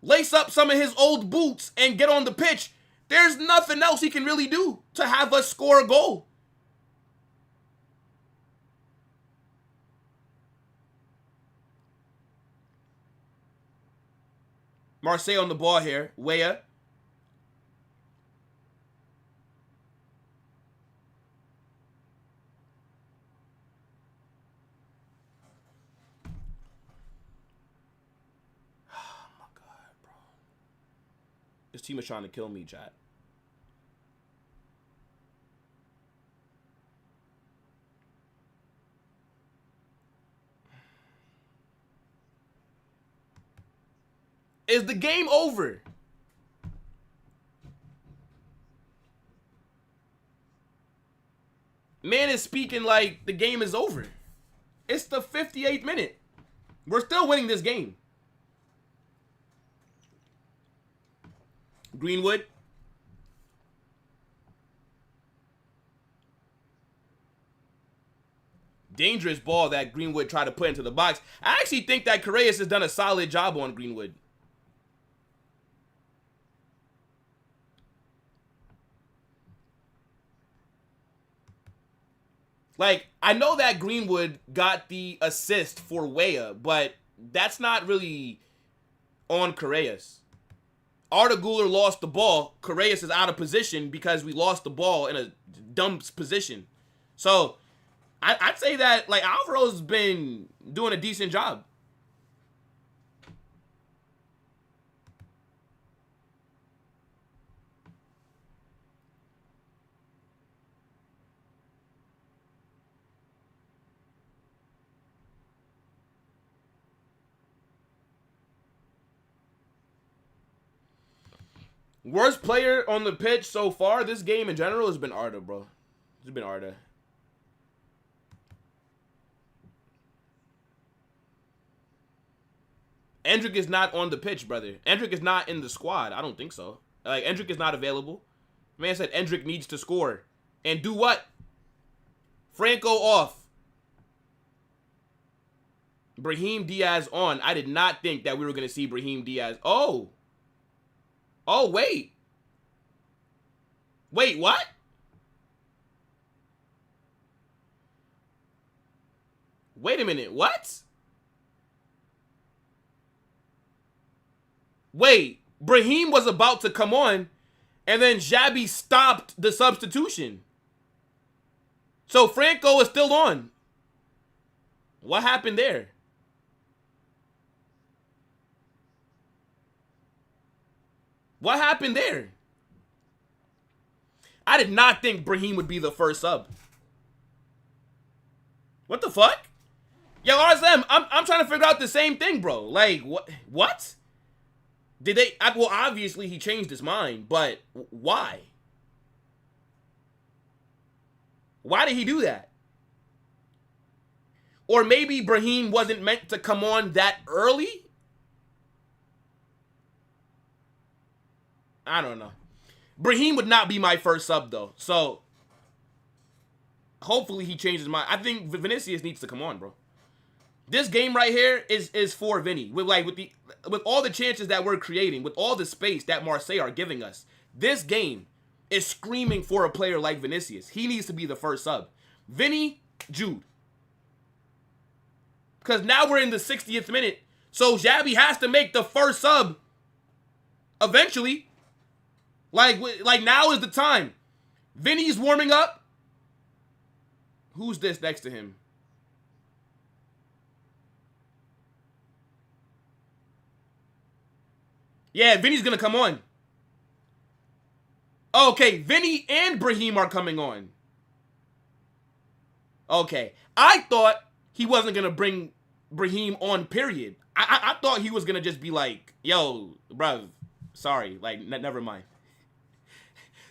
Speaker 1: lace up some of his old boots, and get on the pitch, there's nothing else he can really do to have us score a goal. Marseille on the ball here. Weah. This team is trying to kill me, chat. Is the game over? Man is speaking like the game is over. It's the 58th minute. We're still winning this game. Greenwood. Dangerous ball that Greenwood tried to put into the box. I actually think that Correas has done a solid job on Greenwood. Like, I know that Greenwood got the assist for Weah, but that's not really on Correas. Arda Güler lost the ball. Correas is out of position because we lost the ball in a dumb position. So, I'd say that, like, Alvaro's been doing a decent job. Worst player on the pitch so far this game in general has been Arda, bro. It's been Arda. Endrick is not on the pitch, brother. Endrick is not in the squad. I don't think so. Like, Endrick is not available. Man said Endrick needs to score. And do what? Franco off. Brahim Diaz on. I did not think that we were going to see Brahim Diaz. Oh. Oh, wait. Wait, what? Wait a minute. What? Wait. Brahim was about to come on, and then Xabi stopped the substitution. So Franco is still on. What happened there? What happened there? I did not think Brahim would be the first sub. What the fuck? Yo, RSM, I'm trying to figure out the same thing, bro. Like, what? Did they... Well, obviously he changed his mind, but why? Why did he do that? Or maybe Brahim wasn't meant to come on that early? I don't know. Brahim would not be my first sub, though. So, hopefully he changes his mind. I think Vinicius needs to come on, bro. This game right here is for Vinny. With all the chances that we're creating, with all the space that Marseille are giving us, this game is screaming for a player like Vinicius. He needs to be the first sub. Vinny, Jude. Because now we're in the 60th minute. So Xabi has to make the first sub eventually. Like now is the time. Vinny's warming up. Who's this next to him? Yeah, Vinny's going to come on. Okay, Vinny and Brahim are coming on. Okay. I thought he wasn't going to bring Brahim on, period. I thought he was going to just be like, yo, bruv, sorry. Like, never mind.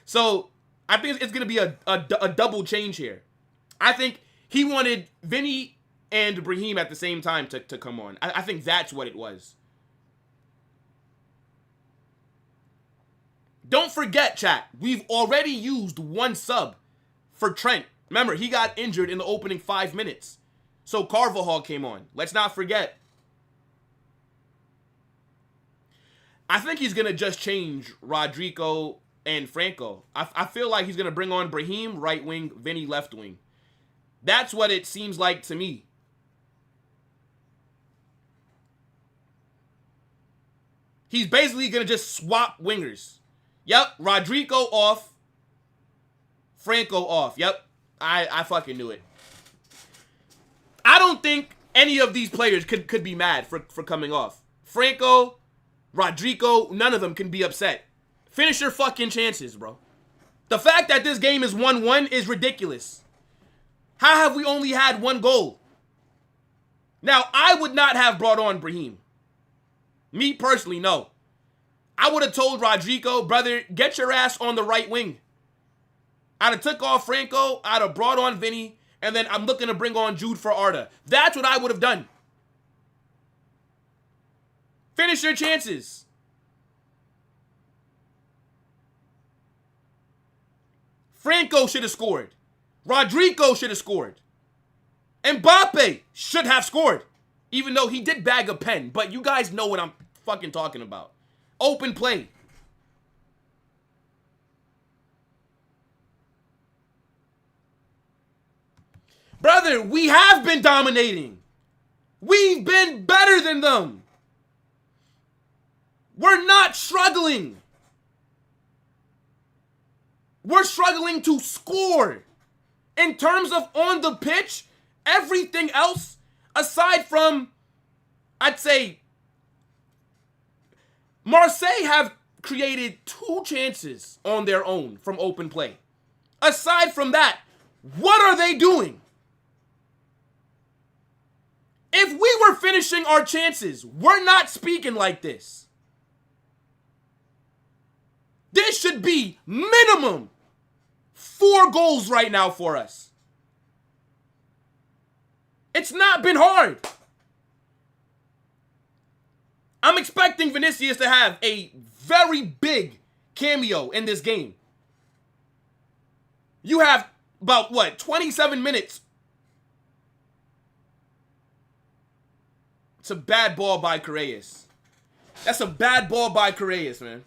Speaker 1: So, I think it's going to be a double change here. I think he wanted Vinny and Brahim at the same time to come on. I think that's what it was. Don't forget, chat, we've already used one sub for Trent. Remember, he got injured in the opening 5 minutes. So Carvajal came on. Let's not forget. I think he's going to just change Rodrigo and Franco. I feel like he's going to bring on Brahim, right wing, Vinny, left wing. That's what it seems like to me. He's basically going to just swap wingers. Yep, Rodrigo off. Franco off. Yep, I fucking knew it. I don't think any of these players could be mad for coming off. Franco, Rodrigo, none of them can be upset. Finish your fucking chances, bro. The fact that this game is 1-1 is ridiculous. How have we only had one goal? Now, I would not have brought on Brahim. Me personally, no. I would have told Rodrigo, brother, get your ass on the right wing. I'd have took off Franco, I'd have brought on Vinny, and then I'm looking to bring on Jude for Arda. That's what I would have done. Finish your chances. Franco should have scored. Rodrigo should have scored. Mbappe should have scored. Even though he did bag a pen. But you guys know what I'm fucking talking about. Open play. Brother, we have been dominating. We've been better than them. We're not struggling. We're struggling to score. In terms of on the pitch, everything else, aside from, I'd say, Marseille have created 2 chances on their own from open play. Aside from that, what are they doing? If we were finishing our chances, we're not speaking like this. This should be minimum 4 goals right now for us. It's not been hard. I'm expecting Vinicius to have a very big cameo in this game. You have about, 27 minutes. It's a bad ball by Correas. That's a bad ball by Correas, man.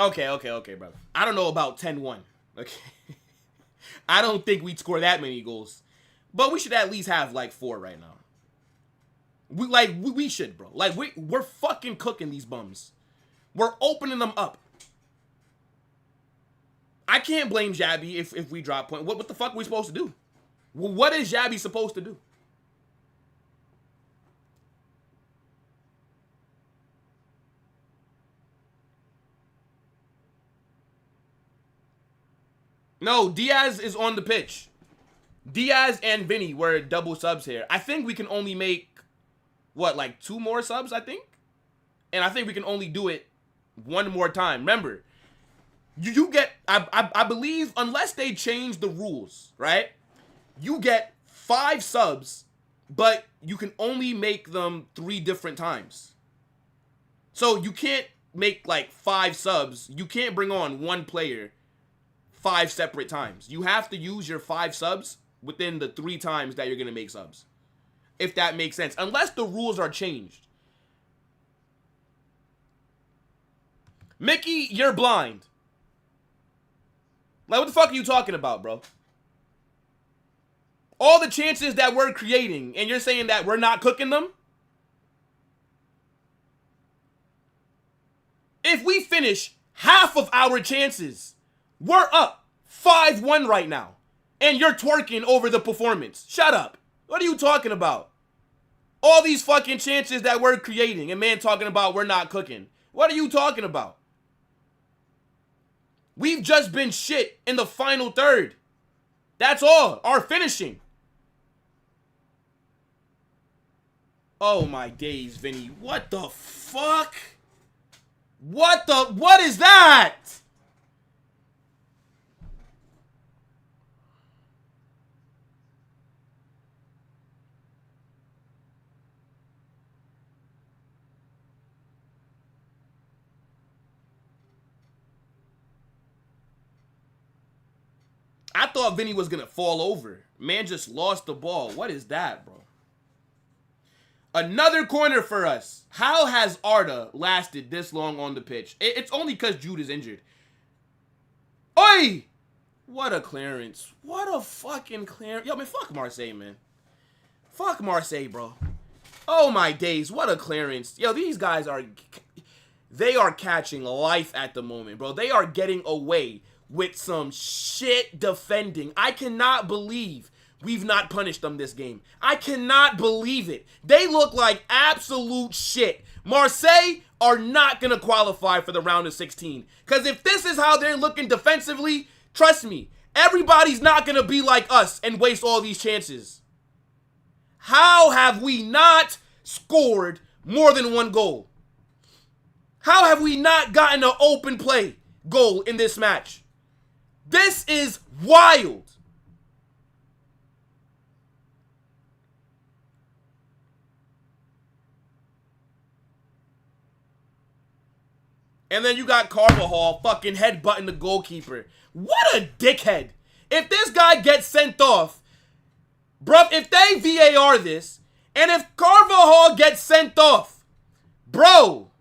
Speaker 1: Okay, brother. I don't know about 10-1. Okay. I don't think we'd score that many goals. But we should at least have like 4 right now. We should, bro. Like we're fucking cooking these bums. We're opening them up. I can't blame Xabi if we drop point. What the fuck are we supposed to do? What is Xabi supposed to do? No, Diaz is on the pitch. Diaz and Vinny were double subs here. I think we can only make, 2 more subs, I think? And I think we can only do it 1 more time. Remember, you get, I believe, unless they change the rules, right? You get 5 subs, but you can only make them 3 different times. So you can't make, 5 subs. You can't bring on 1 player 5 separate times. You have to use your 5 subs within the 3 times that you're going to make subs. If that makes sense. Unless the rules are changed. Mickey, you're blind. What the fuck are you talking about, bro? All the chances that we're creating, and you're saying that we're not cooking them? If we finish half of our chances, we're up 5-1 right now. And you're twerking over the performance. Shut up. What are you talking about? All these fucking chances that we're creating and man talking about we're not cooking. What are you talking about? We've just been shit in the final third. That's all. Our finishing. Oh my days, Vinny. What the fuck? What is that? I thought Vinny was going to fall over. Man just lost the ball. What is that, bro? Another corner for us. How has Arda lasted this long on the pitch? It's only because Jude is injured. Oi! What a clearance. What a fucking clearance. Yo, man, fuck Marseille, man. Fuck Marseille, bro. Oh, my days. What a clearance. Yo, these guys are... They are catching life at the moment, bro. They are getting away with some shit defending. I cannot believe we've not punished them this game. I cannot believe it. They look like absolute shit. Marseille are not going to qualify for the round of 16. Because if this is how they're looking defensively, trust me, everybody's not going to be like us and waste all these chances. How have we not scored more than 1 goal? How have we not gotten an open play goal in this match? This is wild. And then you got Carvajal fucking headbutting the goalkeeper. What a dickhead. If this guy gets sent off, bruh, if they VAR this, and if Carvajal gets sent off, bro,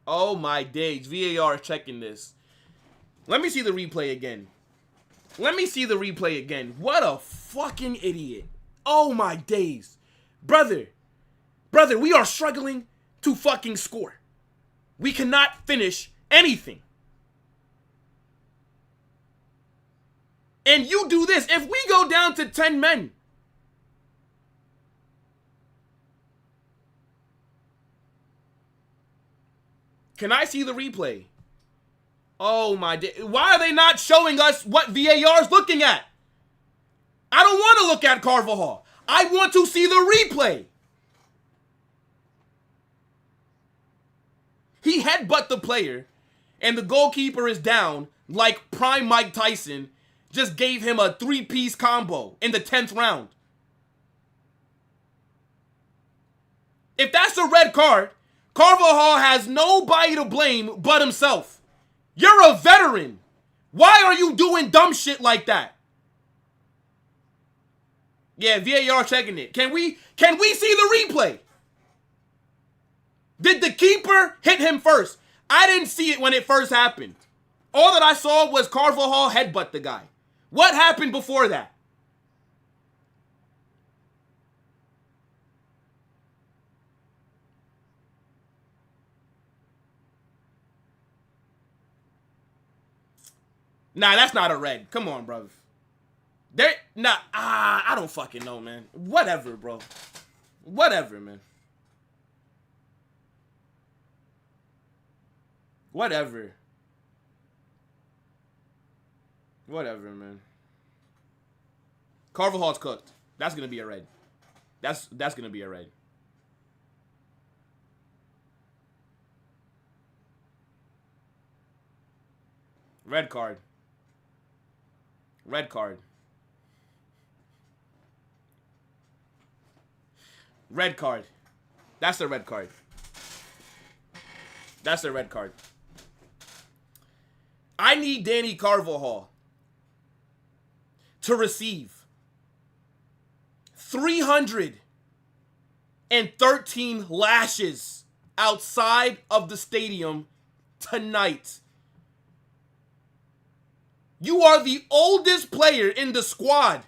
Speaker 1: Oh my days. VAR is checking this. Let me see the replay again. Let me see the replay again. What a fucking idiot. Oh my days. Brother, we are struggling to fucking score. We cannot finish anything. And you do this. If we go down to 10 men. Can I see the replay? Oh my day. Why are they not showing us what VAR is looking at? I don't want to look at Carvajal. I want to see the replay. He headbutt the player, and the goalkeeper is down like prime Mike Tyson just gave him a 3-piece combo in the 10th round. If that's a red card, Carvajal has nobody to blame but himself. You're a veteran. Why are you doing dumb shit like that? Yeah, VAR checking it. Can we see the replay? Did the keeper hit him first? I didn't see it when it first happened. All that I saw was Carvajal headbutt the guy. What happened before that? Nah, that's not a red. Come on, bro. I don't fucking know, man. Whatever, bro. Whatever, man. Whatever. Whatever, man. Carvajal's cooked. That's gonna be a red. That's gonna be a red. Red card. Red card. Red card. That's a red card. That's a red card. I need Danny Carvajal to receive 313 lashes outside of the stadium tonight. You are the oldest player in the squad.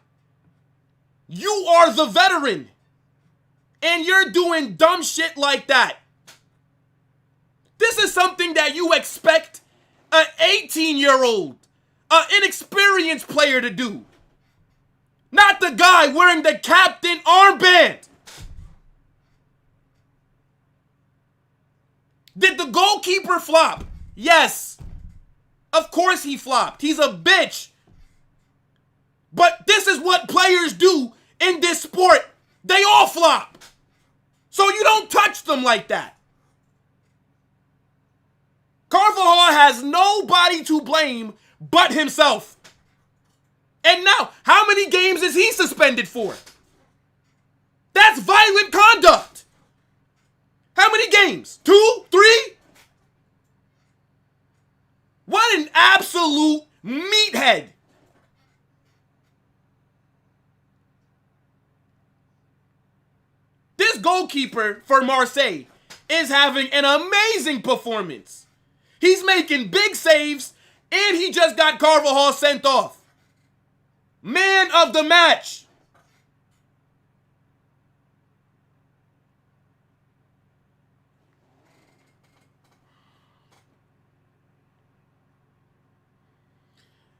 Speaker 1: You are the veteran. And you're doing dumb shit like that. This is something that you expect an 18-year-old, an inexperienced player to do. Not the guy wearing the captain armband. Did the goalkeeper flop? Yes. Of course he flopped. He's a bitch. But this is what players do in this sport. They all flop. So you don't touch them like that. Carvajal has nobody to blame but himself. And now, how many games is he suspended for? That's violent conduct. How many games? 2? 3? What an absolute meathead. This goalkeeper for Marseille is having an amazing performance. He's making big saves, and he just got Carvajal sent off. Man of the match.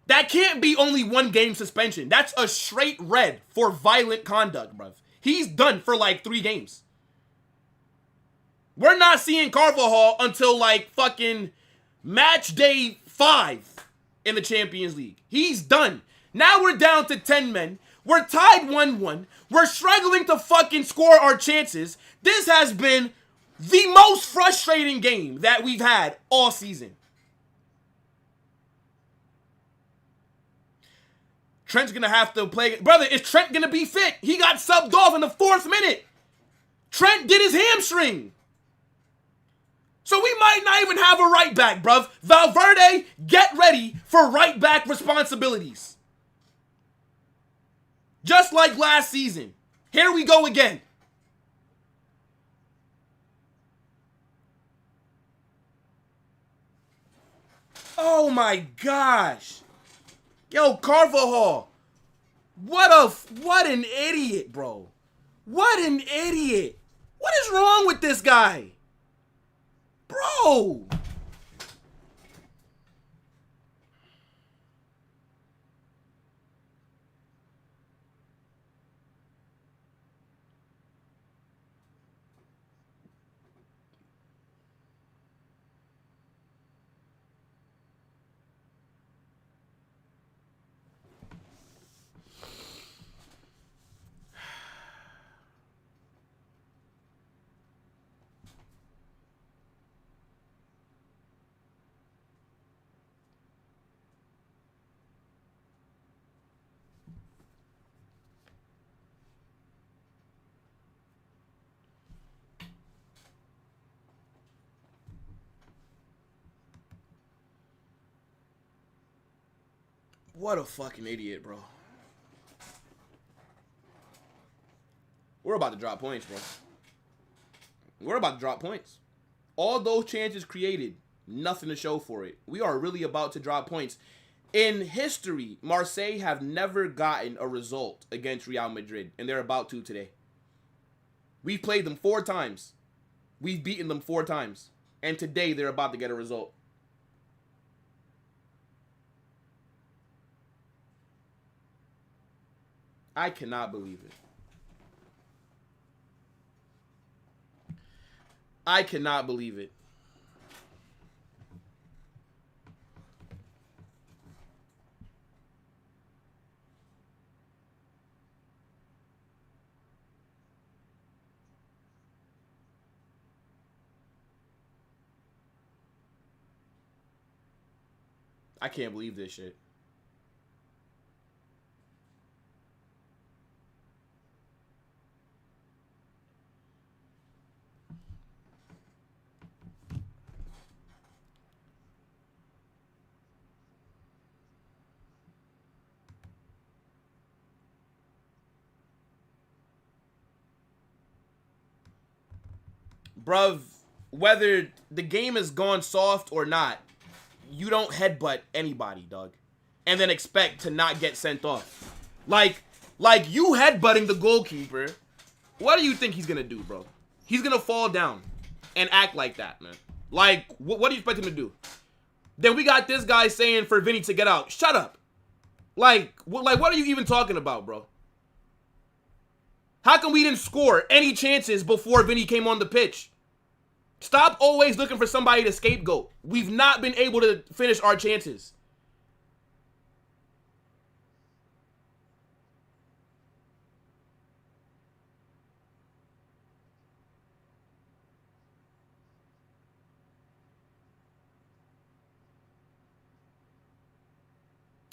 Speaker 1: That can't be only 1 game suspension. That's a straight red for violent conduct, bruv. He's done for like 3 games. We're not seeing Carvajal until like fucking match day 5 in the Champions League. He's done. Now we're down to 10 men. We're tied 1-1. We're struggling to fucking score our chances. This has been the most frustrating game that we've had all season. Trent's going to have to play. Brother, is Trent going to be fit? He got subbed off in the 4th minute. Trent did his hamstring. So we might not even have a right back, bruv. Valverde, get ready for right back responsibilities. Just like last season. Here we go again. Oh my gosh. Yo, Carvajal. What an idiot, bro. What an idiot. What is wrong with this guy? Bro. What a fucking idiot, bro. We're about to drop points, bro. We're about to drop points. All those chances created, nothing to show for it. We are really about to drop points. In history, Marseille have never gotten a result against Real Madrid, and they're about to today. We've played them 4 times. We've beaten them 4 times. And today, they're about to get a result. I cannot believe it. I cannot believe it. I can't believe this shit. Bruv, whether the game has gone soft or not, you don't headbutt anybody, dog. And then expect to not get sent off. Like you headbutting the goalkeeper, what do you think he's gonna do, bro? He's gonna fall down and act like that, man. Like, what do you expect him to do? Then we got this guy saying for Vinny to get out. Shut up. Like what are you even talking about, bro? How come we didn't score any chances before Vinny came on the pitch? Stop always looking for somebody to scapegoat. We've not been able to finish our chances.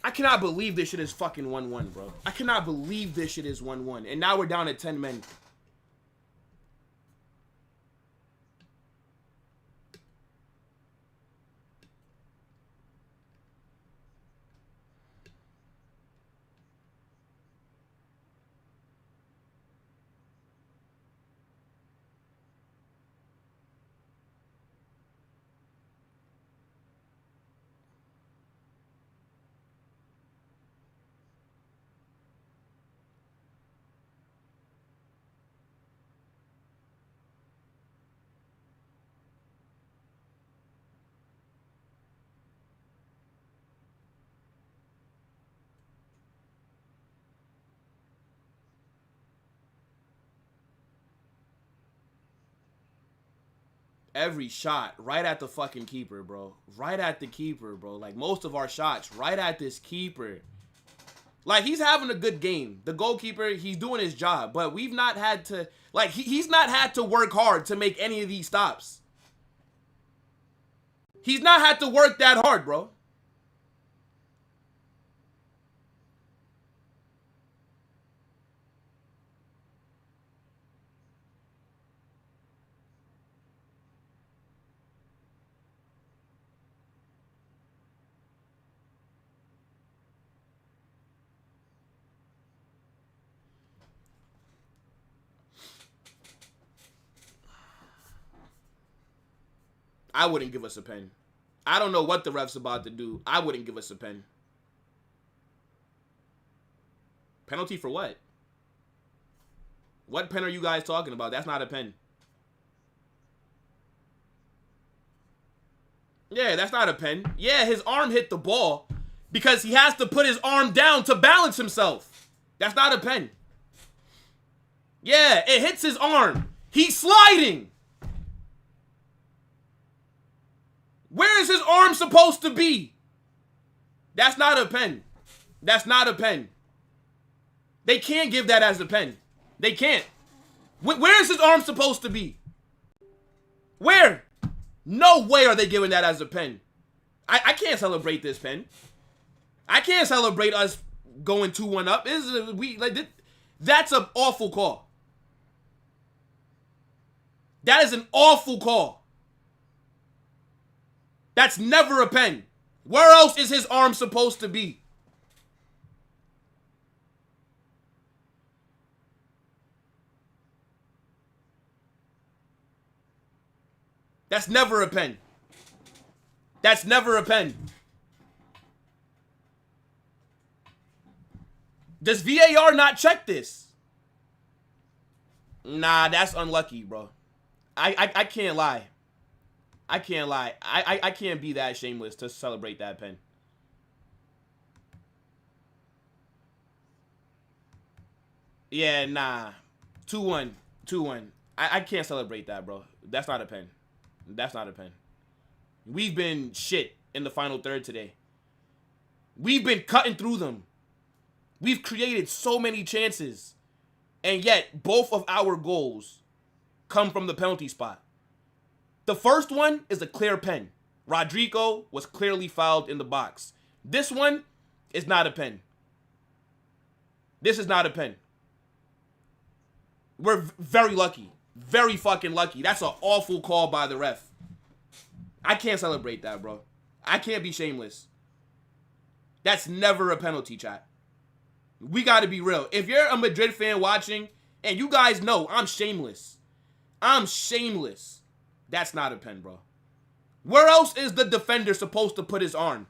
Speaker 1: I cannot believe this shit is fucking 1-1, bro. I cannot believe this shit is 1-1. And now we're down at 10 men. Every shot right at the fucking keeper, bro. Right at the keeper, bro. Like, most of our shots right at this keeper. Like, he's having a good game. The goalkeeper, he's doing his job. But we've not had to... Like, he's not had to work hard to make any of these stops. He's not had to work that hard, bro. I wouldn't give us a pen. I don't know what the ref's about to do. I wouldn't give us a pen. Penalty for what? What pen are you guys talking about? That's not a pen. Yeah, that's not a pen. Yeah, his arm hit the ball because he has to put his arm down to balance himself. That's not a pen. Yeah, it hits his arm. He's sliding. Where is his arm supposed to be? That's not a pen. That's not a pen. They can't give that as a pen. They can't. Where is his arm supposed to be? Where? No way are they giving that as a pen. I can't celebrate this pen. I can't celebrate us going 2-1 up. That's an awful call. That is an awful call. That's never a pen. Where else is his arm supposed to be? That's never a pen. That's never a pen. Does VAR not check this? Nah, that's unlucky, bro. I can't lie. I can't lie. I can't be that shameless to celebrate that pen. Yeah, nah. 2-1. 2-1. I can't celebrate that, bro. That's not a pen. That's not a pen. We've been shit in the final third today. We've been cutting through them. We've created so many chances. And yet, both of our goals come from the penalty spot. The first one is a clear pen. Rodrigo was clearly fouled in the box. This one is not a pen. This is not a pen. We're very lucky. Very fucking lucky. That's an awful call by the ref. I can't celebrate that, bro. I can't be shameless. That's never a penalty, chat. We got to be real. If you're a Madrid fan watching, and you guys know I'm shameless. I'm shameless. That's not a pen, bro. Where else is the defender supposed to put his arm?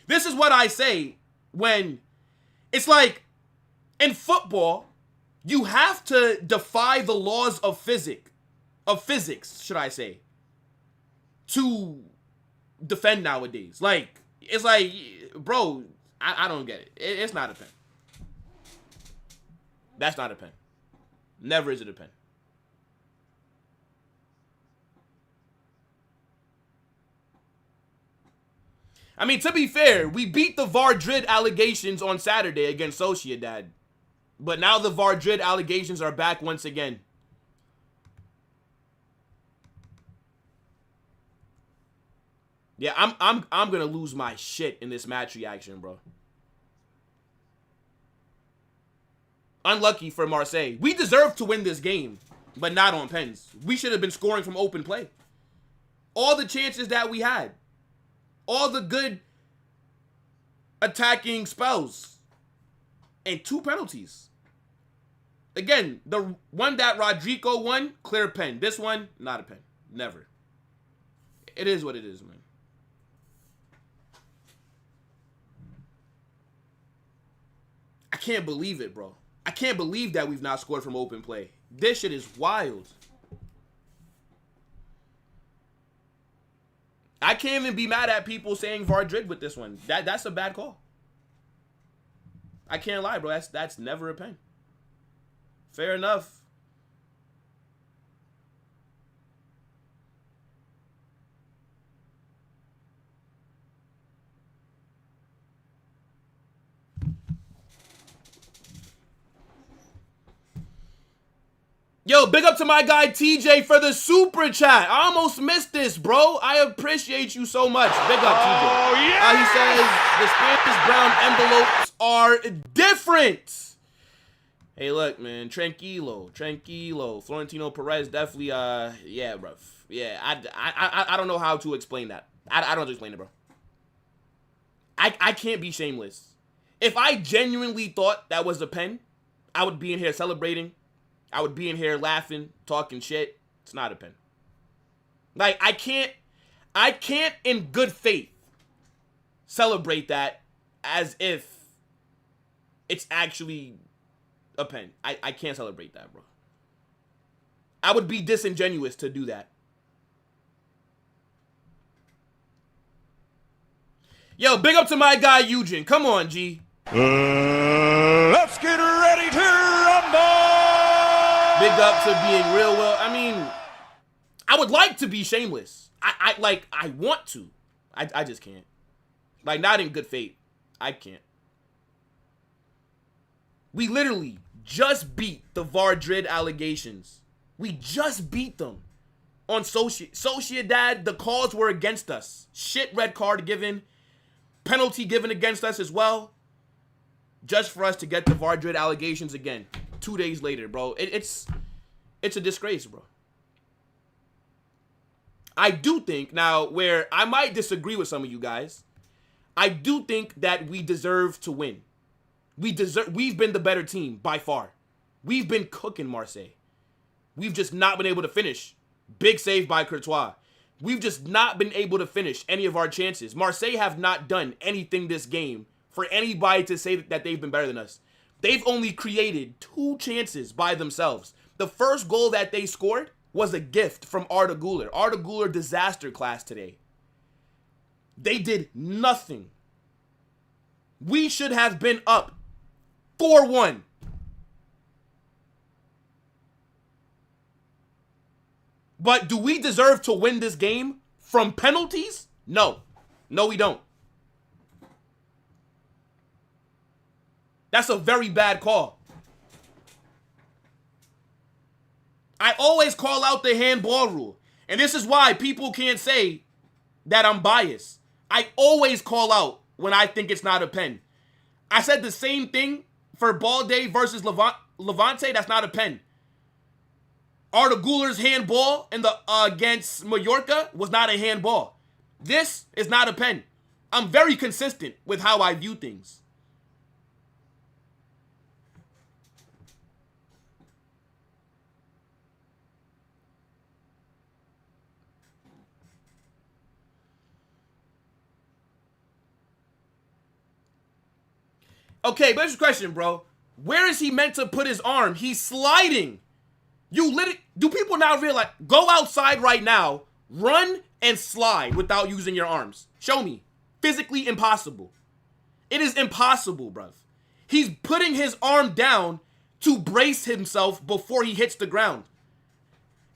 Speaker 1: This is what I say when it's like in football, you have to defy the laws of physics, should I say, to defend nowadays. Like, it's like, bro, I don't get it. It's not a pen. That's not a pen. Never is it a pen. I mean, to be fair, we beat the Madrid allegations on Saturday against Sociedad. But now the Madrid allegations are back once again. Yeah, I'm gonna lose my shit in this match reaction, bro. Unlucky for Marseille. We deserve to win this game, but not on pens. We should have been scoring from open play. All the chances that we had. All the good attacking spells. And 2 penalties. Again, the one that Rodrigo won, clear pen. This one, not a pen. Never. It is what it is, man. I can't believe it, bro. I can't believe that we've not scored from open play. This shit is wild. I can't even be mad at people saying Madrid with this one. That's a bad call. I can't lie, bro. That's never a pen. Fair enough. Yo, big up to my guy TJ for the super chat. I almost missed this, bro. I appreciate you so much. Big up, TJ. Oh, yeah! He says the Spanish brown envelopes are different. Hey, look, man. Tranquilo. Florentino Perez definitely, yeah, bro. Yeah, I don't know how to explain that. I don't know how to explain it, bro. I can't be shameless. If I genuinely thought that was a pen, I would be in here celebrating. I would be in here laughing, talking shit. It's not a pen. Like, I can't I can't, in good faith, celebrate that as if it's actually a pen. I can't celebrate that, bro. I would be disingenuous to do that. Yo, big up to my guy, Eugen. Come on, G.
Speaker 2: Let's get ready to rumble!
Speaker 1: Big up to being real well. I mean, I would like to be shameless. I want to. I just can't. Like, not in good faith. I can't. We literally just beat the Vardrid allegations. We just beat them on Sociedad. The calls were against us. Shit red card given. Penalty given against us as well. Just for us to get the Vardrid allegations again. 2 days later, bro. It's a disgrace, bro. I do think, now, where I might disagree with some of you guys, I do think that we deserve to win. We've been the better team by far. We've been cooking Marseille. We've just not been able to finish. Big save by Courtois. We've just not been able to finish any of our chances. Marseille have not done anything this game for anybody to say that they've been better than us. They've only created 2 chances by themselves. The first goal that they scored was a gift from Arda Güler. Arda Güler disaster class today. They did nothing. We should have been up 4-1. But do we deserve to win this game from penalties? No. No, we don't. That's a very bad call. I always call out the handball rule. And this is why people can't say that I'm biased. I always call out when I think it's not a pen. I said the same thing for Balde versus Levante. That's not a pen. Arda Güler's handball in the against Mallorca was not a handball. This is not a pen. I'm very consistent with how I view things. Okay, but here's the question, bro. Where is he meant to put his arm? He's sliding. Do people now realize, go outside right now, run and slide without using your arms? Show me. Physically impossible. It is impossible, bruv. He's putting his arm down to brace himself before he hits the ground.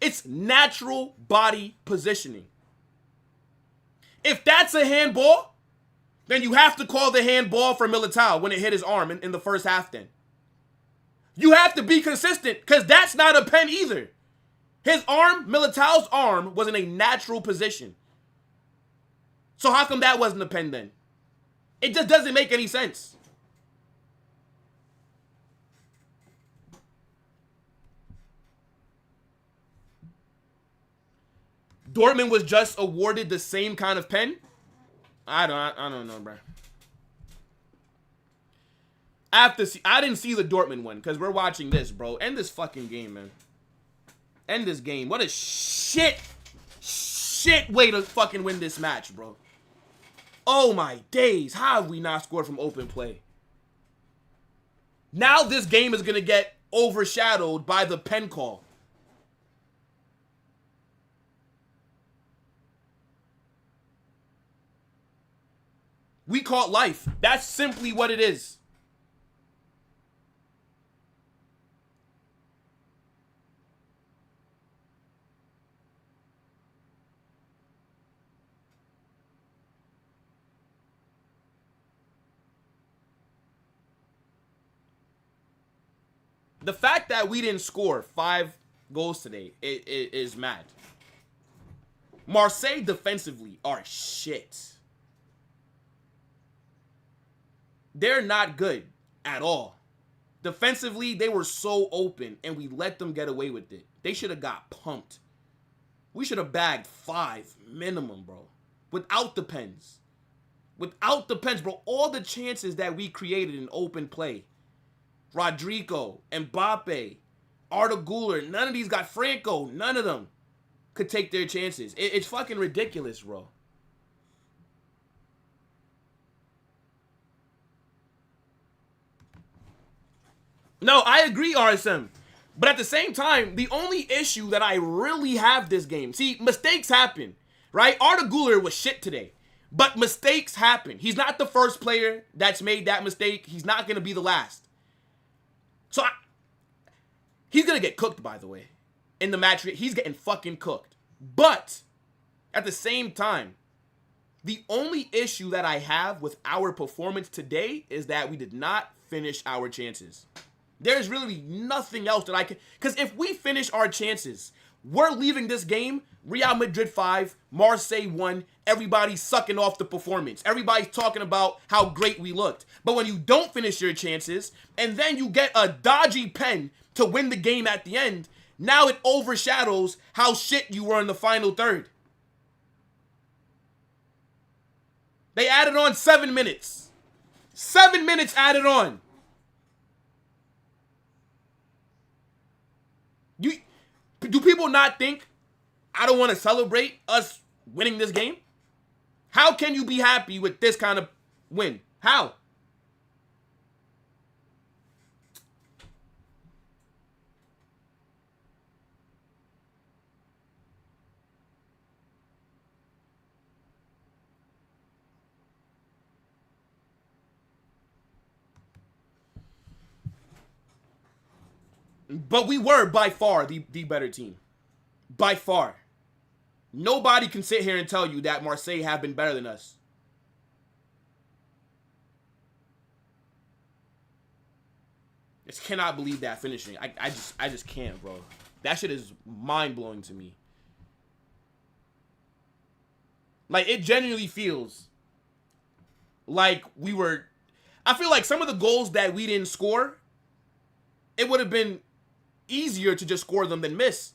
Speaker 1: It's natural body positioning. If that's a handball, then you have to call the handball for Militao when it hit his arm in the first half then. You have to be consistent because that's not a pen either. His arm, Militao's arm, was in a natural position. So how come that wasn't a pen then? It just doesn't make any sense. Dortmund was just awarded the same kind of pen? I don't know, bro. I didn't see the Dortmund one because we're watching this, bro. End this fucking game, man. End this game. What a shit way to fucking win this match, bro. Oh my days. How have we not scored from open play? Now this game is going to get overshadowed by the pen call. We caught life. That's simply what it is. The fact that we didn't score 5 goals today is mad. Marseille defensively are shit. They're not good at all. Defensively, they were so open, and we let them get away with it. They should have got pumped. We should have bagged 5 minimum, bro. Without the pens. Without the pens, bro. All the chances that we created in open play. Rodrigo, Mbappe, Arda Güler, none of these got Franco. None of them. could take their chances. It's fucking ridiculous, bro. No, I agree, RSM. But at the same time, the only issue that I really have this game, see, mistakes happen, right? Arda Güler was shit today, but mistakes happen. He's not the first player that's made that mistake. He's not going to be the last. So, he's going to get cooked, by the way. In the match, he's getting fucking cooked. But, at the same time, the only issue that I have with our performance today is that we did not finish our chances. There's really nothing else that I can... Because if we finish our chances, we're leaving this game, Real Madrid 5, Marseille 1, everybody's sucking off the performance. Everybody's talking about how great we looked. But when you don't finish your chances, and then you get a dodgy pen to win the game at the end, now it overshadows how shit you were in the final third. They added on 7 minutes. 7 minutes added on. Do people not think I don't want to celebrate us winning this game? How can you be happy with this kind of win? How? But we were, by far, the better team. By far. Nobody can sit here and tell you that Marseille have been better than us. Just cannot believe that finishing. I just can't, bro. That shit is mind-blowing to me. Like, it genuinely feels like we were... I feel like some of the goals that we didn't score, it would have been easier to just score them than miss.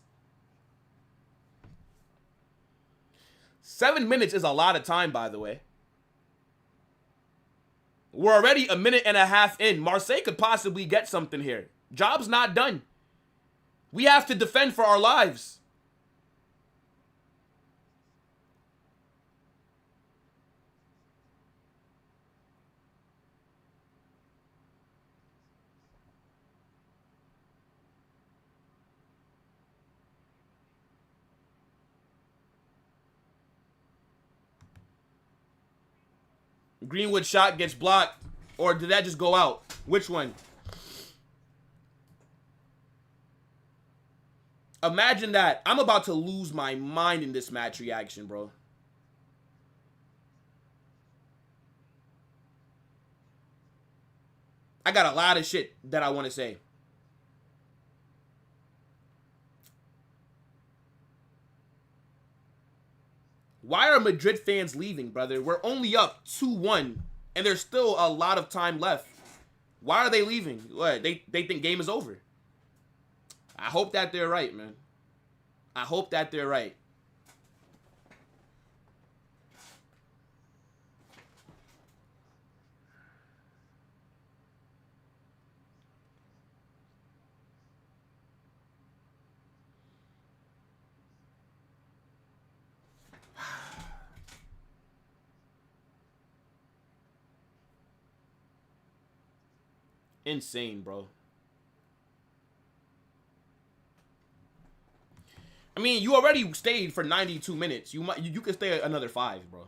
Speaker 1: 7 minutes is a lot of time, by the way. We're already a minute and a half in. Marseille could possibly get something here. Job's not done. We have to defend for our lives. Greenwood shot gets blocked. Or did that just go out? Which one? Imagine that. I'm about to lose my mind in this match reaction, bro. I got a lot of shit that I want to say. Why are Madrid fans leaving, brother? We're only up 2-1, and there's still a lot of time left. Why are they leaving? What? They think game is over. I hope that they're right, man. I hope that they're right. Insane, bro. I mean, you already stayed for 92 minutes. You could stay another 5, bro.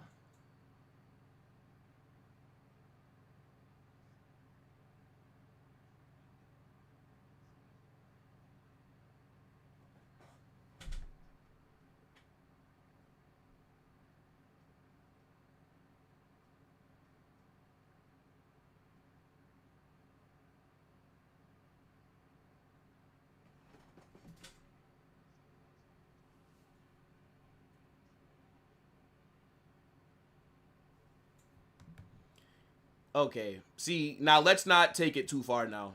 Speaker 1: Okay, see, now let's not take it too far now.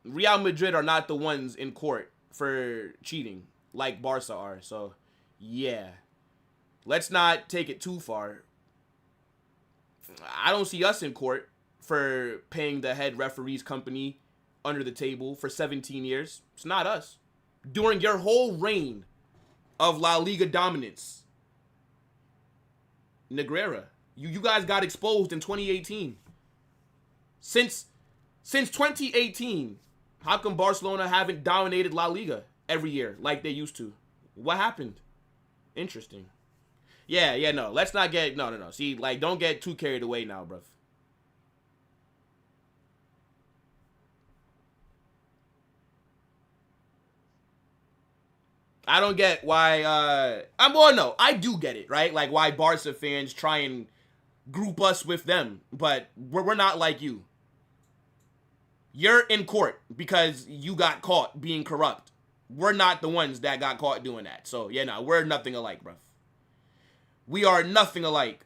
Speaker 1: Real Madrid are not the ones in court for cheating like Barca are, so yeah. Let's not take it too far. I don't see us in court for paying the head referee's company under the table for 17 years. It's not us. During your whole reign of La Liga dominance. Negreira. You guys got exposed in 2018. Since 2018, how come Barcelona haven't dominated La Liga every year like they used to? What happened? Interesting. Yeah, no. Let's not get... No. See, like, don't get too carried away now, bruv. I don't get why, I do get it, right? Like, why Barca fans try and group us with them, but we're not like you. You're in court because you got caught being corrupt. We're not the ones that got caught doing that. So, yeah, no, we're nothing alike, bruv. We are nothing alike.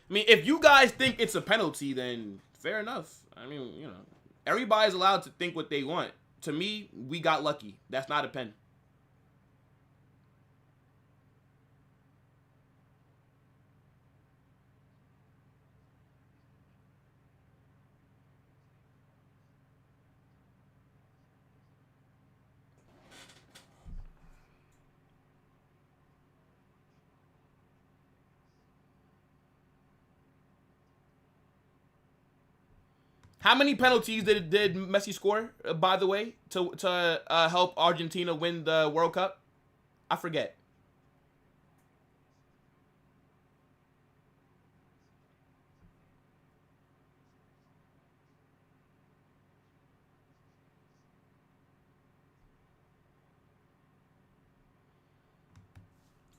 Speaker 1: I mean, if you guys think it's a penalty, then fair enough. I mean, you know, everybody's allowed to think what they want. To me, we got lucky. That's not a pen. How many penalties did Messi score, by the way, to help Argentina win the World Cup? I forget.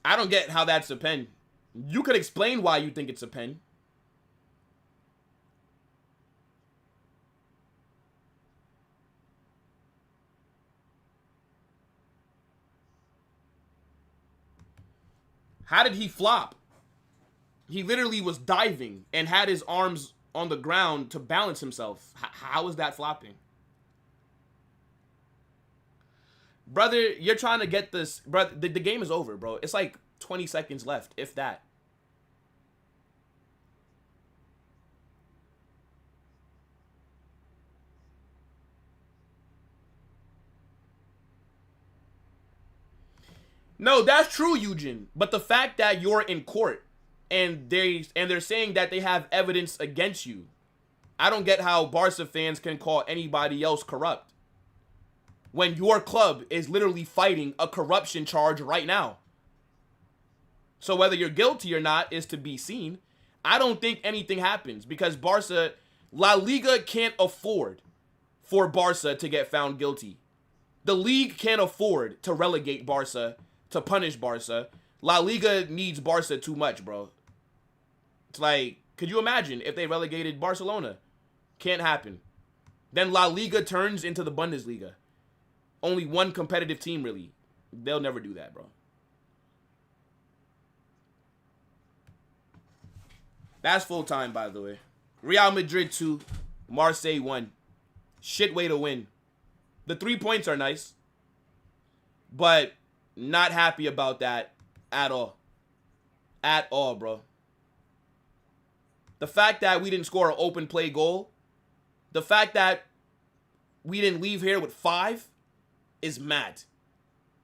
Speaker 1: I don't get how that's a pen. You could explain why you think it's a pen. How did he flop? He literally was diving and had his arms on the ground to balance himself. How is that flopping? Brother, you're trying to get this. Brother, the game is over, bro. It's like 20 seconds left, if that. No, that's true, Eugen. But the fact that you're in court and they're saying that they have evidence against you, I don't get how Barca fans can call anybody else corrupt when your club is literally fighting a corruption charge right now. So whether you're guilty or not is to be seen. I don't think anything happens because Barca, La Liga can't afford for Barca to get found guilty. The league can't afford to relegate Barca, to punish Barca. La Liga needs Barca too much, bro. It's like, could you imagine if they relegated Barcelona? Can't happen. Then La Liga turns into the Bundesliga. Only one competitive team, really. They'll never do that, bro. That's full time, by the way. Real Madrid 2, Marseille 1. Shit way to win. The 3 points are nice, but not happy about that at all. At all, bro. The fact that we didn't score an open play goal, the fact that we didn't leave here with 5 is mad.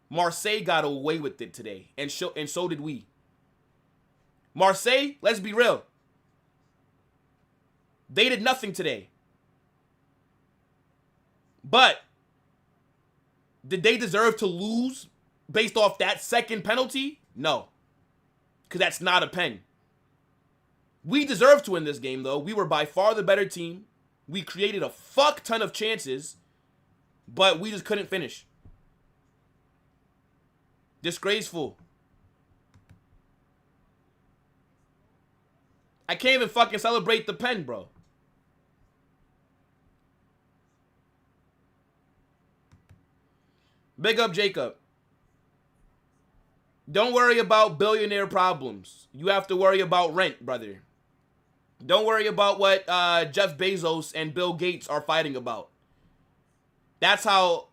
Speaker 1: Marseille got away with it today, and so did we. Marseille, let's be real. They did nothing today. But did they deserve to lose based off that second penalty? No. Because that's not a pen. We deserved to win this game, though. We were by far the better team. We created a fuck ton of chances, but we just couldn't finish. Disgraceful. I can't even fucking celebrate the pen, bro. Big up Jacob. Don't worry about billionaire problems. You have to worry about rent, brother. Don't worry about what Jeff Bezos and Bill Gates are fighting about. That's how,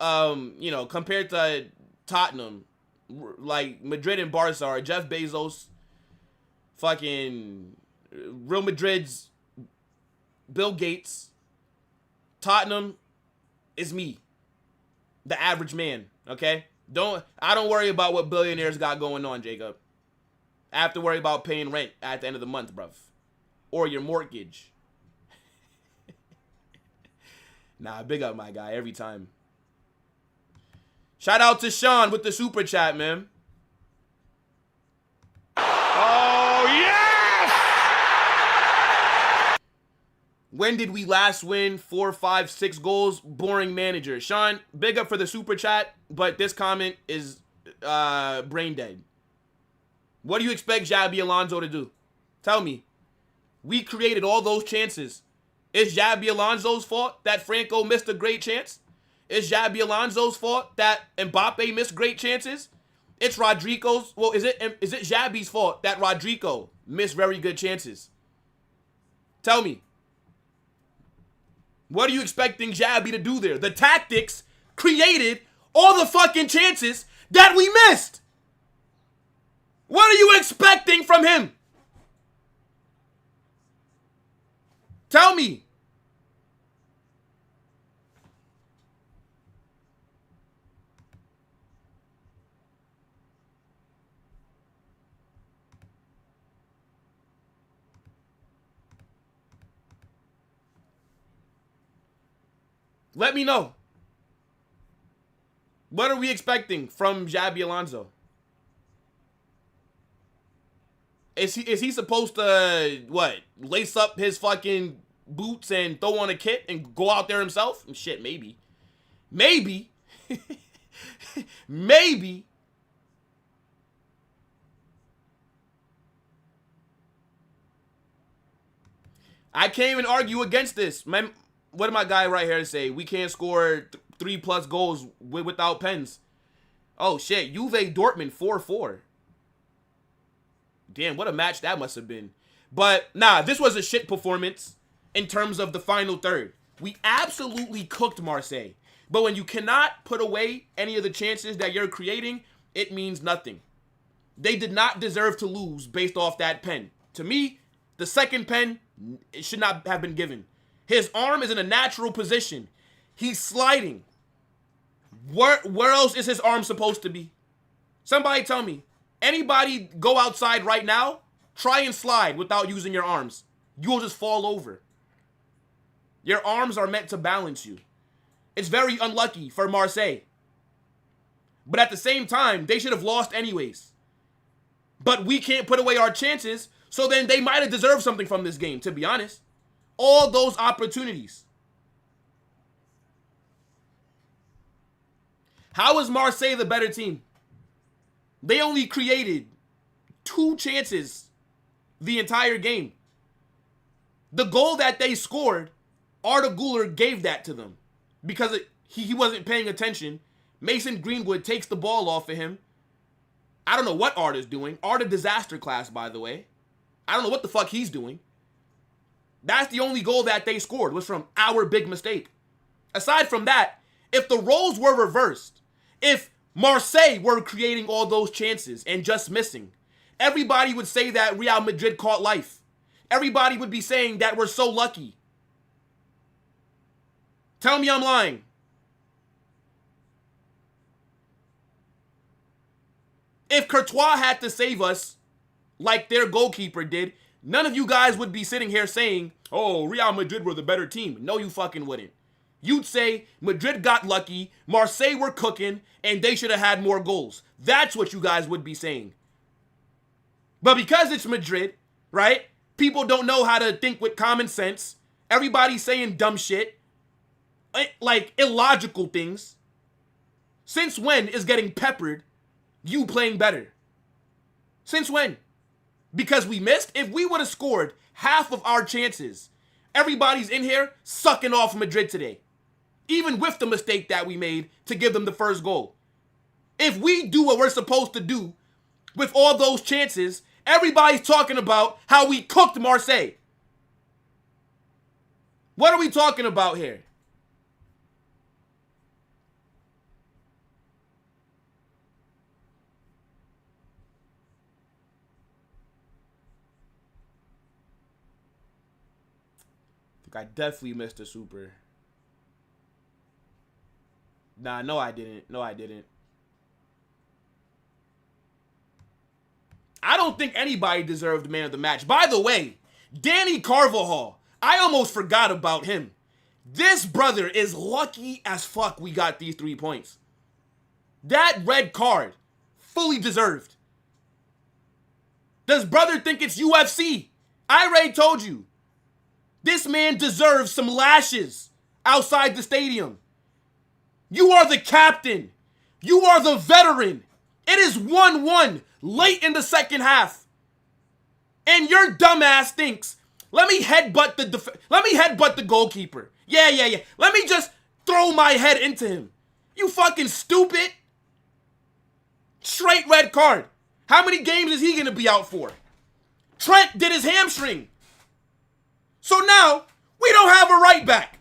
Speaker 1: you know, compared to Tottenham, like Madrid and Barca are Jeff Bezos, fucking Real Madrid's Bill Gates. Tottenham is me, the average man, okay? I don't worry about what billionaires got going on, Jacob. I have to worry about paying rent at the end of the month, bruv. Or your mortgage. Nah, big up my guy every time. Shout out to Sean with the super chat, man.
Speaker 2: Oh, yes!
Speaker 1: When did we last win 4, 5, 6 goals? Boring manager. Sean, big up for the super chat, but this comment is brain dead. What do you expect Xabi Alonso to do? Tell me. We created all those chances. Is Xabi Alonso's fault that Franco missed a great chance? Is Xabi Alonso's fault that Mbappe missed great chances? It's Rodrigo's. Well, is it Xabi's fault that Rodrigo missed very good chances? Tell me. What are you expecting Xabi to do there? The tactics created all the fucking chances that we missed. What are you expecting from him? Tell me. Let me know. What are we expecting from Xabi Alonso? Is he supposed to, what, lace up his fucking boots and throw on a kit and go out there himself? Shit, maybe. Maybe. Maybe. I can't even argue against this. Man, what did my guy right here say? We can't score 3+ goals without pens. Oh, shit. Juve Dortmund 4-4. Damn, what a match that must have been. But, nah, this was a shit performance in terms of the final third. We absolutely cooked Marseille. But when you cannot put away any of the chances that you're creating, it means nothing. They did not deserve to lose based off that pen. To me, the second pen, it should not have been given. His arm is in a natural position. He's sliding. Where else is his arm supposed to be? Somebody tell me. Anybody go outside right now, try and slide without using your arms. You'll just fall over. Your arms are meant to balance you. It's very unlucky for Marseille. But at the same time, they should have lost anyways. But we can't put away our chances, so then they might have deserved something from this game, to be honest. All those opportunities. How is Marseille the better team? They only created 2 chances the entire game. The goal that they scored, Arda Güler gave that to them because he wasn't paying attention. Mason Greenwood takes the ball off of him. I don't know what Arda's doing. Arda disaster class, by the way. I don't know what the fuck he's doing. That's the only goal that they scored was from our big mistake. Aside from that, if the roles were reversed, if Marseille were creating all those chances and just missing, everybody would say that Real Madrid caught life. Everybody would be saying that we're so lucky. Tell me I'm lying. If Courtois had to save us like their goalkeeper did, none of you guys would be sitting here saying, oh, Real Madrid were the better team. No, you fucking wouldn't. You'd say Madrid got lucky, Marseille were cooking, and they should have had more goals. That's what you guys would be saying. But because it's Madrid, right? People don't know how to think with common sense. Everybody's saying dumb shit. Like illogical things. Since when is getting peppered you playing better? Since when? Because we missed? If we would have scored half of our chances, everybody's in here sucking off Madrid today. Even with the mistake that we made to give them the first goal. If we do what we're supposed to do with all those chances, everybody's talking about how we cooked Marseille. What are we talking about here? I definitely missed a super. Nah, no I didn't. No, I didn't. I don't think anybody deserved man of the match. By the way, Danny Carvajal, I almost forgot about him. This brother is lucky as fuck we got these 3 points. That red card, fully deserved. Does brother think it's UFC? I already told you. This man deserves some lashes outside the stadium. You are the captain. You are the veteran. It is 1-1 late in the second half. And your dumbass thinks, let me headbutt the goalkeeper. Yeah. Let me just throw my head into him. You fucking stupid. Straight red card. How many games is he going to be out for? Trent did his hamstring. So now, we don't have a right back.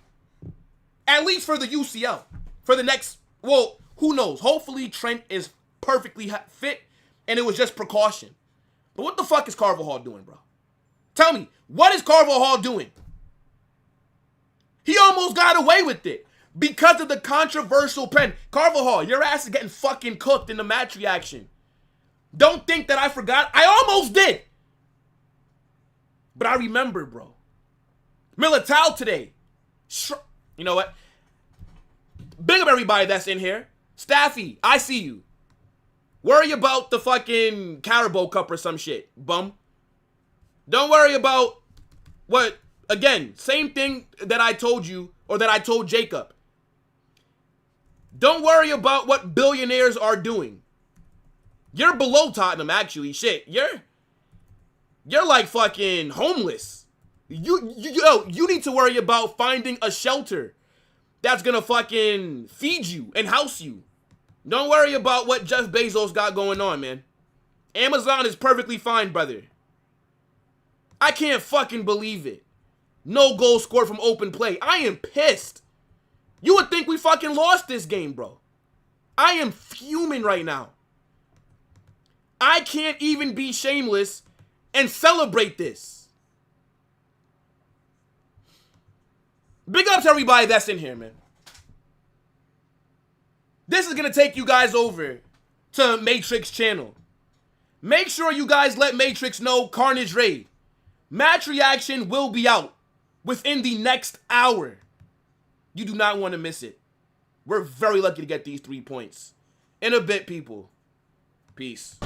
Speaker 1: At least for the UCL. For the next, well, who knows? Hopefully Trent is perfectly fit and it was just precaution. But what the fuck is Carvajal doing, bro? Tell me, what is Carvajal doing? He almost got away with it because of the controversial pen. Carvajal, your ass is getting fucking cooked in the match reaction. Don't think that I forgot. I almost did. But I remember, bro. Militao today. You know what? Big up everybody that's in here. Staffy, I see you. Worry about the fucking Carabao Cup or some shit, bum. Don't worry about what, again, same thing that I told you or that I told Jacob. Don't worry about what billionaires are doing. You're below Tottenham, actually. Shit, you're like fucking homeless. You need to worry about finding a shelter that's gonna fucking feed you and house you. Don't worry about what Jeff Bezos got going on, man. Amazon is perfectly fine, brother. I can't fucking believe it. No goal scored from open play. I am pissed. You would think we fucking lost this game, bro. I am fuming right now. I can't even be shameless and celebrate this. Big up to everybody that's in here, man. This is going to take you guys over to Matrix channel. Make sure you guys let Matrix know Carnage Raid. Match reaction will be out within the next hour. You do not want to miss it. We're very lucky to get these 3 points. In a bit, people. Peace.